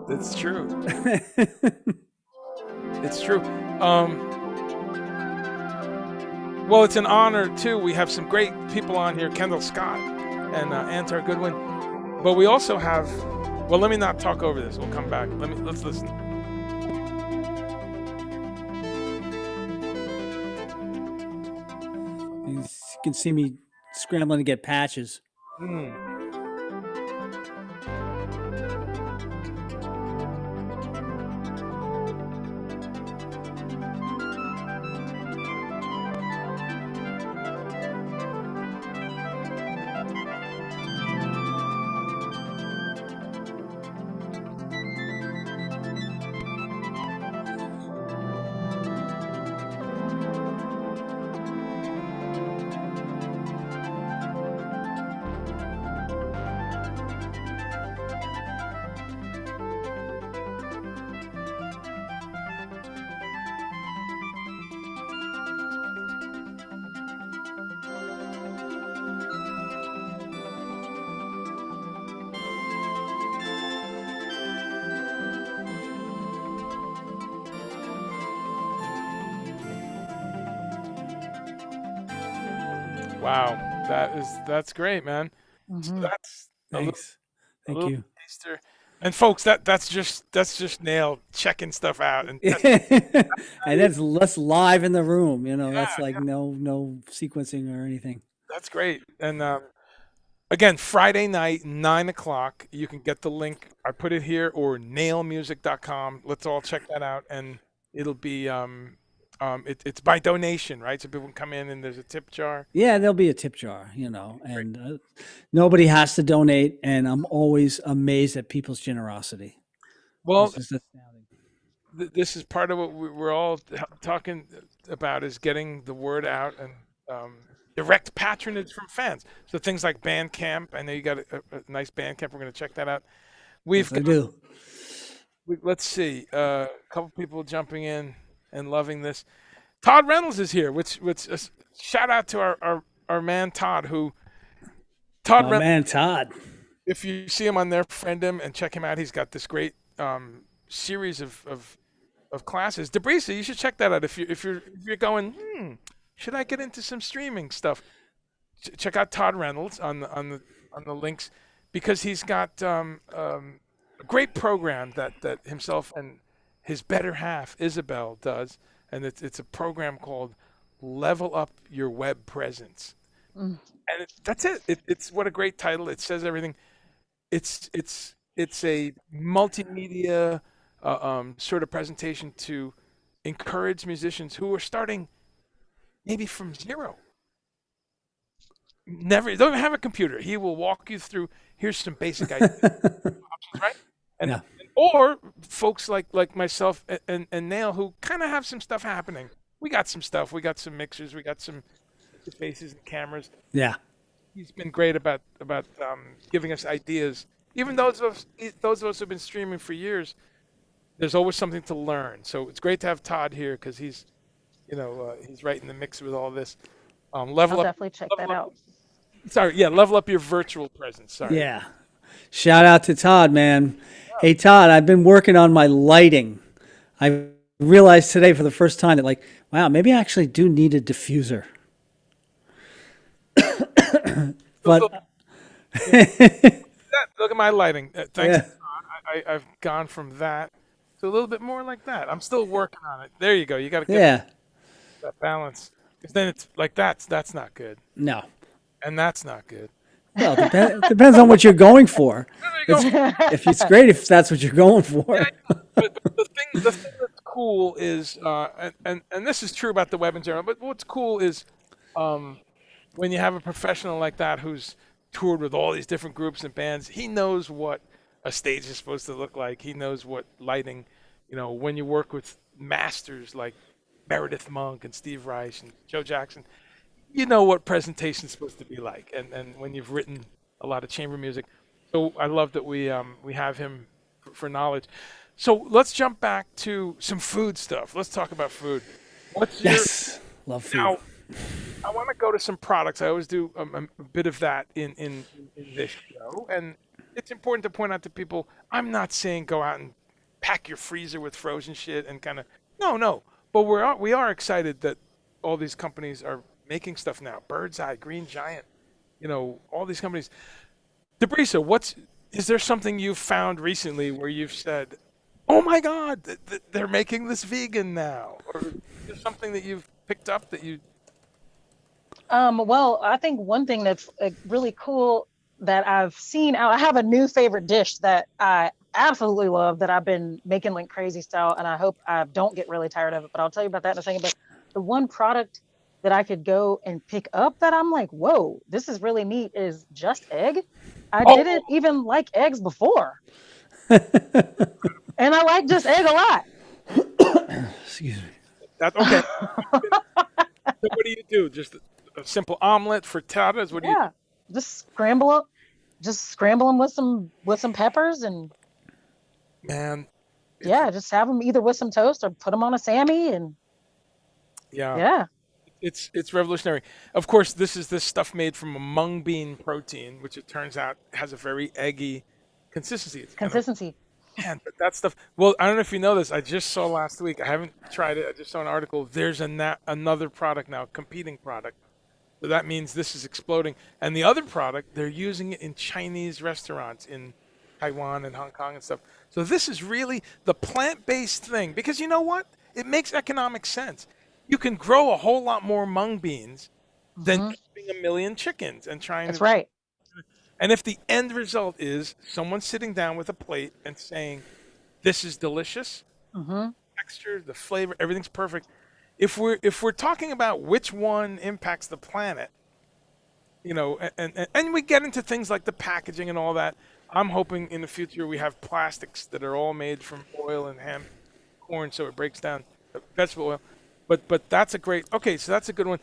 It's true. It's true. Well, it's an honor too. We have some great people on here, Kendall Scott and Antar Goodwin. But we also have. Well, let me not talk over this. We'll come back. Let's listen. You can see me scrambling to get patches. Wow, that's great, man. So Hmm. that's Thanks. a Thank little you. taster. And folks, that's just Nail checking stuff out and And that's live in the room, that's yeah, like no sequencing or anything. that's great. And again, Friday night, 9 o'clock. You can get the link. I put it here or nailmusic.com. Let's all check that out, and it'll be it's by donation, right? So people can come in and there's a tip jar. Yeah, there'll be a tip jar, and nobody has to donate. And I'm always amazed at people's generosity. It's Well, just astounding. this is part of what we're all talking about is getting the word out and direct patronage from fans. So things like Bandcamp. I know you got a nice Bandcamp. We're going to check that out. We've Yes, I do. let's see, a couple people jumping in and loving this. Todd Reynolds is here, which shout out to our man Todd, who Todd My Reynolds. man Todd. If you see him on there, friend him and check him out. He's got this great series of classes. Debrissa, you should check that out. If you're going, should I get into some streaming stuff? Check out Todd Reynolds on the links because he's got a great program that himself and his better half Isabel does, and it's a program called Level Up Your Web Presence. Mm. And that's it. It's what a great title. It says everything. It's a multimedia sort of presentation to encourage musicians who are starting maybe from zero. Never don't even have a computer. He will walk you through. Here's some basic ideas, right? And Yeah. or folks like myself and Nail who kind of have some stuff happening. We got some stuff. We got some mixers. We got some faces and cameras. Yeah. He's been great about giving us ideas. Even those of us who've been streaming for years, there's always something to learn. So it's great to have Todd here because he's right in the mix with all this. I'll Level up. definitely check that out. Sorry, yeah, level up your virtual presence. Sorry. Yeah. Shout out to Todd, man. Hey, Todd, I've been working on my lighting. I realized today for the first time that, wow, maybe I actually do need a diffuser. But Look at my lighting. Thanks. yeah, Todd. I've gone from that to a little bit more like that. I'm still working on it. There you go. You got to get yeah, that balance. Because then it's like that's not good. no. And that's not good. Well, depends on what you're going for. If it's great if that's what you're going for. But the thing that's cool is, and this is true about the web in general, but what's cool is when you have a professional like that who's toured with all these different groups and bands, he knows what a stage is supposed to look like. He knows what lighting, when you work with masters like Meredith Monk and Steve Reich and Joe Jackson, you know what presentation's supposed to be like. And when you've written a lot of chamber music. So I love that we have him for knowledge. So let's jump back to some food stuff. Let's talk about food. What's Yes, love food. now? I want to go to some products. I always do a bit of that in this show, and it's important to point out to people. I'm not saying go out and pack your freezer with frozen shit and kind of no. But we are excited that all these companies are making stuff now. Bird's Eye, Green Giant, all these companies. Debrissa, is there something you've found recently where you've said, "Oh my God, they're making this vegan now," or is there something that you've picked up that you? Well, I think one thing that's really cool that I've seen out, I have a new favorite dish that I absolutely love that I've been making like crazy style, and I hope I don't get really tired of it, but I'll tell you about that in a second. But the one product that I could go and pick up that I'm like, whoa, this is really neat is Just Egg. I didn't even like eggs before. And I like Just Egg a lot. Excuse me. That's okay. So what do you do? Just a simple omelet for tatas? What do you? Just scramble them with some peppers and Man. just have them either with some toast or put them on a Sammy and Yeah. It's revolutionary. Of course, this is this stuff made from a mung bean protein, which it turns out has a very eggy consistency. It's kind of- consistency. man, but that stuff. Well, I don't know if you know this. I just saw last week. I haven't tried it. I just saw an article. There's another product now, competing product, So that means this is exploding. And the other product, they're using it in Chinese restaurants in Taiwan and Hong Kong and stuff. So this is really the plant-based thing because you know what? It makes economic sense. You can grow a whole lot more mung beans than keeping a million chickens and trying That's to. right. And if the end result is someone sitting down with a plate and saying, "This is delicious," texture, the flavor, everything's perfect. If we're talking about which one impacts the planet, and we get into things like the packaging and all that. I'm hoping in the future we have plastics that are all made from oil and hemp, corn, so it breaks down vegetable oil. But that's a great. Okay, so that's a good one.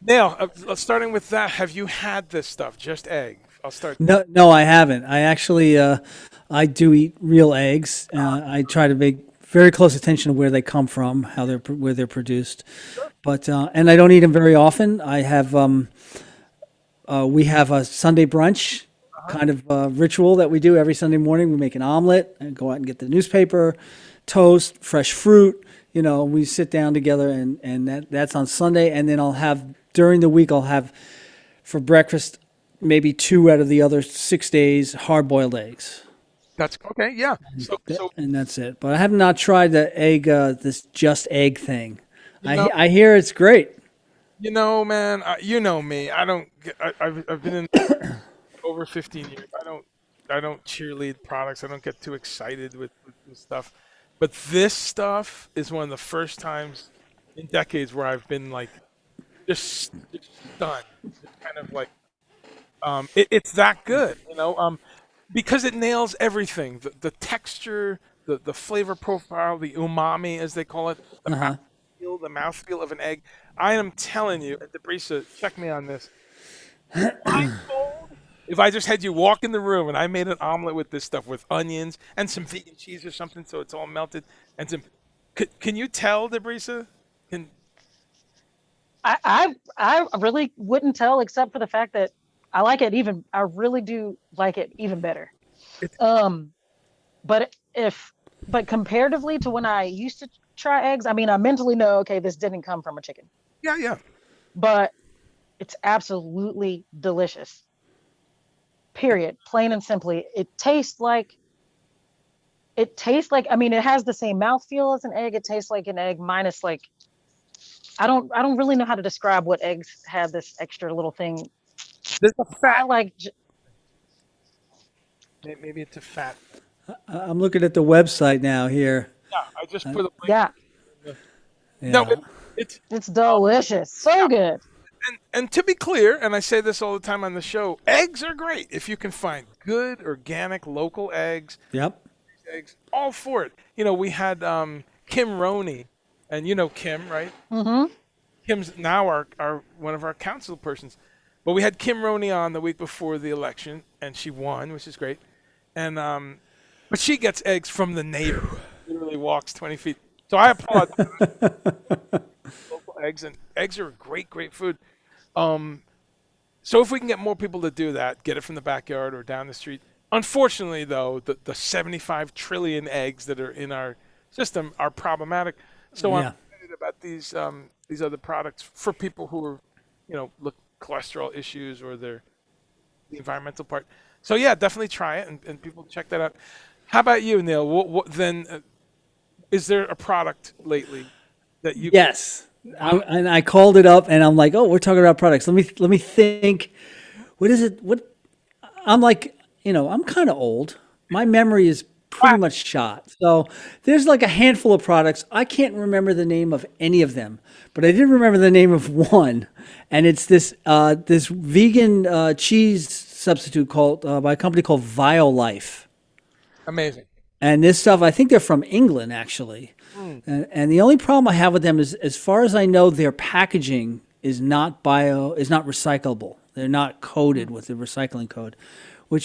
Now, starting with that, have you had this stuff? Just egg. I'll start. No, I haven't. I actually, I do eat real eggs. I try to make very close attention to where they come from, where they're produced. But and I don't eat them very often. I have, we have a Sunday brunch kind of ritual that we do every Sunday morning. We make an omelet and go out and get the newspaper, toast, fresh fruit. We sit down together and that's on Sunday. And then during the week, I'll have for breakfast, maybe 2 out of the other 6 days, hard-boiled eggs. That's okay. Yeah. So And that's it. But I have not tried the egg, this just egg thing. I hear it's great. Man, you know me. I've been in over 15 years. I don't cheerlead products. I don't get too excited with this stuff. But this stuff is one of the first times in decades where I've been like just stunned. Just kind of like it's that good, because it nails everything. The texture, the flavor profile, the umami as they call it, the mouthfeel of an egg. I am telling you, Debrissa, check me on this. If I just had you walk in the room and I made an omelet with this stuff with onions and some vegan cheese or something, so it's all melted, and can you tell, Debrissa? I really wouldn't tell, except for the fact that I like it I really do like it even better. But comparatively to when I used to try eggs, I mean, I mentally know, okay, this didn't come from a chicken. Yeah. But it's absolutely delicious. Period. Plain and simply. It tastes like, I mean, it has the same mouthfeel as an egg. It tastes like an egg minus like, I don't really know how to describe what eggs have this extra little thing. There's a fat. I like. Maybe it's a fat. I'm looking at the website now here. Yeah, I just put a link. Yeah. No, it's delicious. So good. And to be clear, and I say this all the time on the show, eggs are great if you can find good, organic, local eggs. Yep. Eggs, all for it. We had Kim Roney, and Kim, right? Mm-hmm. Kim's now our one of our council persons. But we had Kim Roney on the week before the election, and she won, which is great. And but she gets eggs from the neighbor. Literally walks 20 feet. So I applaud local eggs, and eggs are great food. So if we can get more people to do that, get it from the backyard or down the street. Unfortunately, though, the 75 trillion eggs that are in our system are problematic. So I'm excited about these other products for people who are, look cholesterol issues or the environmental part. So yeah, definitely try it and people check that out. How about you, Neil? What then? Is there a product lately that you? Yes, I called it up and I'm like, oh, we're talking about products. Let me think. What is it? What? I'm like, I'm kind of old. My memory is pretty much shot. So there's like a handful of products. I can't remember the name of any of them, but I did remember the name of one, and it's this vegan cheese substitute called by a company called Violife. Amazing. And this stuff, I think they're from England actually. And the only problem I have with them is, as far as I know, their packaging is not recyclable. They're not coded with the recycling code.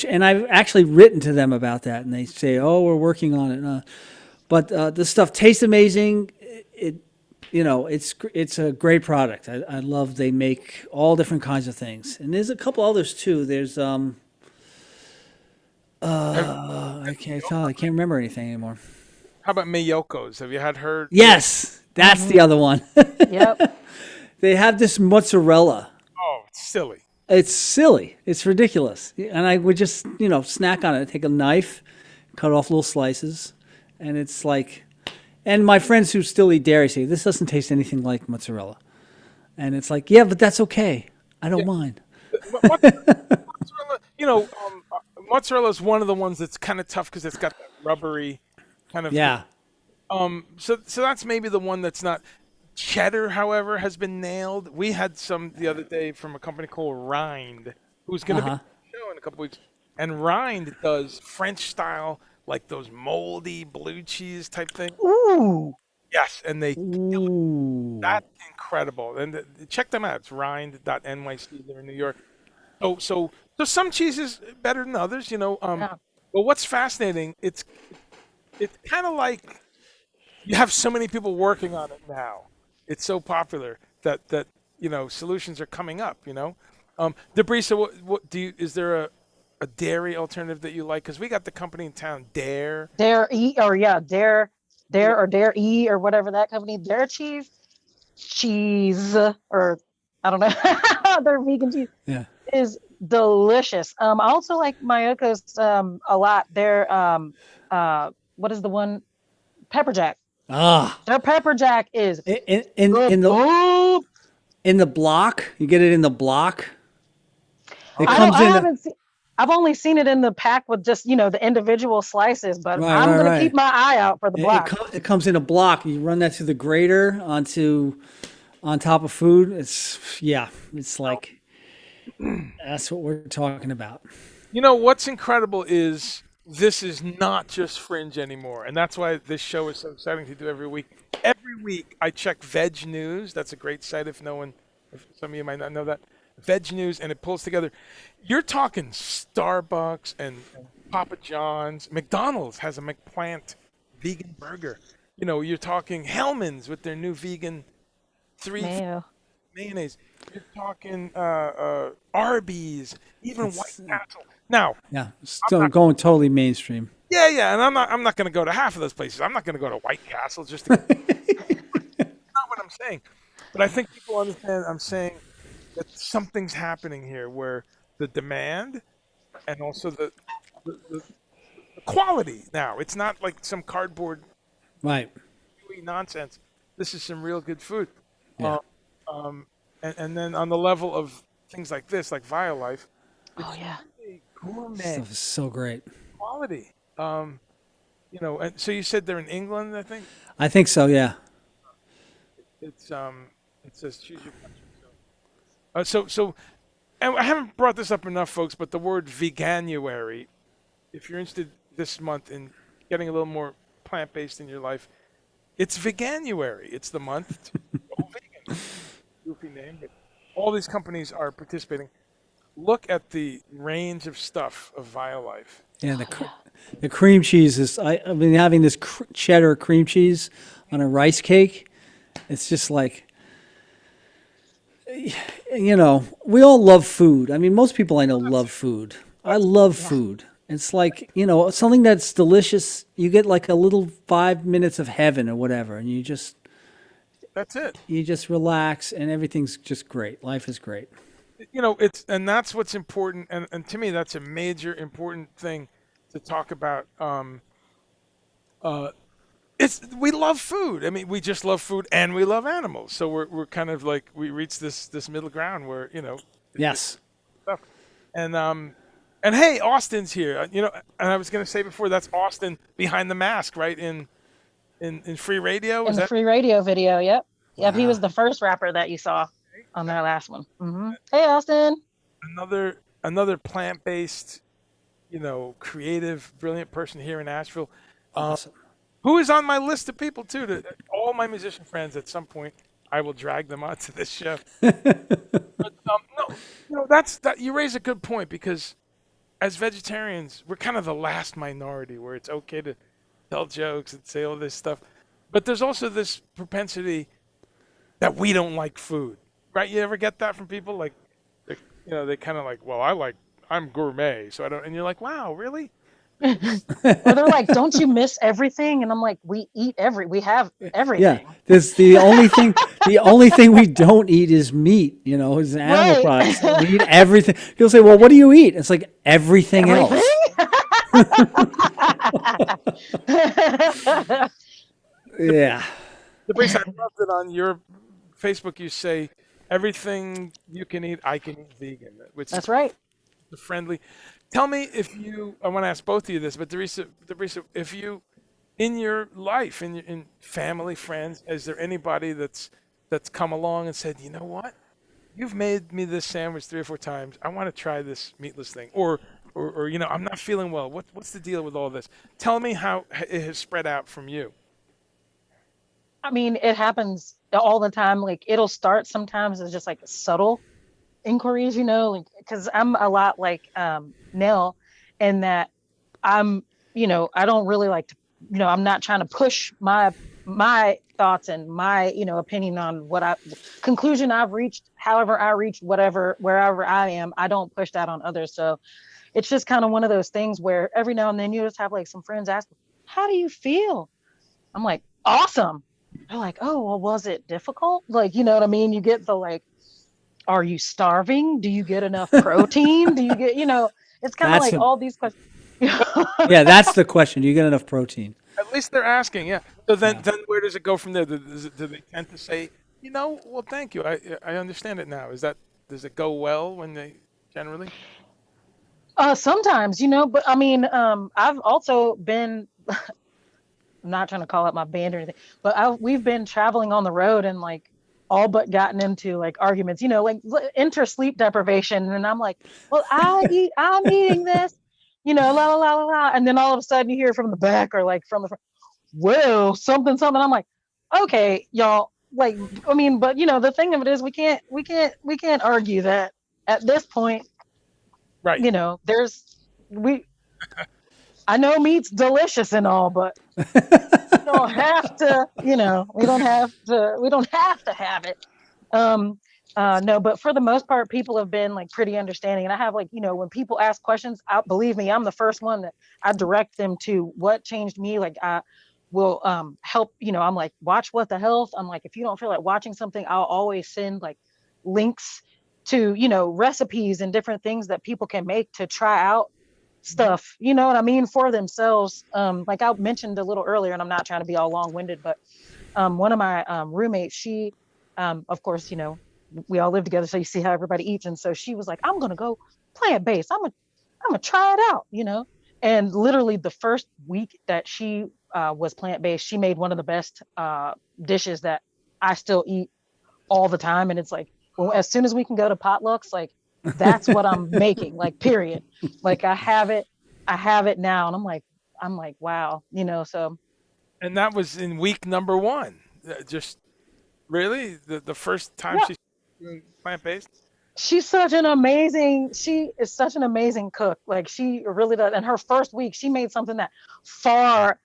And I've actually written to them about that, and they say, "Oh, we're working on it." But the stuff tastes amazing. It's a great product. I love they make all different kinds of things, and there's a couple others too. There's I can't remember anything anymore. How about Miyoko's? Have you had her? Yes, that's the other one. Yep. They have this mozzarella. Oh, it's silly. It's silly. It's ridiculous. And I would just, snack on it. Take a knife, cut off little slices, and it's like. And my friends who still eat dairy say this doesn't taste anything like mozzarella, and it's like, yeah, but that's okay. I don't mind. Mozzarella, mozzarella is one of the ones that's kind of tough because it's got that rubbery kind of. Yeah. So that's maybe the one that's not. Cheddar, however, has been nailed. We had some the other day from a company called Rind, who's going to be on the show in a couple weeks. And Rind does French style, like those moldy blue cheese type thing. Ooh. Yes, and they Ooh. that's incredible. And check them out. It's rind.nyc. They're in New York. So some cheeses better than others, Yeah. But what's fascinating, it's kind of like you have so many people working on it now. It's so popular that solutions are coming up. Debrissa, is there a dairy alternative that you like? Because we got the company in town, Dare. Dare E or Dare E or whatever that company. Dare cheese or I don't know. Their vegan cheese is delicious. I also like Mayoko's a lot. Their what is the one? Pepper Jack. Their pepper jack is in the block. You get it in the block. I've only seen it in the pack with just the individual slices, but I'm gonna keep my eye out for the block. It comes in a block. You run that through the grater on top of food. It's like that's what we're talking about. What's incredible is this is not just fringe anymore, and that's why this show is so exciting to do every week. Every week I check Veg News. That's a great site if some of you might not know that. Veg News, and it pulls together. You're talking Starbucks and Papa John's. McDonald's has a McPlant vegan burger. You're talking Hellman's with their new vegan mayonnaise. You're talking Arby's, even White Castle. Now, still going totally mainstream. Yeah, and I'm not going to go to half of those places. I'm not going to go to White Castle just to. That's not what I'm saying, but I think people understand. I'm saying that something's happening here where the demand and also the quality. Now, it's not like some cardboard, nonsense. This is some real good food. Yeah. And then on the level of things like this, like Violife. Oh yeah. Gourmet stuff is so great. Quality. And so you said they're in England, I think? I think so, yeah. It says choose your country. So and I haven't brought this up enough, folks, but the word Veganuary, if you're interested this month in getting a little more plant-based in your life, it's Veganuary. It's the month to go vegan. Goofy name, but all these companies are participating. Look at the range of stuff of Violife. Yeah, the cream cheese is. I've been having this cheddar cream cheese on a rice cake. It's just like, we all love food. I mean, most people I know love food. I love food. It's like, something that's delicious. You get like a little 5 minutes of heaven or whatever, and you just. That's it. You just relax, and everything's just great. Life is great. And that's what's important, and to me, that's a major important thing to talk about. We love food. I mean, we just love food, and we love animals. So we're kind of like we reach this middle ground where Yes. Stuff. And hey, Austin's here. And I was going to say before, that's Austin behind the mask, right in Free Radio. In the Free Radio video, yep. Wow. Yep, he was the first rapper that you saw on that last one. Mm-hmm. Hey, Austin. Another plant-based, creative, brilliant person here in Asheville. Awesome. Who is on my list of people too? All my musician friends. At some point, I will drag them onto this show. But that's you raise a good point, because as vegetarians, we're kind of the last minority where it's okay to tell jokes and say all this stuff. But there's also this propensity that we don't like food, right? You ever get that from people? Like, they kind of like, well, I'm gourmet, so I don't. And you're like, wow, really? Or they're like, "Don't you miss everything?" And I'm like, "We have Yeah, everything." there's the only thing we don't eat is meat, is animal Right. products. We eat everything. People say, well, what do you eat? It's like everything Everything. else. Yeah. Debrissa, I loved it on your Facebook. You say everything you can eat, I can eat vegan, which That's right. is friendly. Tell me I want to ask both of you this, but Debrissa, if you, in your life, in family, friends, is there anybody that's come along and said, you know what, you've made me this sandwich 3 or 4 times. I want to try this meatless thing, or I'm not feeling well. What's the deal with all this? Tell me how it has spread out from you. I mean, it happens all the time. Like it'll start sometimes as just like subtle inquiries, like because I'm a lot like Nell, in that I'm, I don't really like to, I'm not trying to push my thoughts and my, opinion on what conclusion I've reached, however I reached, wherever I am. I don't push that on others. So it's just kind of one of those things where every now and then you just have like some friends ask, "How do you feel?" I'm like, "Awesome." They're like, "Oh, well, was it difficult?" Like, you know what I mean? You get the like, "Are you starving? Do you get enough protein? Do you get, it's kind of like all these questions." Yeah, that's the question. Do you get enough protein? At least they're asking, yeah. So then where does it go from there? Do they tend to say, well, thank you, I understand it now? Does it go well when they generally? Sometimes, but I mean, I've also been, I'm not trying to call out my band or anything, but we've been traveling on the road and like all but gotten into like arguments, like enter sleep deprivation. And I'm like, "Well, I'm eating this, la la la la la." And then all of a sudden you hear from the back or like from the front, "Well, something, something." I'm like, "Okay, y'all." Like, I mean, but the thing of it is we can't argue that at this point, Right. I know meat's delicious and all, but we don't have to, we don't have to have it. No, but for the most part, people have been like pretty understanding. And I have like, when people ask questions, believe me, I'm the first one that I direct them to what changed me. Like I will help, I'm like, watch What the Health. I'm like, if you don't feel like watching something, I'll always send like links to, recipes and different things that people can make to try out stuff, you know what I mean, for themselves. Like I mentioned a little earlier, and I'm not trying to be all long-winded, but one of my roommates, she of course, we all live together, so you see how everybody eats. And so she was like, "I'm gonna go plant-based. I'm gonna try it out," and literally the first week that she was plant-based, she made one of the best dishes that I still eat all the time. And it's like, well, as soon as we can go to potlucks, like that's what I'm making, like, period. Like I have it now. And I'm like, wow, so. And that was in week number 1. Just really the first time she's plant-based. She is such an amazing cook. Like she really does. And her first week, she made something that far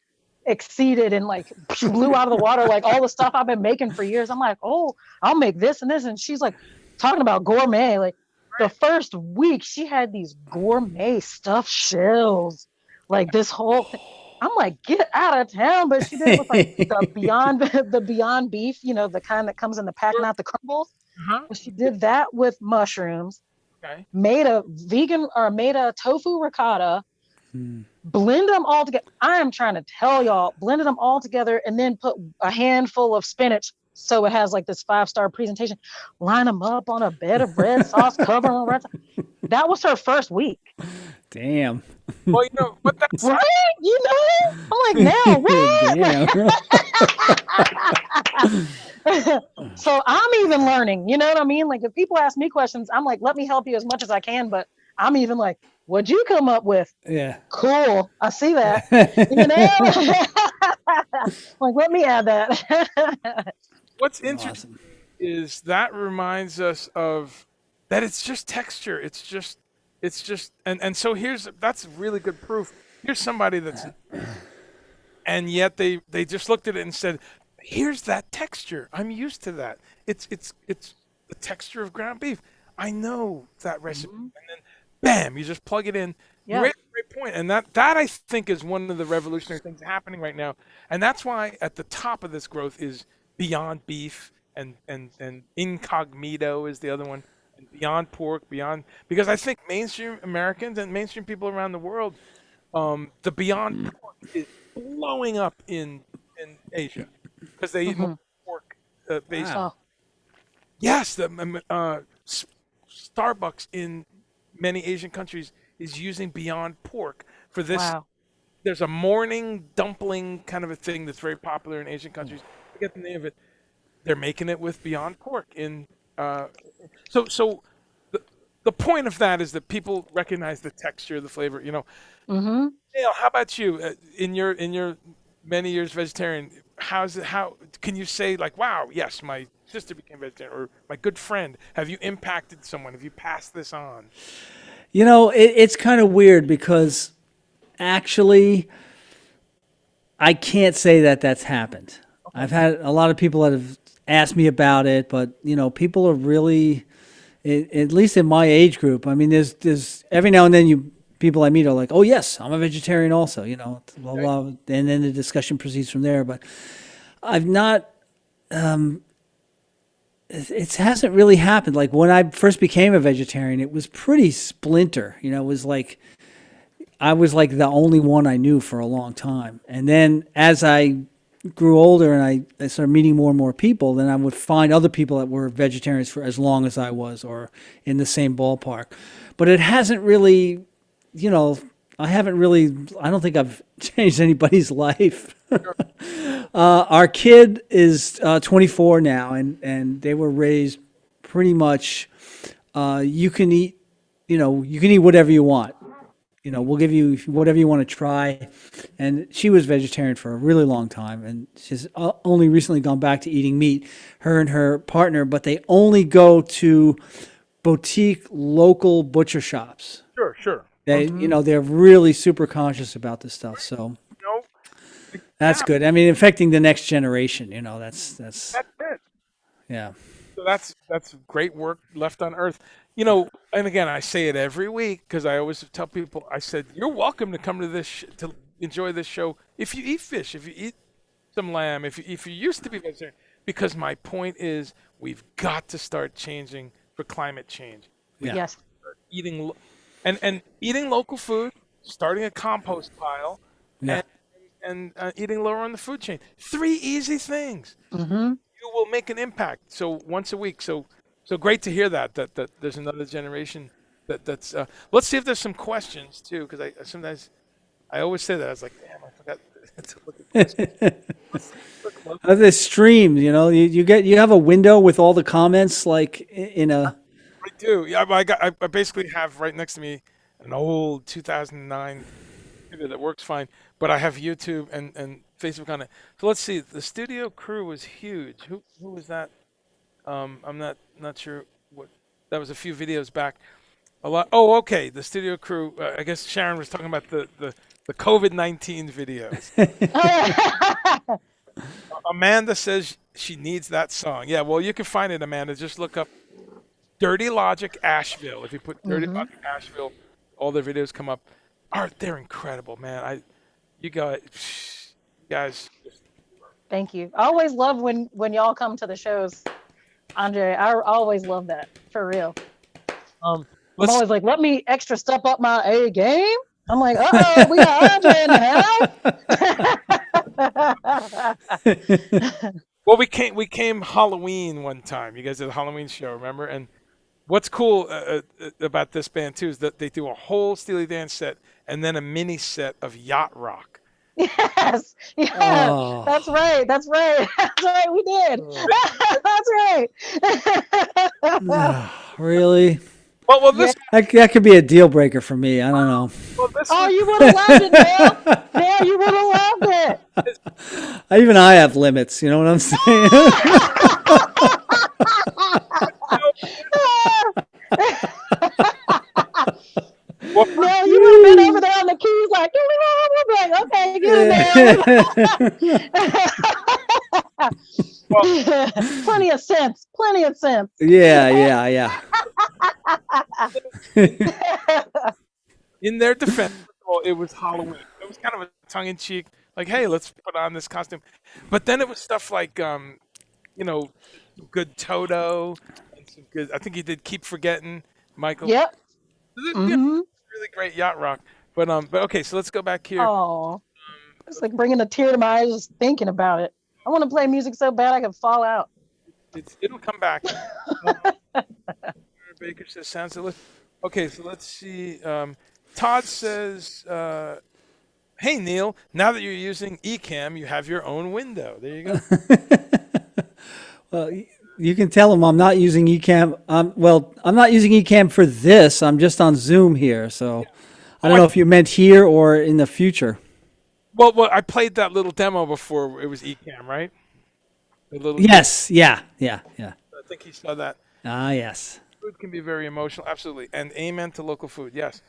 exceeded and like blew out of the water, like all the stuff I've been making for years. I'm like, "Oh, I'll make this and this." And she's like talking about gourmet. Like the first week she had these gourmet stuffed shells, like this whole thing. I'm like, get out of town. But she did it with like the beyond beef, the kind that comes in the pack, not the crumbles. But she did that with mushrooms. Okay. Made a tofu ricotta. Blend them all together. I am trying to tell y'all, blended them all together and then put a handful of spinach so it has like this 5-star presentation. Line them up on a bed of red sauce, cover them red sauce. That was her first week. Damn. Well, what that's right? I'm like, now what? So I'm even learning, you know what I mean? Like if people ask me questions, I'm like, let me help you as much as I can, but I'm even like, what'd you come up with? Yeah. Cool. I see that. Like, let me add that. What's interesting is that reminds us of that it's just texture. It's just and so that's really good proof. Here's somebody that's and yet they just looked at it and said, "Here's that texture. I'm used to that. It's the texture of ground beef. I know that recipe." And then bam, you just plug it in. Yeah. You're able great point, and that I think is one of the revolutionary things happening right now, and that's why at the top of this growth is Beyond Beef and Incognito is the other one, and Beyond Pork, Beyond because I think mainstream Americans and mainstream people around the world, the Beyond Pork is blowing up in Asia because they eat more pork based. Wow. Yes, the Starbucks in many Asian countries is using Beyond Pork for this. Wow. There's a morning dumpling kind of a thing that's very popular in Asian countries. I forget the name of it. They're making it with Beyond Pork in. So the point of that is that people recognize the texture, the flavor. You know, Mm-hmm. Dale, how about you? In your many years vegetarian, how's it? How can you say like, wow, yes, my sister became vegetarian, or my good friend? Have you impacted someone? Have you passed this on? You know, it's kind of weird because actually, I can't say that that's happened. I've had a lot of people that have asked me about it, but you know, people are really, at least in my age group. I mean, there's every now and then people I meet are like, oh yes, I'm a vegetarian also. You know, blah blah, and then the discussion proceeds from there. But I've not. It hasn't really happened. Like when I first became a vegetarian, it was pretty splinter. You know, it was like I was like the only one I knew for a long time. And then as I grew older and I started meeting more and more people, then I would find other people that were vegetarians for as long as I was or in the same ballpark. But it hasn't really, you know, I don't think I've changed anybody's life. Our kid is 24 now, and they were raised pretty much, you can eat whatever you want. You know, we'll give you whatever you want to try. And she was vegetarian for a really long time, and she's only recently gone back to eating meat, her and her partner, but they only go to boutique local butcher shops. Sure. They, you know, they're really super conscious about this stuff. So that's good. I mean, affecting the next generation, you know, that's it. yeah. So that's great work left on Earth. You know, and again, I say it every week because I always tell people, I said, you're welcome to come to this to enjoy this show if you eat fish, if you eat some lamb, if you used to be vegetarian. Because my point is, we've got to start changing for climate change. Yeah. Yes. Eating and eating local food, starting a compost pile, Yeah. and eating lower on the food chain. 3 easy things. Mm-hmm. You will make an impact. So once a week. So great to hear that there's another generation that's. Let's see if there's some questions too, because I always say that. I was like, damn, I forgot to look at questions. This stream, you know, you have a window with all the comments like in a. I do. Yeah, I basically have right next to me an old 2009 computer that works fine, but I have YouTube and Facebook on it. So let's see. The studio crew was huge. Who was that? I'm not sure what. That was a few videos back. A lot. Oh, okay. The studio crew. I guess Sharon was talking about the COVID-19 videos. Amanda says she needs that song. Yeah, well, you can find it, Amanda. Just look up Dirty Logic Asheville. If you put Dirty Logic Asheville, all their videos come up. They're incredible, man. You guys. Thank you. I always love when y'all come to the shows, Andre. I always love that, for real. I'm always like, let me extra step up my A game. I'm like, we got Andre in the house. Well, we came Halloween one time. You guys did a Halloween show, remember? And what's cool about this band too is that they do a whole Steely Dan set and then a mini set of yacht rock. Yes, yeah, Oh. That's right. That's right. We did. That's right. Really? Well, this. That could be a deal breaker for me. I don't know. Well, this. Oh, you would have loved it, man. Yeah, you would have loved it. Even I have limits. You know what I'm saying? No, you would have been over there on the keys like, okay, get in there. Plenty of sense. Yeah. In their defense, all, it was Halloween. It was kind of a tongue in cheek, like, hey, let's put on this costume. But then it was stuff like, some good Toto, and some good. I think he did Keep Forgetting, Michael. Yep. Yeah, Mm-hmm. really great yacht rock. But okay, so let's go back here. Oh, it's like bringing a tear to my eyes just thinking about it. I want to play music so bad I could fall out. It'll come back. Baker says sounds delicious. Okay, so let's see. Todd says, "Hey Neil, now that you're using Ecamm, you have your own window. There you go." Well, you can tell them I'm not using Ecamm. I'm not using Ecamm for this. I'm just on Zoom here, so I don't know if you meant here or in the future. Well, I played that little demo before. It was Ecamm, right? The little Yes. Yeah. I think he saw that. Ah, yes. Food can be very emotional, absolutely, and amen to local food. Yes.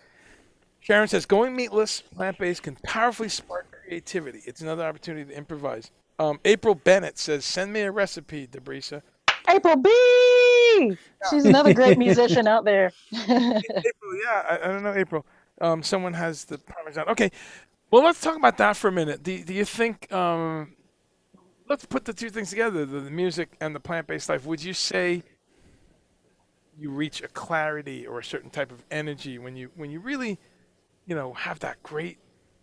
Sharon says, going meatless, plant-based can powerfully spark creativity. It's another opportunity to improvise. April Bennett says, send me a recipe, Debrissa. April B. She's another great musician out there. April, yeah, I don't know, April. Someone has the Parmesan. Okay, well, let's talk about that for a minute. Do you think, let's put the two things together, the music and the plant-based life. Would you say you reach a clarity or a certain type of energy when you really, have that great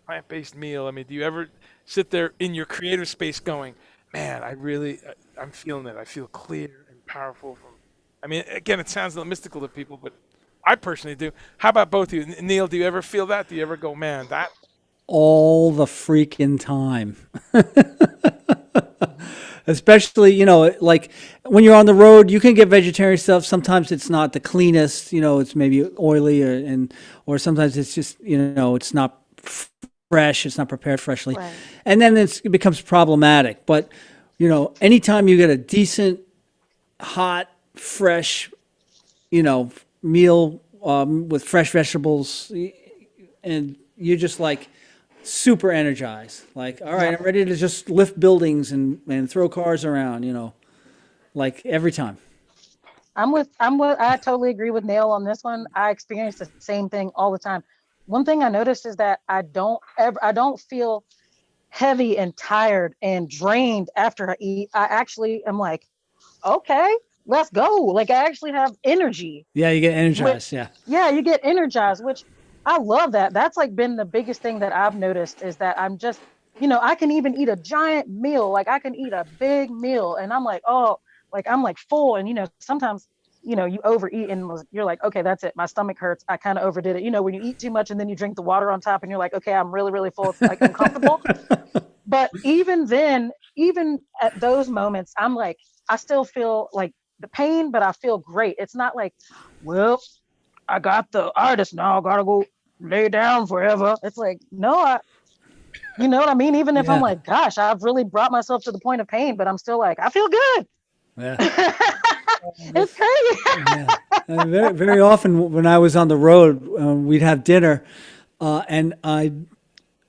plant-based meal? I mean, do you ever sit there in your creative space going, man, I'm feeling it. I feel clear and powerful. I mean, again, it sounds a little mystical to people, but I personally do. How about both of you? Neil, do you ever feel that? Do you ever go, man, that? All the freaking time. Especially, like when you're on the road, you can get vegetarian stuff. Sometimes it's not the cleanest, it's maybe oily or sometimes it's just, it's not fresh. It's not prepared freshly. Right. And then it becomes problematic. But, anytime you get a decent, hot, fresh, meal with fresh vegetables and you're just like, super energized. Like, all right, I'm ready to just lift buildings and throw cars around, like every time. I totally agree with Neil on this one. I experience the same thing all the time. One thing I noticed is that I don't feel heavy and tired and drained after I eat. I actually am like, okay, let's go. Like I actually have energy. Yeah, you get energized. Yeah, you get energized, which I love that. That's like been the biggest thing that I've noticed is that I'm just, I can even eat a giant meal. Like I can eat a big meal and I'm like, oh, like I'm like full. And, sometimes, you overeat and you're like, okay, that's it. My stomach hurts. I kind of overdid it. When you eat too much and then you drink the water on top and you're like, okay, I'm really, really full. It's like uncomfortable. But even then, even at those moments, I'm like, I still feel like the pain, but I feel great. It's not like, well, I got the artist now. I gotta go lay down forever. It's like, no, you know what I mean? Even if I'm like, gosh, I've really brought myself to the point of pain, but I'm still like, I feel good. Yeah. It's crazy. Very, very often when I was on the road, we'd have dinner and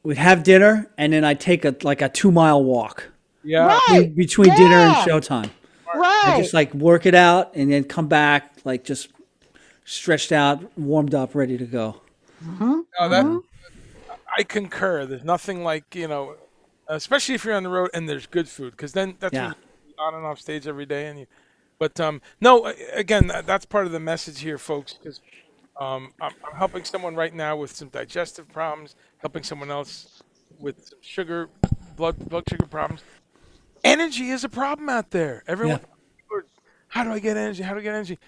we'd have dinner and then I'd take a 2-mile walk. Yeah. Right. Between dinner and showtime. Right. I just like work it out and then come back, like just stretched out, warmed up, ready to go. Mm-hmm. No, I concur. There's nothing like, especially if you're on the road and there's good food, because then that's when you're on and off stage every day. But no, again, that's part of the message here, folks, because I'm helping someone right now with some digestive problems, helping someone else with some blood sugar problems. Energy is a problem out there. Everyone, how do I get energy? How do I get energy?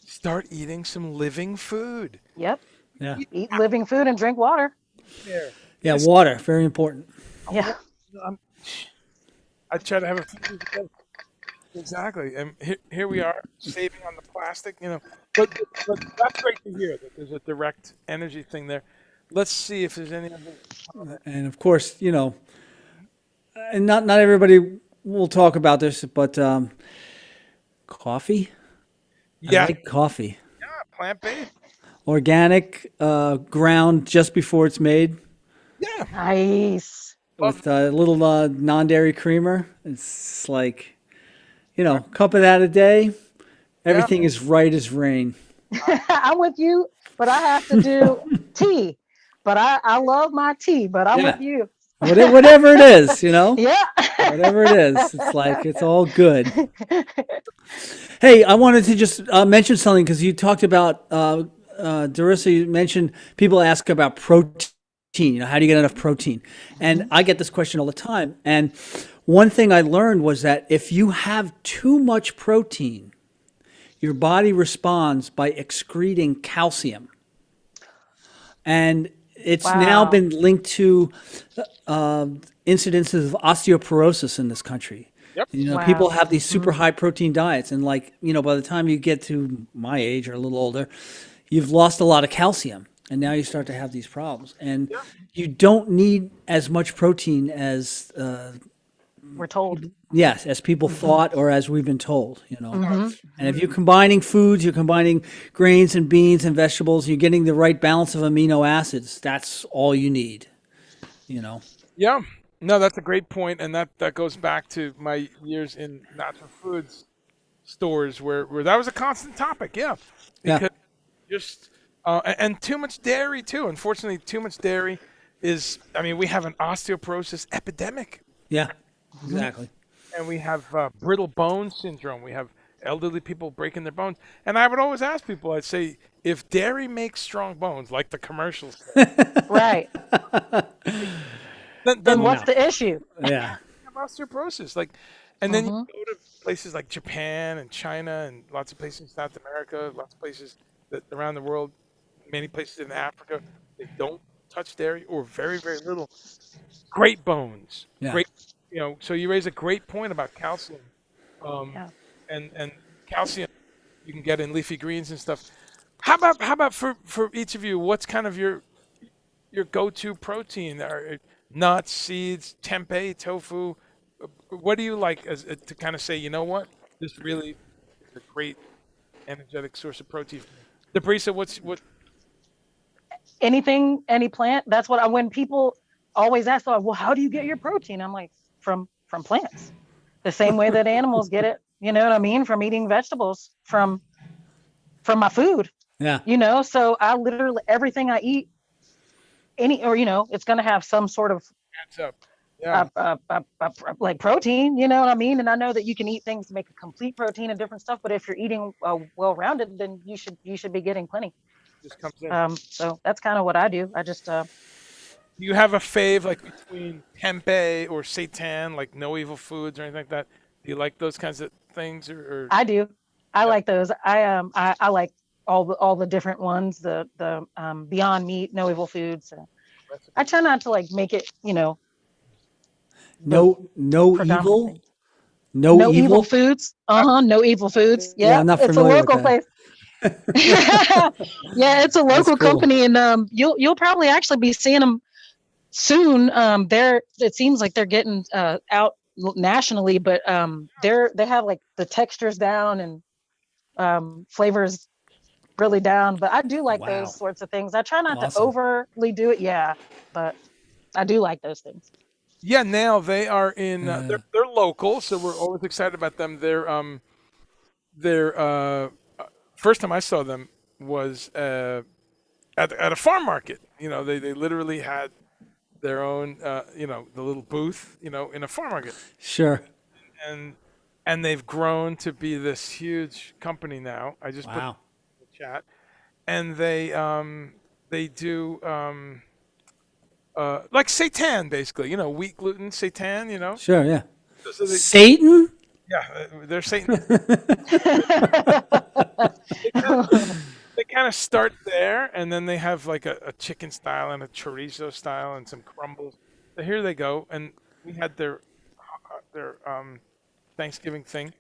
Start eating some living food. Yep. Yeah. Eat living food and drink water. Yeah, water, very important. Yeah. I try to have a few exactly, and here we are saving on the plastic, But that's great to hear that there's a direct energy thing there. Let's see if there's any other. And of course, and not everybody will talk about this, but coffee. Yeah. I like coffee. Yeah, plant-based. Organic, ground just before it's made. Yeah. Nice. With a little non-dairy creamer. It's like, cup of that a day. Everything is right as rain. I'm with you, but I have to do tea. but I love my tea. But I'm Yeah. with you. Whatever it is, Yeah. whatever it is, it's like it's all good. Hey, I wanted to just mention something because you talked about Debrissa. You mentioned people ask about protein. How do you get enough protein? And I get this question all the time. And one thing I learned was that if you have too much protein, your body responds by excreting calcium. And it's now Wow. been linked to incidences of osteoporosis in this country. Yep. People Wow. have these super high protein diets, and like, by the time you get to my age or a little older, you've lost a lot of calcium, and now you start to have these problems. And you don't need as much protein as We're told. yes, as people thought or as we've been told. Hmm. And if you're combining foods, you're combining grains and beans and vegetables, you're getting the right balance of amino acids. That's all you need. Yeah. No, that's a great point, and that goes back to my years in natural foods stores where that was a constant topic. Yeah, Yeah. because just and too much dairy too. Unfortunately, too much dairy is. I mean, we have an osteoporosis epidemic, Yeah. Exactly. and we have brittle bone syndrome. We have elderly people breaking their bones, and I would always ask people. I'd say, if dairy makes strong bones, like the commercials, Right. then Then we what's the issue? Yeah. have osteoporosis. Like, and then you Hmm. go to places like Japan and China and lots of places in South America, lots of places around the world, many places in Africa. They don't touch dairy or very, very little. Great bones, Yeah. great. So you raise a great point about calcium, um, Yeah. and calcium you can get in leafy greens and stuff. How about for each of you? What's kind of your go-to protein? Are nuts, seeds, tempeh, tofu? What do you like to kind of say? You know what? This really is a great energetic source of protein for me. Debrissa, what? Anything, any plant. That's what when people always ask, like, well, how do you get your protein? I'm like, from plants. The same way that animals get it. You know what I mean? From eating vegetables, from my food. Yeah. So I literally everything I eat, it's gonna have some sort of Adds up. Yeah. like protein. You know what I mean? And I know that you can eat things to make a complete protein and different stuff. But if you're eating well-rounded, then you should be getting plenty. Just comes in. So that's kind of what I do. I just Do you have a fave like between tempeh or seitan, like no evil foods or anything like that? Do you like those kinds of things or I do. I yeah, like those. I like all the different ones. The Beyond Meat, No Evil Foods. I recipes? try not to like make it. The No predominant evil. thing. No No Evil evil. Foods. No Evil Foods. Yeah, Yeah, I'm not it's a familiar with local that. place. Yeah, it's a That's local cool. company, and you'll probably actually be seeing them soon. It seems like they're getting out nationally, but they have like the textures down and flavors really down. But I do like Wow. those sorts of things. I try not to Awesome. overly do it. Yeah, but I do like those things. Yeah, now they are in. Uh, They're local, so we're always excited about them. They're first time I saw them was at a farm market. They literally had their own the little booth in a farm market, sure. and they've grown to be this huge company now. I just put it Wow. in the chat, and they do like seitan basically. Wheat gluten seitan. Sure. Yeah. So Satan. yeah, they're Satan. They kind of start there, and then they have like a chicken style and a chorizo style and some crumbles. So here they go, and we had their Thanksgiving thing,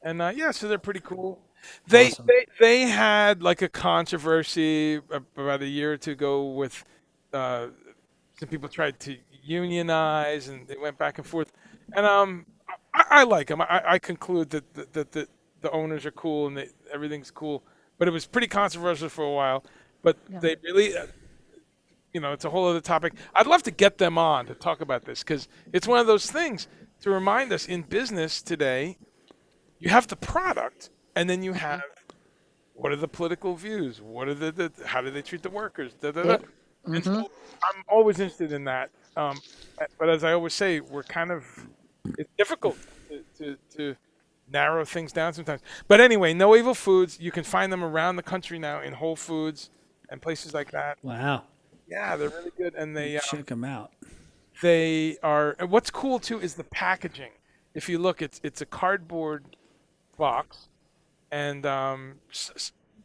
and yeah, so they're pretty cool. They Awesome. they had like a controversy about a year or two ago with uh, some people tried to unionize, and they went back and forth, and I like them. I conclude that the owners are cool and everything's cool, but it was pretty controversial for a while. But Yeah. they really, it's a whole other topic. I'd love to get them on to talk about this because it's one of those things to remind us in business today. You have the product, and then you have what are the political views? What are how do they treat the workers? Da, da, da. Yep. And so I'm always interested in that. But as I always say, it's difficult to narrow things down sometimes. But anyway, No Evil Foods, you can find them around the country now in Whole Foods and places like that. Wow. Yeah, they're really good. And Check them out. they are, and what's cool too is the packaging. If you look, it's a cardboard box, and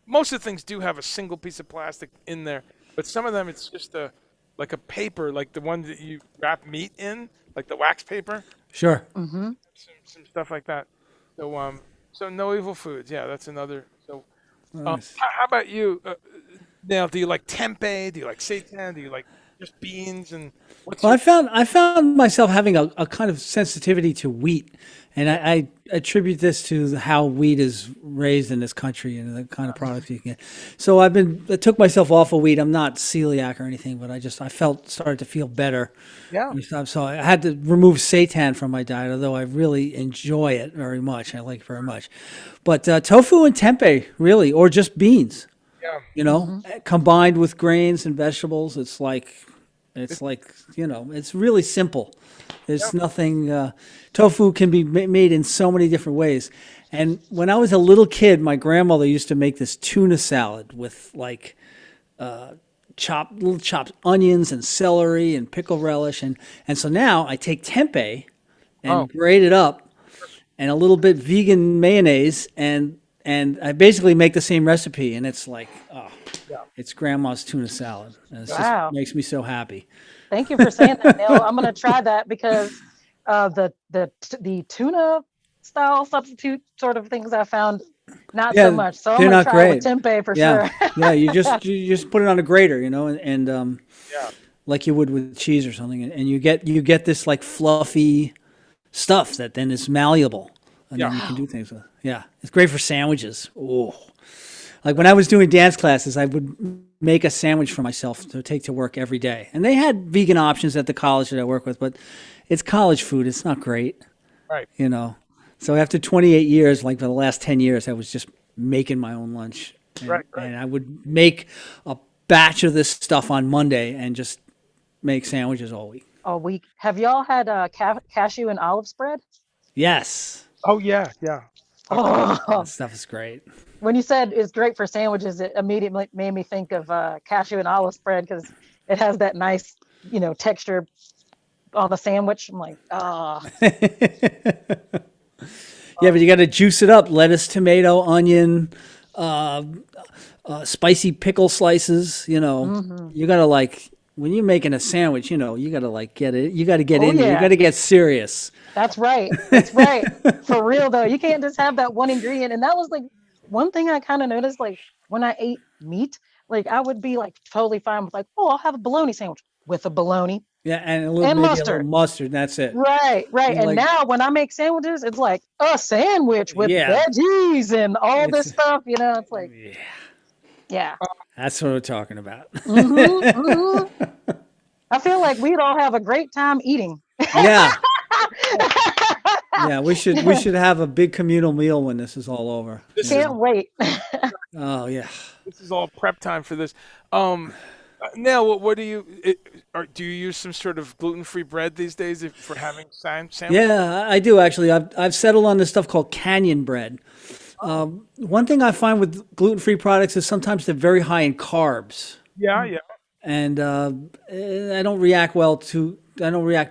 most of the things do have a single piece of plastic in there, but some of them it's just like a paper, like the one that you wrap meat in, like the wax paper, Sure. some stuff like that. So No Evil Foods, yeah, that's another. So, Nice. how about you, Now? Do you like tempeh? Do you like seitan? Do you like just beans? And what's Well, your, I found myself having a kind of sensitivity to wheat, and I attribute this to how wheat is raised in this country and the kind of products you can get. So I took myself off of wheat. I'm not celiac or anything, but I started to feel better. yeah, So I had to remove seitan from my diet, although I really enjoy it very much. I like it very much. But tofu and tempeh, really, or just beans, yeah. combined with grains and vegetables, it's like, it's really simple. There's nothing. Tofu can be made in so many different ways. And when I was a little kid, my grandmother used to make this tuna salad with like chopped onions and celery and pickle relish. And so now I take tempeh and grate it up and a little bit vegan mayonnaise and I basically make the same recipe, and it's like, it's grandma's tuna salad. And it just makes me so happy. Thank you for saying that, Neil. I'm gonna try that because the tuna style substitute sort of things I found not so much. So I'm they're gonna not try it great. with tempeh for Yeah, sure. yeah. You just put it on a grater, and like you would with cheese or something, and you get this like fluffy stuff that then is malleable, and then you can do things with. Yeah, it's great for sandwiches. Oh, like when I was doing dance classes, I would make a sandwich for myself to take to work every day, and they had vegan options at the college that I work with, but it's college food. It's not great, Right. So after 28 years, like for the last 10 years, I was just making my own lunch. Right. And I would make a batch of this stuff on Monday and just make sandwiches all week. All week. Have y'all had cashew and olive spread? Yes. Oh yeah, yeah. Oh, That stuff is great. when you said it's great for sandwiches, it immediately made me think of cashew and olive spread because it has that nice, texture on the sandwich. I'm like, Yeah, but you got to juice it up. Lettuce, tomato, onion, spicy pickle slices. You got to when you're making a sandwich, you got to get it. You got to get in there. You got to get serious. That's right. That's right. For real though, you can't just have that one ingredient. And that was like one thing I kind of noticed. Like when I ate meat, like I would be like totally fine with I'll have a bologna sandwich with a bologna. Yeah, and And maybe mustard. a little mustard. And that's it. Right. And now when I make sandwiches, it's like a sandwich with veggies and all this stuff. It's like, yeah. That's what we're talking about. I feel like we'd all have a great time eating. Yeah. Yeah, we should have a big communal meal when this is all over. Can't wait. Oh yeah. This is all prep time for this. Now, what do you do? You use some sort of gluten-free bread these days for having sandwiches? Yeah, I do actually. I've settled on this stuff called Canyon bread. One thing I find with gluten-free products is sometimes they're very high in carbs, Yeah. and I don't react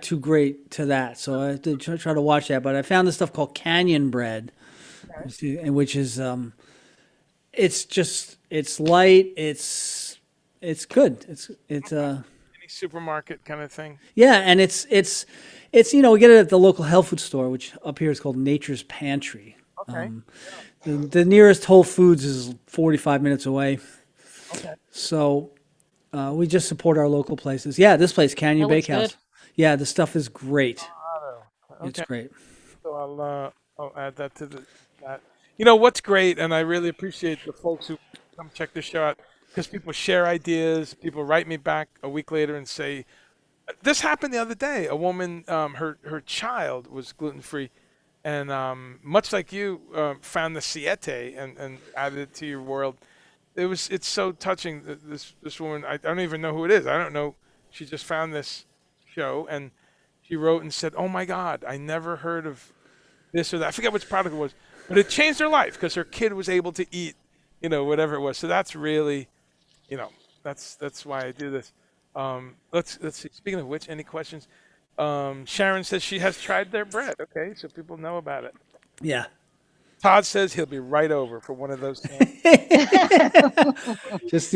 too great to that. So I have to try to watch that. But I found this stuff called Canyon bread, which is it's light. It's good. It's Any supermarket kind of thing. yeah, and it's we get it at the local health food store, which up here is called Nature's Pantry. Okay. The nearest Whole Foods is 45 minutes away. Okay. So we just support our local places. Yeah, this place, Canyon That looks Bakehouse. good. Yeah, the stuff is great. It's Okay. great. So I'll add that to that. What's great, and I really appreciate the folks who come check the show out because people share ideas. People write me back a week later and say, "This happened the other day. A woman, her child was gluten free, and much like you, found the siete and added it to your world." It's so touching. This woman, I don't even know who it is. I don't know. She just found this show and she wrote and said, "Oh my God, I never heard of this or that." I forget which product it was, but it changed her life because her kid was able to eat, whatever it was. So that's really, that's why I do this. Let's see. Speaking of which, any questions? Sharon says she has tried their bread. Okay, so people know about it. Yeah. Todd says he'll be right over for one of those. Just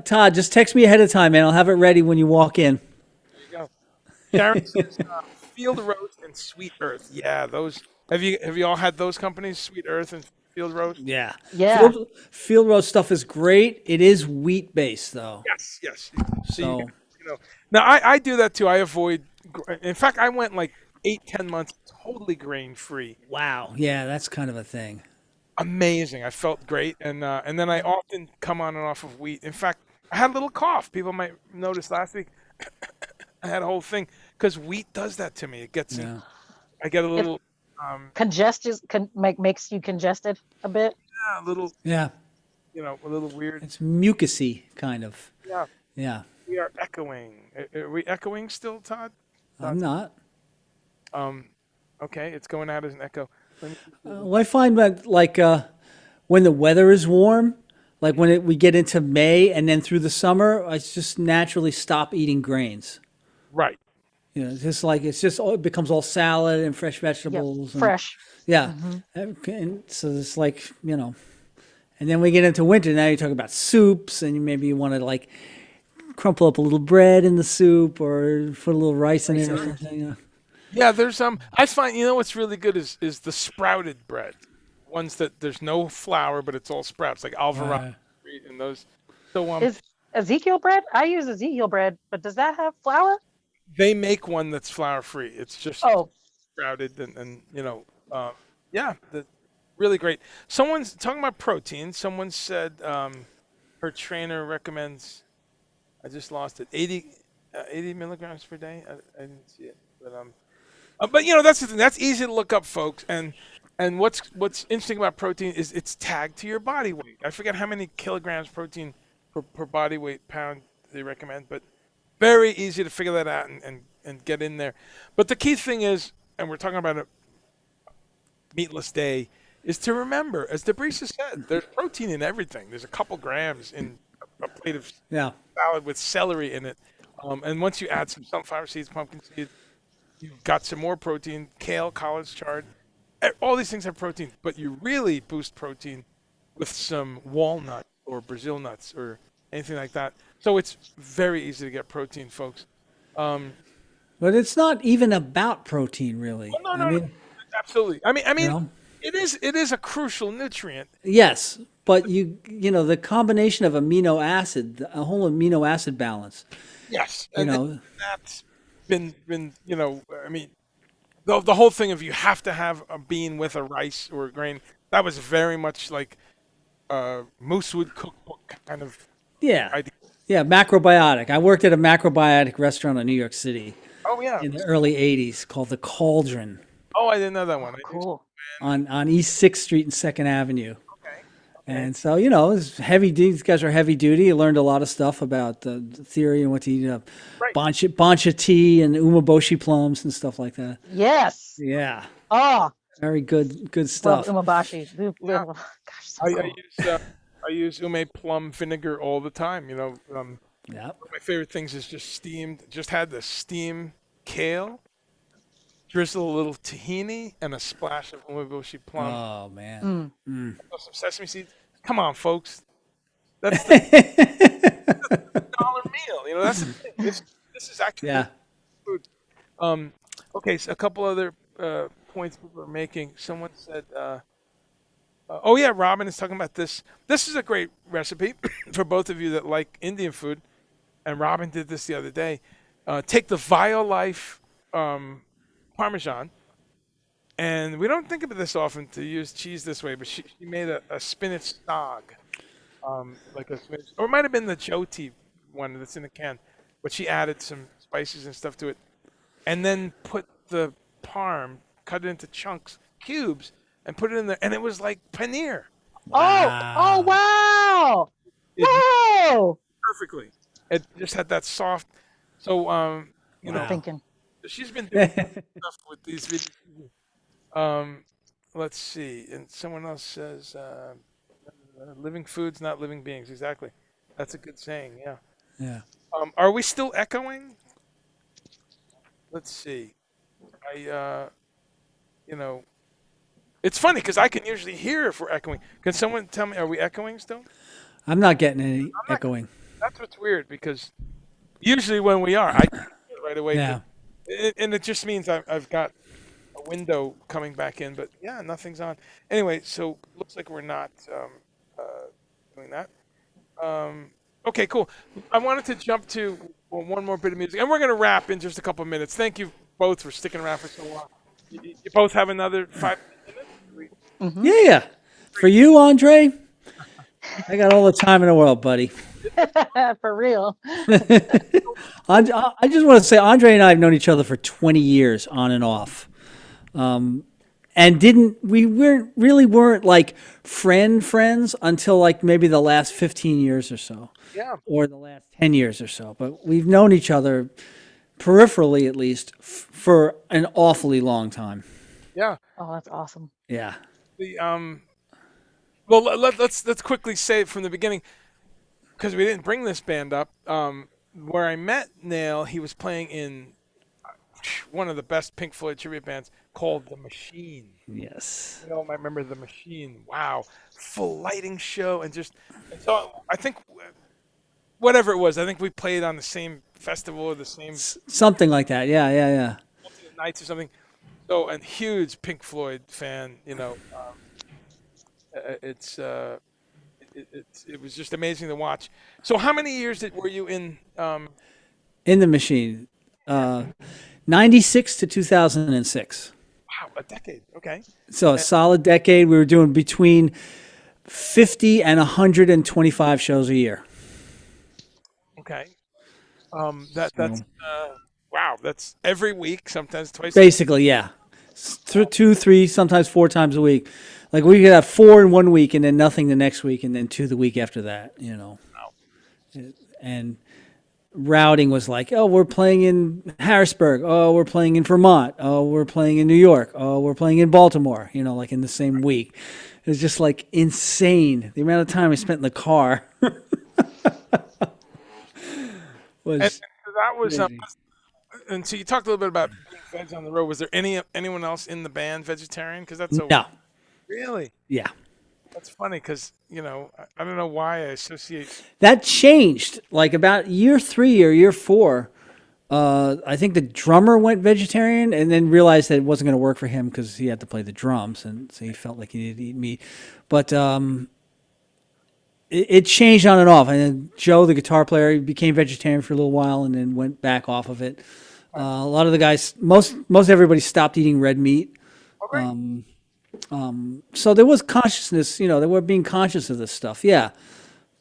Todd. Just text me ahead of time, man. I'll have it ready when you walk in. There you go. Sharon says Field Roast and Sweet Earth. Yeah, those. Have you all had those companies, Sweet Earth and Field Roast? Yeah. Yeah. Field roast stuff is great. It is wheat based though. Yes. So Now I do that too. I avoid. In fact, I went like 8-10 months totally grain free. wow. Yeah, that's kind of a thing. Amazing. I felt great, and then I often come on and off of wheat. In fact, I had a little cough. People might notice last week. I had a whole thing because wheat does that to me. It gets Yeah. I get a little Makes you congested a bit. a little Yeah. a little weird. It's mucusy kind of. Yeah, Yeah. we are echoing. Are we echoing still, Todd? I'm not. Okay, it's going out as an echo. Let me- Well, I find that when the weather is warm, like when we get into May and then through the summer, I just naturally stop eating grains. Right. It becomes all salad and fresh Yeah. vegetables. And, Fresh. yeah. And so it's and then we get into winter. Now you're talking about soups, and maybe you want to crumple up a little bread in the soup or put a little rice in it or something. Yeah, there's I find what's really good is the sprouted bread, ones that there's no flour but it's all sprouts like Alvarado and those. So Is Ezekiel bread? I use Ezekiel bread, but does that have flour? they make one that's flour free. It's just Oh, sprouted and yeah, really great. Someone's talking about protein. Someone said her trainer recommends. I just lost it. 80 milligrams per day. I didn't see it, but that's the thing. That's easy to look up, folks. And what's interesting about protein is it's tagged to your body weight. I forget how many kilograms protein per body weight pound they recommend, but very easy to figure that out and get in there. But the key thing is, and we're talking about a meatless day, is to remember, as Debrissa said, there's protein in everything. There's a couple grams in a plate of salad with celery in it. And once you add some sunflower seeds, pumpkin seeds, you've got some more protein. Kale, collard chard, all these things have protein. But you really boost protein with some walnut or Brazil nuts or anything like that. So it's very easy to get protein, folks. But it's not even about protein, really. No, absolutely. I mean, it is a crucial nutrient. Yes, but the combination of amino acid, a whole amino acid balance. Yes, and that's been I mean, the whole thing of you have to have a bean with a rice or a grain. That was very much like Moosewood cookbook kind of idea. Yeah, macrobiotic. I worked at a macrobiotic restaurant in New York City. Oh yeah, in the early '80s, called the Cauldron. Oh, I didn't know that one. cool. On East 6th Street and 2nd Avenue. Okay. And so, it's heavy. These guys are heavy duty. You learned a lot of stuff about the theory and what to eat. Bancha tea and umeboshi plums and stuff like that. Yes. Yeah. Oh. Very good stuff. Love umabashi. Yeah. Gosh, so cool. I use ume plum vinegar all the time. Yeah. One of my favorite things is just had the steam kale, drizzle a little tahini, and a splash of umeboshi plum. Oh man. Some sesame seeds. Come on, folks. That's the dollar meal. That's the thing. This is actually food. Okay, so a couple other points people are making. Someone said, Robin is talking about this. This is a great recipe for both of you that like Indian food. And Robin did this the other day. Take the Violife Parmesan, and we don't think of this often to use cheese this way, but she made a spinach snog, like a spinach, or it might have been the Joti one that's in the can, but she added some spices and stuff to it, and then put the parm, cut it into chunks, cubes, and put it in there, and it was like paneer. Oh, wow. It Whoa. perfectly. It just had that soft. So you know, I'm thinking. she's been doing stuff with these videos. Let's see. And someone else says, "Living foods, not living beings." Exactly. That's a good saying. Yeah. Yeah. Are we still echoing? Let's see. I you know, it's funny because I can usually hear if we're echoing. Can someone tell me, are we echoing still? I'm not getting any I'm not- echoing. That's what's weird because usually when we are, I can hear it right away. Yeah. And it just means I've got a window coming back in, but yeah, nothing's on. Anyway, so looks like we're not doing that. Okay, cool. I wanted to jump to one more bit of music, and we're going to wrap in just a couple of minutes. Thank you both for sticking around for so long. You both have another 5 minutes? Yeah. For you, Andre, I got all the time in the world, buddy. For real. I just want to say, Andre and I have known each other for 20 years, on and off, and we weren't like friends until like maybe the last 15 years or so, Yeah. or the last 10 years or so. But we've known each other peripherally, at least, for an awfully long time. Yeah. Oh, that's awesome. Yeah. The well, let's quickly say it from the beginning because we didn't bring this band up. Where I met Nail, he was playing in one of the best Pink Floyd tribute bands called The Machine. Yes. You know, I remember The Machine. Wow, full lighting show and so I think whatever it was, I think we played on the same festival or the same Something like that. Yeah. nights or something. So, and huge Pink Floyd fan, you know. It was just amazing to watch. So, how many years were you in? In the Machine, 96 to 2006. Wow, a decade. Okay. So a solid decade. We were doing between 50 and 125 shows a year. Okay. That's wow. That's every week, sometimes twice. Basically, yeah. 2, 3, sometimes 4 times a week. Like we could have 4 in one week and then nothing the next week and then 2 the week after that, you know. Wow. And routing was like, oh, we're playing in Harrisburg. Oh, we're playing in Vermont. Oh, we're playing in New York. Oh, we're playing in Baltimore, you know, like in the same week. It was just like insane. The amount of time I spent in the car was And that was crazy. and so you talked a little bit about being veg on the road. Was there anyone else in the band vegetarian? Because that's so No. really Yeah. that's funny. Because you know I don't know why I associate. That changed like about year 3 or year 4. I think the drummer went vegetarian and then realized that it wasn't going to work for him because he had to play the drums, and so he felt like he needed to eat meat. But it changed on and off. And then Joe, the guitar player, he became vegetarian for a little while and then went back off of it. A lot of the guys, most everybody stopped eating red meat. Okay. So there was consciousness, you know, they were being conscious of this stuff. Yeah.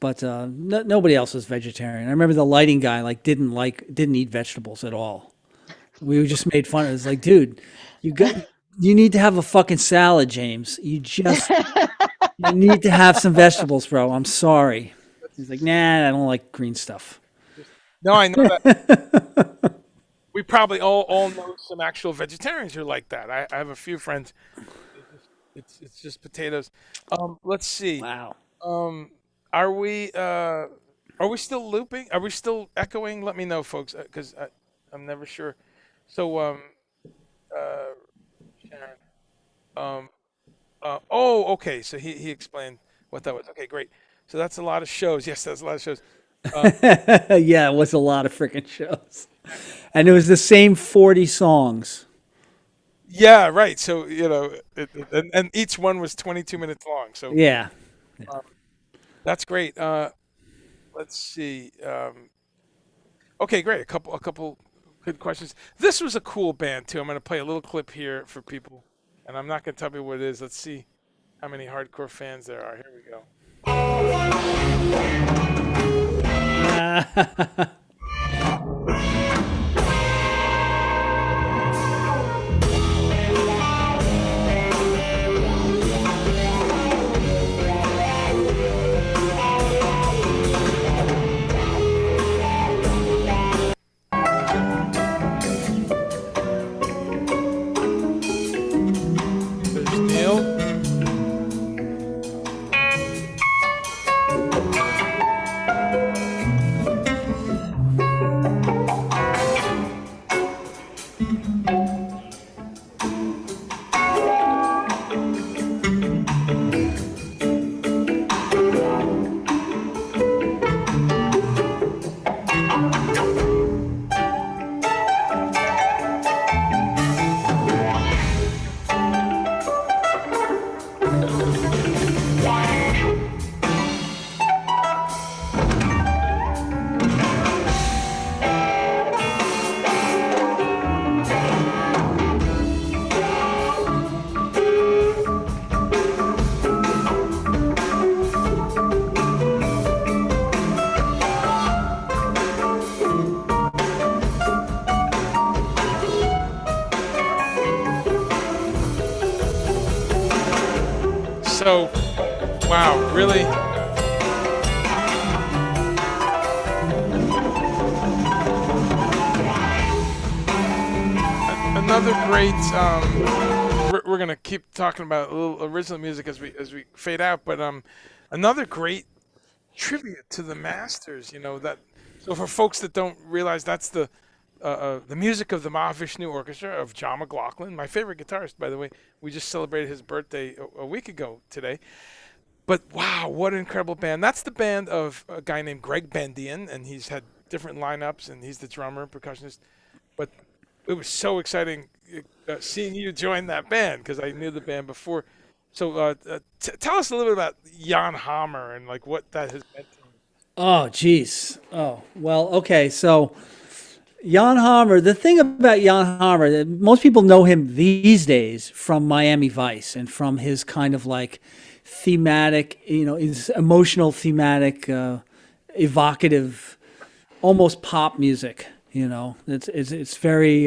But nobody else was vegetarian. I remember the lighting guy didn't eat vegetables at all. We just made fun of it. It's like, dude, you need to have a fucking salad, James. You need to have some vegetables, bro. I'm sorry. He's like, nah, I don't like green stuff. No, I know that. We probably all know some actual vegetarians who are like that. I have a few friends. It's just potatoes. Let's see. Wow. Are we still looping? Are we still echoing? Let me know, folks, because I'm never sure. So, Sharon. Oh, okay. So he explained what that was. Okay, great. So that's a lot of shows. Yes, that's a lot of shows. Yeah, it was a lot of freaking shows. And it was the same 40 songs. Yeah, right. So you know, and each one was 22 minutes long. So Yeah. that's great. Let's see. Okay, great. A couple good questions. This was a cool band too. I'm going to play a little clip here for people, and I'm not going to tell you what it is. Let's see how many hardcore fans there are. Here we go. So, wow, really. Another great. We're gonna keep talking about a little original music as we fade out, but another great tribute to the masters. That. So for folks that don't realize, that's the music of the Mahavishnu Orchestra of John McLaughlin, my favorite guitarist, by the way. We just celebrated his birthday a week ago today. But wow, what an incredible band! That's the band of a guy named Greg Bendian, and he's had different lineups, and he's the drummer and percussionist. But it was so exciting seeing you join that band because I knew the band before. So tell us a little bit about Jan Hammer and like what that has meant to you. Oh, geez. Oh, well, okay. So Jan Hammer, the thing about Jan Hammer, that most people know him these days from Miami Vice and from his kind of like thematic, his emotional, thematic, evocative, almost pop music. It's very,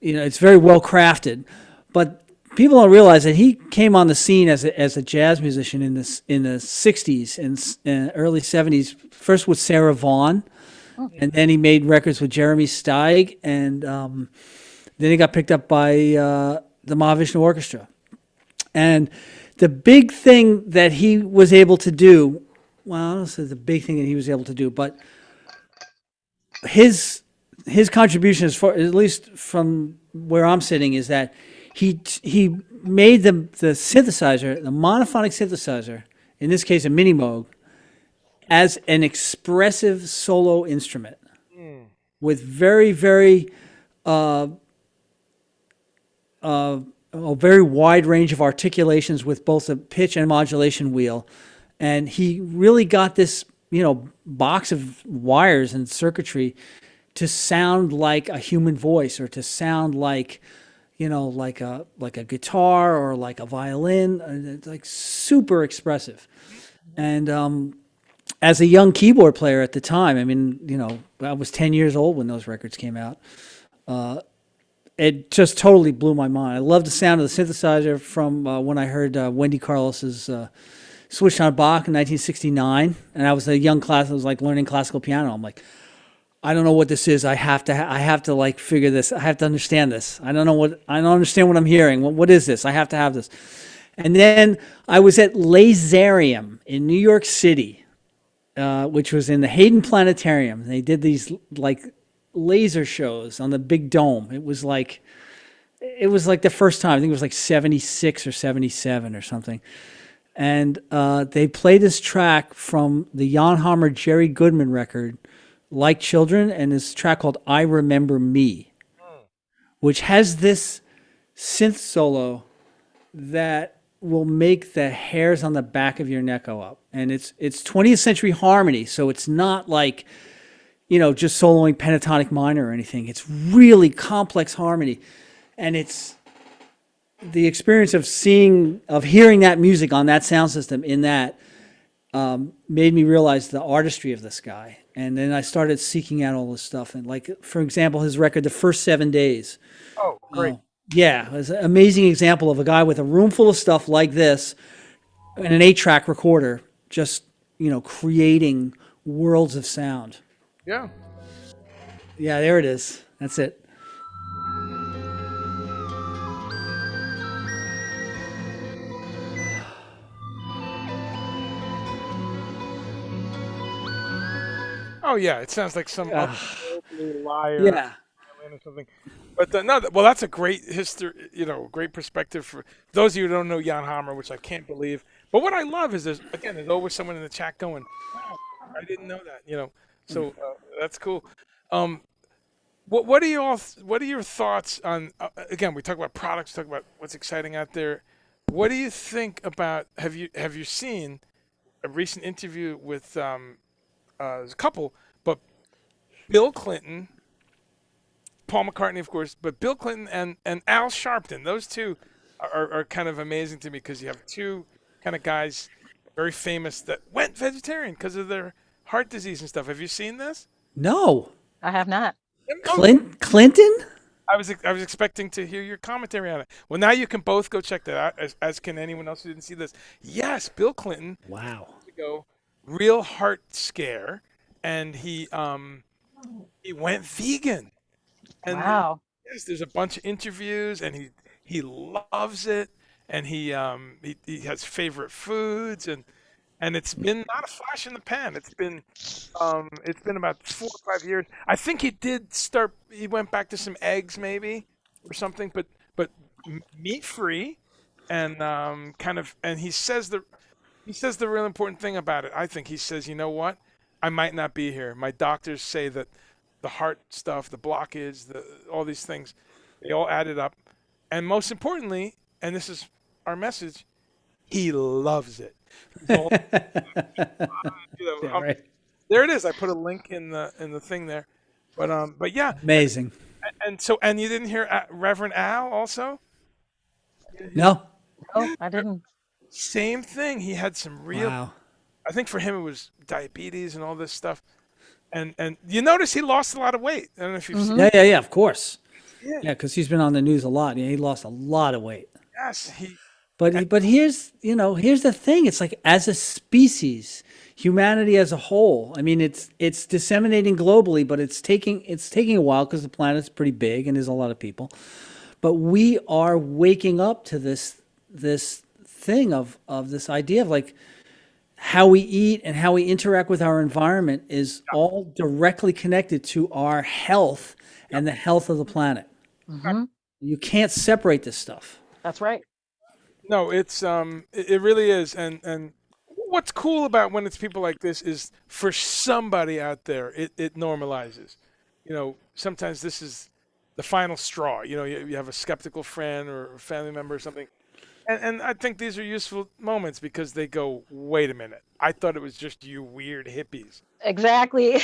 it's very well crafted, but people don't realize that he came on the scene as a jazz musician in the 60s and early 70s. First with Sarah Vaughan, and then he made records with Jeremy Steig, and then he got picked up by the Mahavishnu Orchestra. And the big thing that he was able to do, well, I don't say the big thing that he was able to do, but his contribution, as far at least from where I'm sitting, is that he made the synthesizer, the monophonic synthesizer, in this case a mini Moog, as an expressive solo instrument with very, very a very wide range of articulations with both a pitch and modulation wheel. And he really got this, box of wires and circuitry to sound like a human voice, or to sound like, like a guitar or like a violin. It's like super expressive. And as a young keyboard player at the time, I was 10 years old when those records came out. It just totally blew my mind. I love the sound of the synthesizer from when I heard Wendy Carlos's Switched on Bach in 1969, and I was a young class. I was like learning classical piano. I'm like, I don't know what this is. I have to like figure this. I have to understand this. I don't understand what I'm hearing. What is this? I have to have this. And then I was at Laserium in New York City, which was in the Hayden Planetarium. They did these like laser shows on the big dome. It was like the first time. I think it was like 76 or 77 or something. And they played this track from the Jan Hammer Jerry Goodman record, Like Children, and this track called I Remember Me, which has this synth solo that will make the hairs on the back of your neck go up. And it's 20th century harmony, so it's not like, just soloing pentatonic minor or anything. It's really complex harmony. And it's the experience of hearing that music on that sound system in that made me realize the artistry of this guy. And then I started seeking out all this stuff. And like, for example, his record, The First 7 Days. Oh, great. Yeah, it was an amazing example of a guy with a room full of stuff like this and an 8-track recorder, just, creating worlds of sound. Yeah. Yeah, there it is. That's it. Oh yeah, it sounds like some otherworldly liar Yeah. or something. But well, that's a great history, great perspective for those of you who don't know Jan Hammer, which I can't believe. But what I love is there's always someone in the chat going, "Wow, I didn't know that," So that's cool. What are your thoughts on? Again, we talk about products, talk about what's exciting out there. What do you think about? Have you seen a recent interview with there's a couple, but Bill Clinton, Paul McCartney, of course, but Bill Clinton and Al Sharpton. Those two are kind of amazing to me because you have two kind of guys, very famous, that went vegetarian because of their heart disease and stuff. Have you seen this? No. I have not. Clinton? I was expecting to hear your commentary on it. Well, now you can both go check that out, as can anyone else who didn't see this. Yes, Bill Clinton Wow. to go real heart scare, and he went vegan. And Wow. yes, there's a bunch of interviews, and he loves it, and he has favorite foods, and it's been not a flash in the pan. It's been about 4 or 5 years. I think he did start. He went back to some eggs maybe or something, but meat free, and and he says the real important thing about it. I think he says, you know what, I might not be here. My doctors say that the heart stuff, the blockage, all these things, they all added up, and most importantly, and this is our message, he loves it. He's all, Yeah, right. there it is. I put a link in the thing there, but yeah, Amazing. and you didn't hear Reverend Al also? No. Oh, I didn't. Same thing. He had some real. Wow. I think for him it was diabetes and all this stuff, and you notice he lost a lot of weight. I don't know if you've seen. Yeah. Of course. Yeah. Yeah, because he's been on the news a lot. Yeah, he lost a lot of weight. Yes, But here's the thing. It's like, as a species, humanity as a whole. I mean, it's disseminating globally, but it's taking a while because the planet's pretty big and there's a lot of people. But we are waking up to this thing of this idea of like how we eat and how we interact with our environment is all directly connected to our health and the health of the planet. Hmm. You can't separate this stuff. That's right. No, it really is, and what's cool about when it's people like this is for somebody out there, it normalizes. Sometimes this is the final straw. You have a skeptical friend or a family member or something, and I think these are useful moments because they go, wait a minute, I thought it was just you weird hippies. Exactly.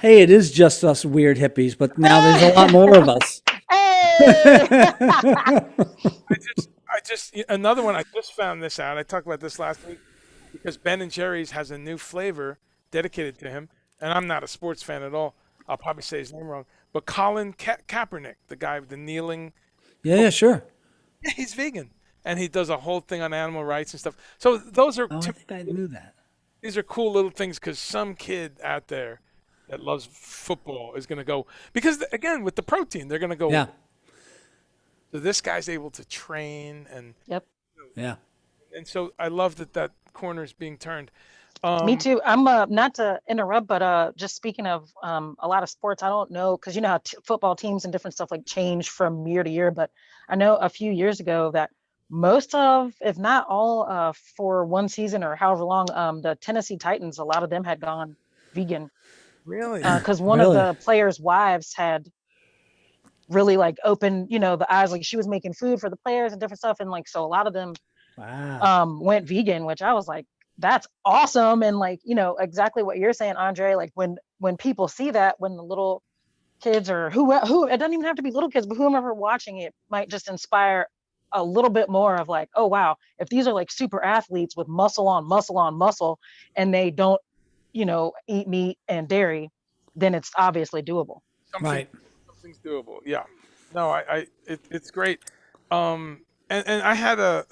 Hey, it is just us weird hippies, but now there's a lot more of us. Hey! I just another one. I just found this out. I talked about this last week because Ben and Jerry's has a new flavor dedicated to him, and I'm not a sports fan at all. I'll probably say his name wrong, but Colin Kaepernick, the guy with the kneeling, Yeah, sure. yeah, he's vegan, and he does a whole thing on animal rights and stuff. So those are Oh, I think I knew that. these are cool little things because some kid out there that loves football is going to go because again with the protein they're going to go. Yeah. So this guy's able to train Yep. Yeah. and so I love that corner is being turned. Me too. I'm not to interrupt, but just speaking of a lot of sports, I don't know because you know how football teams and different stuff like change from year to year. But I know a few years ago that most of, if not all, for one season or however long, the Tennessee Titans, a lot of them had gone vegan Really? because one Really? of the players' wives had really like opened, the eyes, like she was making food for the players and different stuff, and like so a lot of them Wow. went vegan, which I was like, that's awesome. And like, exactly what you're saying, Andre, like when people see that, when the little kids or who it doesn't even have to be little kids, but whomever watching it might just inspire a little bit more of like, oh wow, if these are like super athletes with muscle on muscle on muscle and they don't, eat meat and dairy, then it's obviously doable. Right. Something's doable. Yeah. No, it's great. And I had a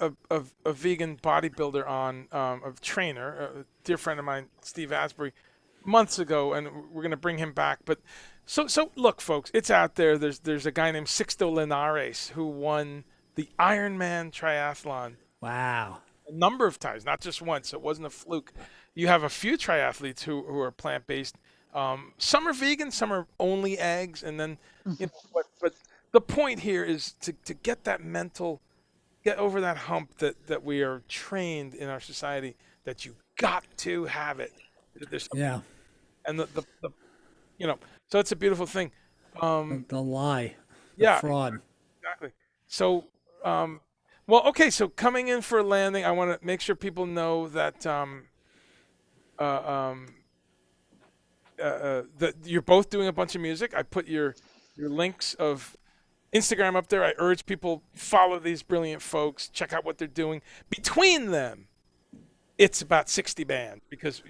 vegan bodybuilder on, a trainer, a dear friend of mine, Steve Asbury, months ago, and we're gonna bring him back. But so look, folks, it's out there. There's a guy named Sixto Linares who won the Ironman triathlon Wow. a number of times, not just once. It wasn't a fluke. You have a few triathletes who are plant-based. Some are vegan, some are only eggs, and then but the point here is to get that get over that hump that we are trained in our society that you got to have it. There's Yeah. and the so it's a beautiful thing. The lie. The Yeah, fraud. exactly. So well, okay, so coming in for a landing, I want to make sure people know that that you're both doing a bunch of music. I put your links of Instagram up there. I urge people follow these brilliant folks, check out what they're doing. Between them, it's about 60 bands because,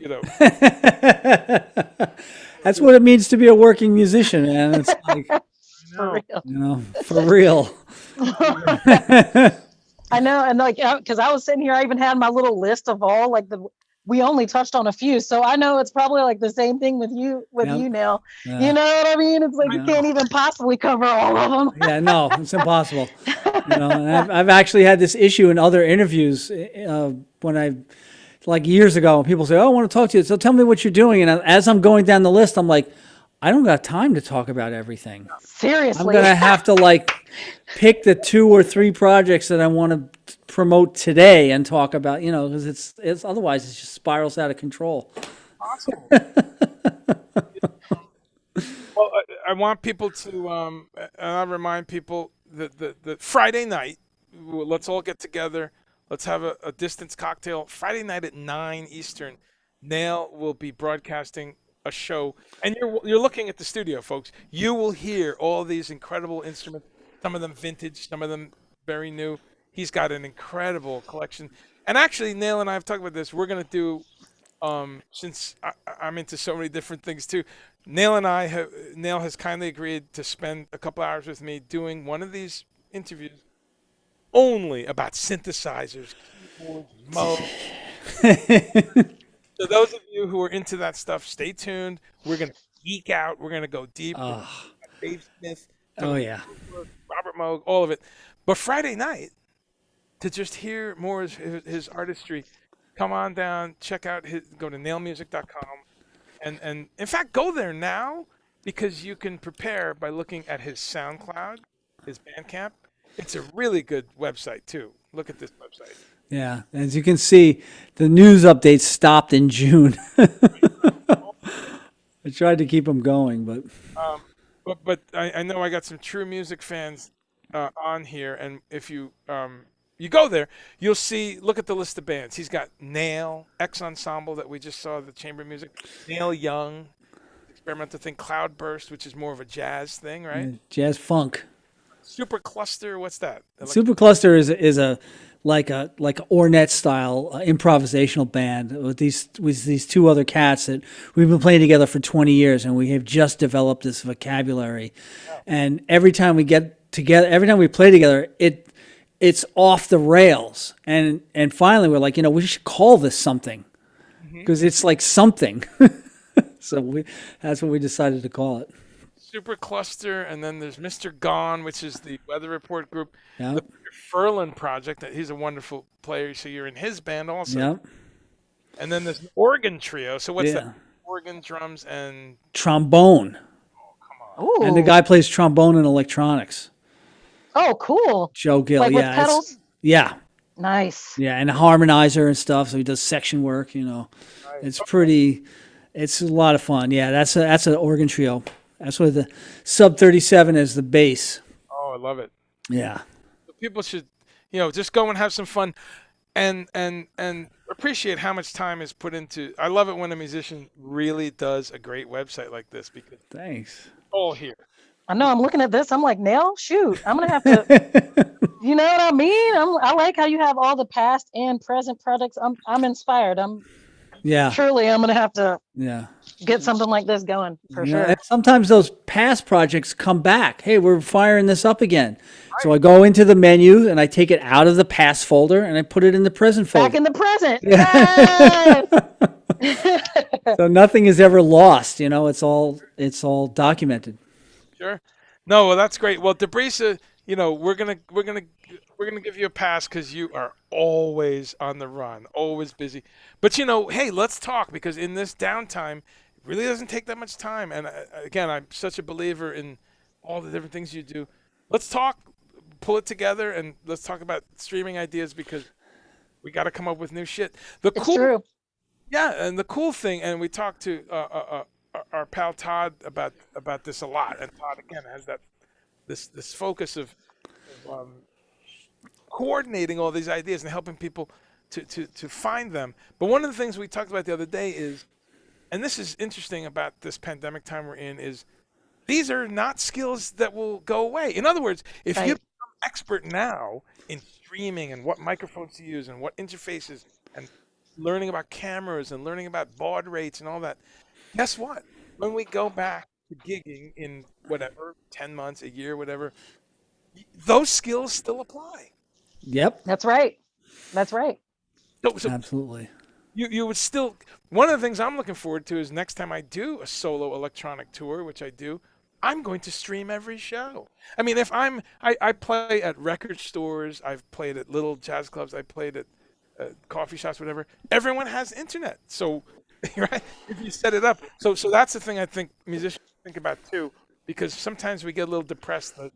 That's what it means to be a working musician, man. It's like, For real. for real. I know, and like, because I was sitting here, I even had my little list of all like we only touched on a few, so I know it's probably like the same thing with you, Neil. Yeah. You know what I mean? It's like you can't even possibly cover all of them. Yeah, no, it's impossible. And I've actually had this issue in other interviews when like years ago, people say, "Oh, I want to talk to you. So tell me what you're doing." And as I'm going down the list, I'm like, I don't got time to talk about everything. Seriously. I'm gonna have to like pick the 2 or 3 projects that I want to promote today and talk about, because it's otherwise it just spirals out of control. Awesome. Well, I want people to, and I remind people that Friday night, let's all get together. Let's have a distance cocktail. Friday night at 9 Eastern, Nail will be broadcasting a show, and you're looking at the studio, folks. You will hear all these incredible instruments. Some of them vintage, some of them very new. He's got an incredible collection. And actually, Nail and I have talked about this. We're gonna do, since I'm into so many different things too. Nail has kindly agreed to spend a couple hours with me doing one of these interviews only about synthesizers, keyboards, modes. So those of you who are into that stuff, stay tuned. We're going to geek out. We're going to go deep. Dave Smith. Yeah. Robert Moog, all of it. But Friday night, to just hear more of his artistry, come on down, go to nailmusic.com. And in fact, go there now because you can prepare by looking at his SoundCloud, his Bandcamp. It's a really good website, too. Look at this website. Yeah, as you can see, the news updates stopped in June. I tried to keep them going, but I know I got some true music fans on here, and if you go there, you'll look at the list of bands. He's got Nail, X Ensemble that we just saw, the chamber music, Nail Young, experimental thing, Cloudburst, which is more of a jazz thing, right? Jazz funk. Super Cluster, what's that? Super Cluster is a like a Ornette style improvisational band with these 2 other cats that we've been playing together for 20 years, and we have just developed this vocabulary. Wow. And every time we get together, every time we play together, it's off the rails. And finally we're like, we should call this something because it's like something. So that's what we decided to call it. Super Cluster, and then there's Mr. Gone, which is the Weather Report group. Yep. The Furlan Project, he's a wonderful player, so you're in his band also. Yep. And then there's an organ trio. So what's that? Organ, drums, and trombone. Oh, come on. Ooh. And the guy plays trombone and electronics. Oh, cool. Joe Gill, like with pedals? Yeah. Nice. Yeah, and a harmonizer and stuff, so he does section work, Right. It's it's a lot of fun. Yeah, that's an organ trio. That's what the Sub 37 is, the bass. Oh, I love it. Yeah. People should, just go and have some fun and appreciate how much time is put into. I love it when a musician really does a great website like this because thanks. All here. I know, I'm looking at this. I'm like, Nail, shoot, I'm going to have to, you know what I mean? I like how you have all the past and present projects. I'm inspired. Surely I'm going to have to get something like this going for sure. And sometimes those past projects come back. Hey, we're firing this up again. Right. So I go into the menu and I take it out of the past folder and I put it in the present folder. Back in the present. Yes! So nothing is ever lost. It's all documented. Sure. No, well, that's great. Well, Debrissa, we're gonna give you a pass because you are always on the run, always busy. But hey, let's talk because in this downtime, it really doesn't take that much time. And again, I'm such a believer in all the different things you do. Let's talk, pull it together, and let's talk about streaming ideas because we got to come up with new shit. It's true. Yeah, and the cool thing, and we talked to our pal Todd about this a lot, and Todd again has this focus of coordinating all these ideas and helping people to find them. But one of the things we talked about the other day is, and this is interesting about this pandemic time we're in, is these are not skills that will go away. In other words, if you become expert now in streaming and what microphones to use and what interfaces and learning about cameras and learning about baud rates and all that. Guess what? When we go back to gigging in whatever 10 months, a year, whatever, those skills still apply. Yep. That's right. That's right. So Absolutely. you would still. One of the things I'm looking forward to is next time I do a solo electronic tour, which I do, I'm going to stream every show. I mean, if I play at record stores, I've played at little jazz clubs, I played at coffee shops, whatever. Everyone has internet, so right, if you set it up. So that's the thing I think musicians think about too, because sometimes we get a little depressed that,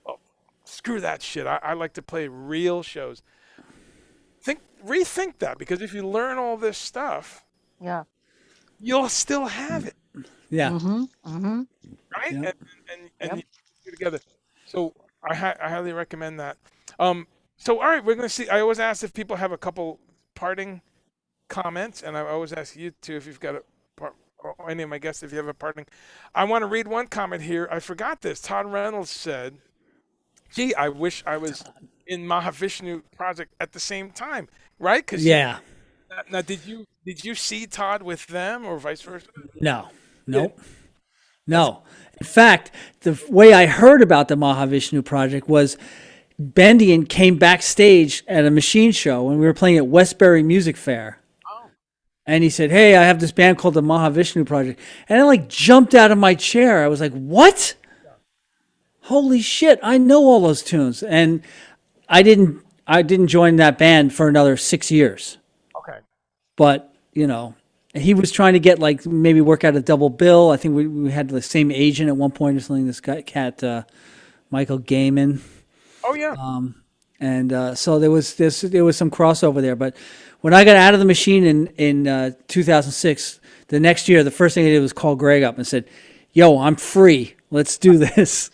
well, screw that shit. I like to play real shows. Rethink that, because if you learn all this stuff, Yeah. you'll still have it, Yeah. right? Yep. And you do it together. So I highly recommend that. So all right, we're gonna see. I always ask if people have a couple parting comments, and I always ask you too if you've got or any of my guests if you have a parting. I want to read one comment here. I forgot this. Todd Reynolds said, "Gee, I wish I was in Mahavishnu project at the same time." Right? Because Yeah. now, did you see Todd with them or vice versa? No. Nope. No. In fact, the way I heard about the Mahavishnu project was Bendian came backstage at a machine show when we were playing at Westbury Music Fair. Oh. And he said, "Hey, I have this band called the Mahavishnu Project." And I like jumped out of my chair. I was like, "What? Holy shit, I know all those tunes." And I didn't join that band for another 6 years. Okay. But, he was trying to get like maybe work out a double bill. I think we had the same agent at one point or something, this guy, Michael Gaiman. Oh yeah. And so there was some crossover there. But when I got out of the machine in 2006, the next year, the first thing I did was call Greg up and said, "Yo, I'm free. Let's do this."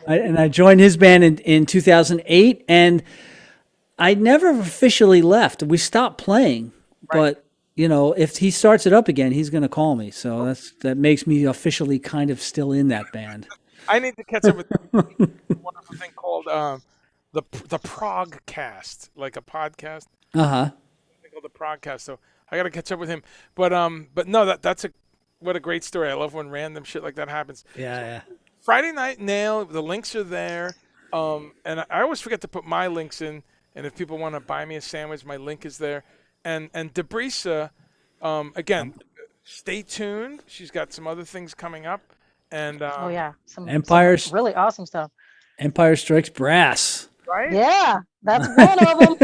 And I joined his band in 2008, and I never officially left. We stopped playing, but if he starts it up again, he's going to call me. So that makes me officially kind of still in that band. I need to catch up with a wonderful thing called the Progcast, like a podcast. Uh-huh. Called the Progcast. So I got to catch up with him. But no, that's what a great story. I love when random shit like that happens. Yeah. Friday Night Nail, the links are there. And I always forget to put my links in. And if people want to buy me a sandwich, my link is there. And Debrissa, again, stay tuned. She's got some other things coming up. And Oh yeah. Some really awesome stuff. Empire Strikes Brass. Right? Yeah, that's one of them.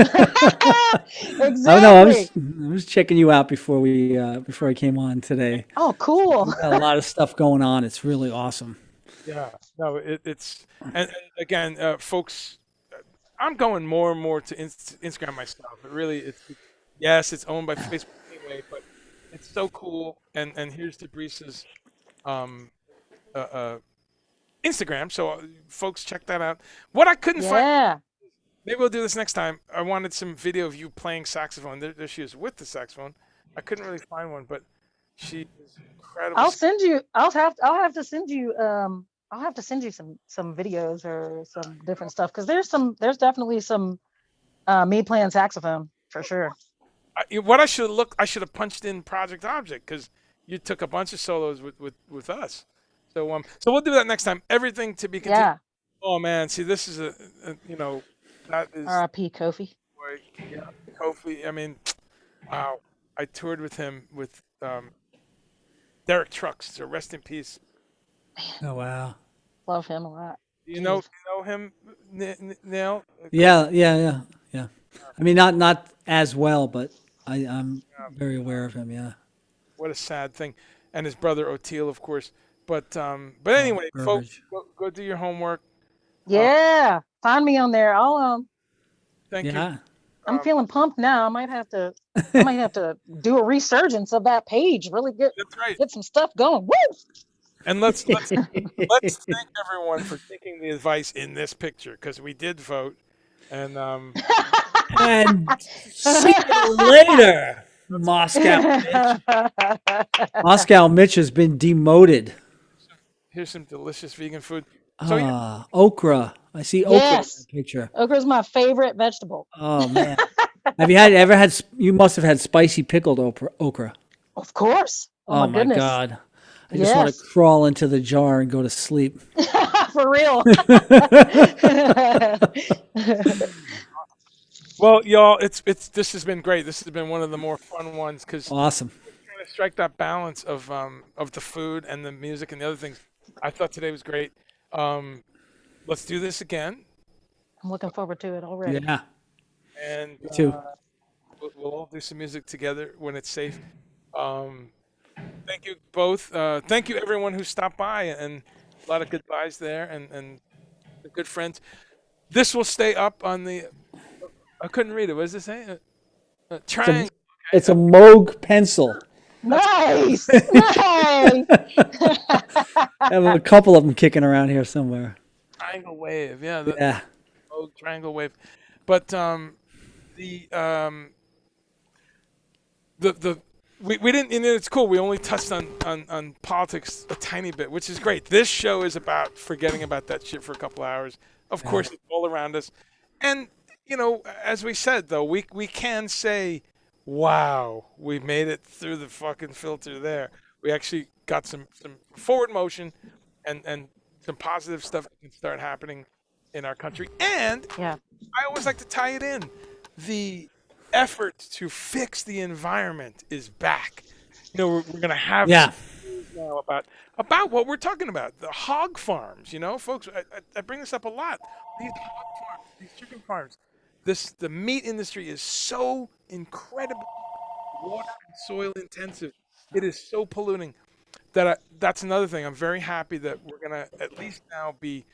Exactly. Oh no, I was checking you out before I came on today. Oh, cool. We've got a lot of stuff going on. It's really awesome. Yeah. No, it's and again, folks, I'm going more and more to Instagram myself. It really, yes, it's owned by Facebook anyway, but it's so cool. And here's Debrissa's Instagram. So folks, check that out. What I couldn't find, maybe we'll do this next time. I wanted some video of you playing saxophone. There she is with the saxophone. I couldn't really find one, but she is incredible. I'll send you. I'll have to send you. I'll have to send you some videos or some different stuff, because there's definitely some me playing saxophone for sure. What I should have punched in Project Object, because you took a bunch of solos with us. So we'll do that next time. Everything to be continued. Yeah. Oh man, see, this is that is R.I.P. Kofi. Yeah, Kofi. I mean, wow. I toured with him with Derek Trucks. So rest in peace. Oh wow. Love him a lot. Do you know him, Neil? Yeah. I mean, not as well, but I'm very aware of him. Yeah. What a sad thing, and his brother Oteil, of course. But anyway, folks, go do your homework. Yeah, find me on there. I'll Thank you. I'm feeling pumped now. I might have to do a resurgence of that page. Really get some stuff going. Woo! And let's thank everyone for taking the advice in this picture, because we did vote. And and see you later, Moscow Mitch. Moscow Mitch has been demoted. Here's some delicious vegan food. Okra. I see okra in the picture. Okra is my favorite vegetable. Oh man. Have you ever had? You must have had spicy pickled okra. Of course. Oh, Oh my my goodness. God! I just want to crawl into the jar and go to sleep. For real. Well, y'all, this has been great. This has been one of the more fun ones because Awesome. trying to strike that balance of the food and the music and the other things. I thought today was great. Let's do this again, I'm looking forward to it already. Yeah. and Me too. we'll all do some music together when it's safe. Um, Thank you both. Thank you everyone who stopped by, and a lot of goodbyes there, and the good friends. This will stay up on the. I couldn't read it. What does it say? Triangle. It's a Moog pencil. Nice. Nice. I have a couple of them kicking around here somewhere. Triangle wave. Yeah. Yeah. Triangle wave. But the we didn't, and it's cool. We only touched on politics a tiny bit, which is great. This show is about forgetting about that shit for a couple hours. Of course, it's all around us. And, as we said, though, we can say, wow, we made it through the fucking filter there. We actually got some forward motion and some positive stuff that can start happening in our country. And Yeah. I always like to tie it in. The effort to fix the environment is back. We're going to have some news now about what we're talking about. The hog farms, folks, I bring this up a lot. These hog farms, these chicken farms, the meat industry is so incredibly water and soil intensive. It is so polluting that that's another thing. I'm very happy that we're going to at least now be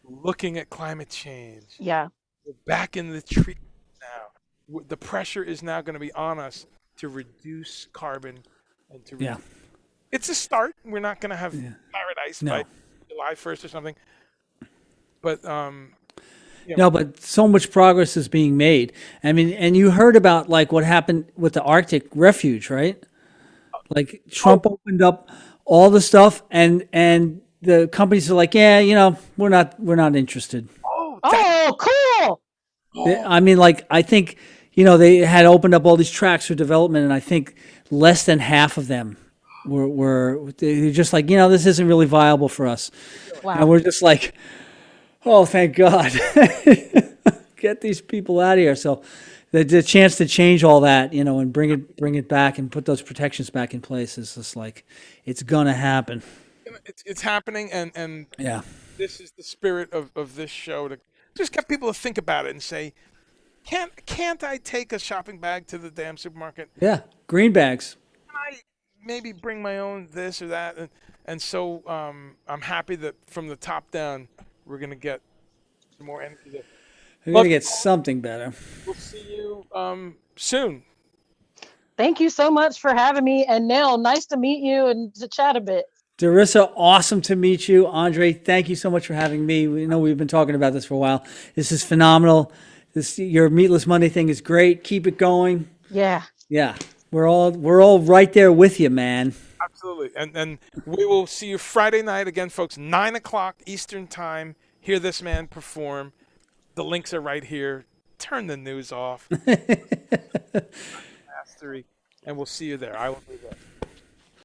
looking at climate change. Yeah. We're back in the tree now. The pressure is now going to be on us to reduce carbon and to it's a start. We're not going to have paradise by July 1st or something. But no, but so much progress is being made. I mean, and you heard about like what happened with the Arctic refuge, right? Like Trump opened up all the stuff and the companies are like, we're not interested. Oh, cool. I mean, like, I think, they had opened up all these tracks for development, and I think less than half of them were they're just like, this isn't really viable for us. Wow. And we're just like, oh, thank God. Get these people out of here. So the chance to change all that, and bring it back and put those protections back in place is just like, it's going to happen. It's happening, and this is the spirit of this show, to just get people to think about it and say, can't I take a shopping bag to the damn supermarket? Yeah, green bags. Can I maybe bring my own this or that? And so I'm happy that from the top down, we're going to get some more energy there. We're going to get something better. We'll see you soon. Thank you so much for having me. And Nell, nice to meet you and to chat a bit. Debrissa, awesome to meet you. Andre, thank you so much for having me. We know we've been talking about this for a while. This is phenomenal. Your Meatless Monday thing is great. Keep it going. Yeah. Yeah. We're all right there with you, man. Absolutely. And we will see you Friday night again, folks, 9:00 Eastern time. Hear this man perform. The links are right here. Turn the news off. Mastery. And we'll see you there. I will be there.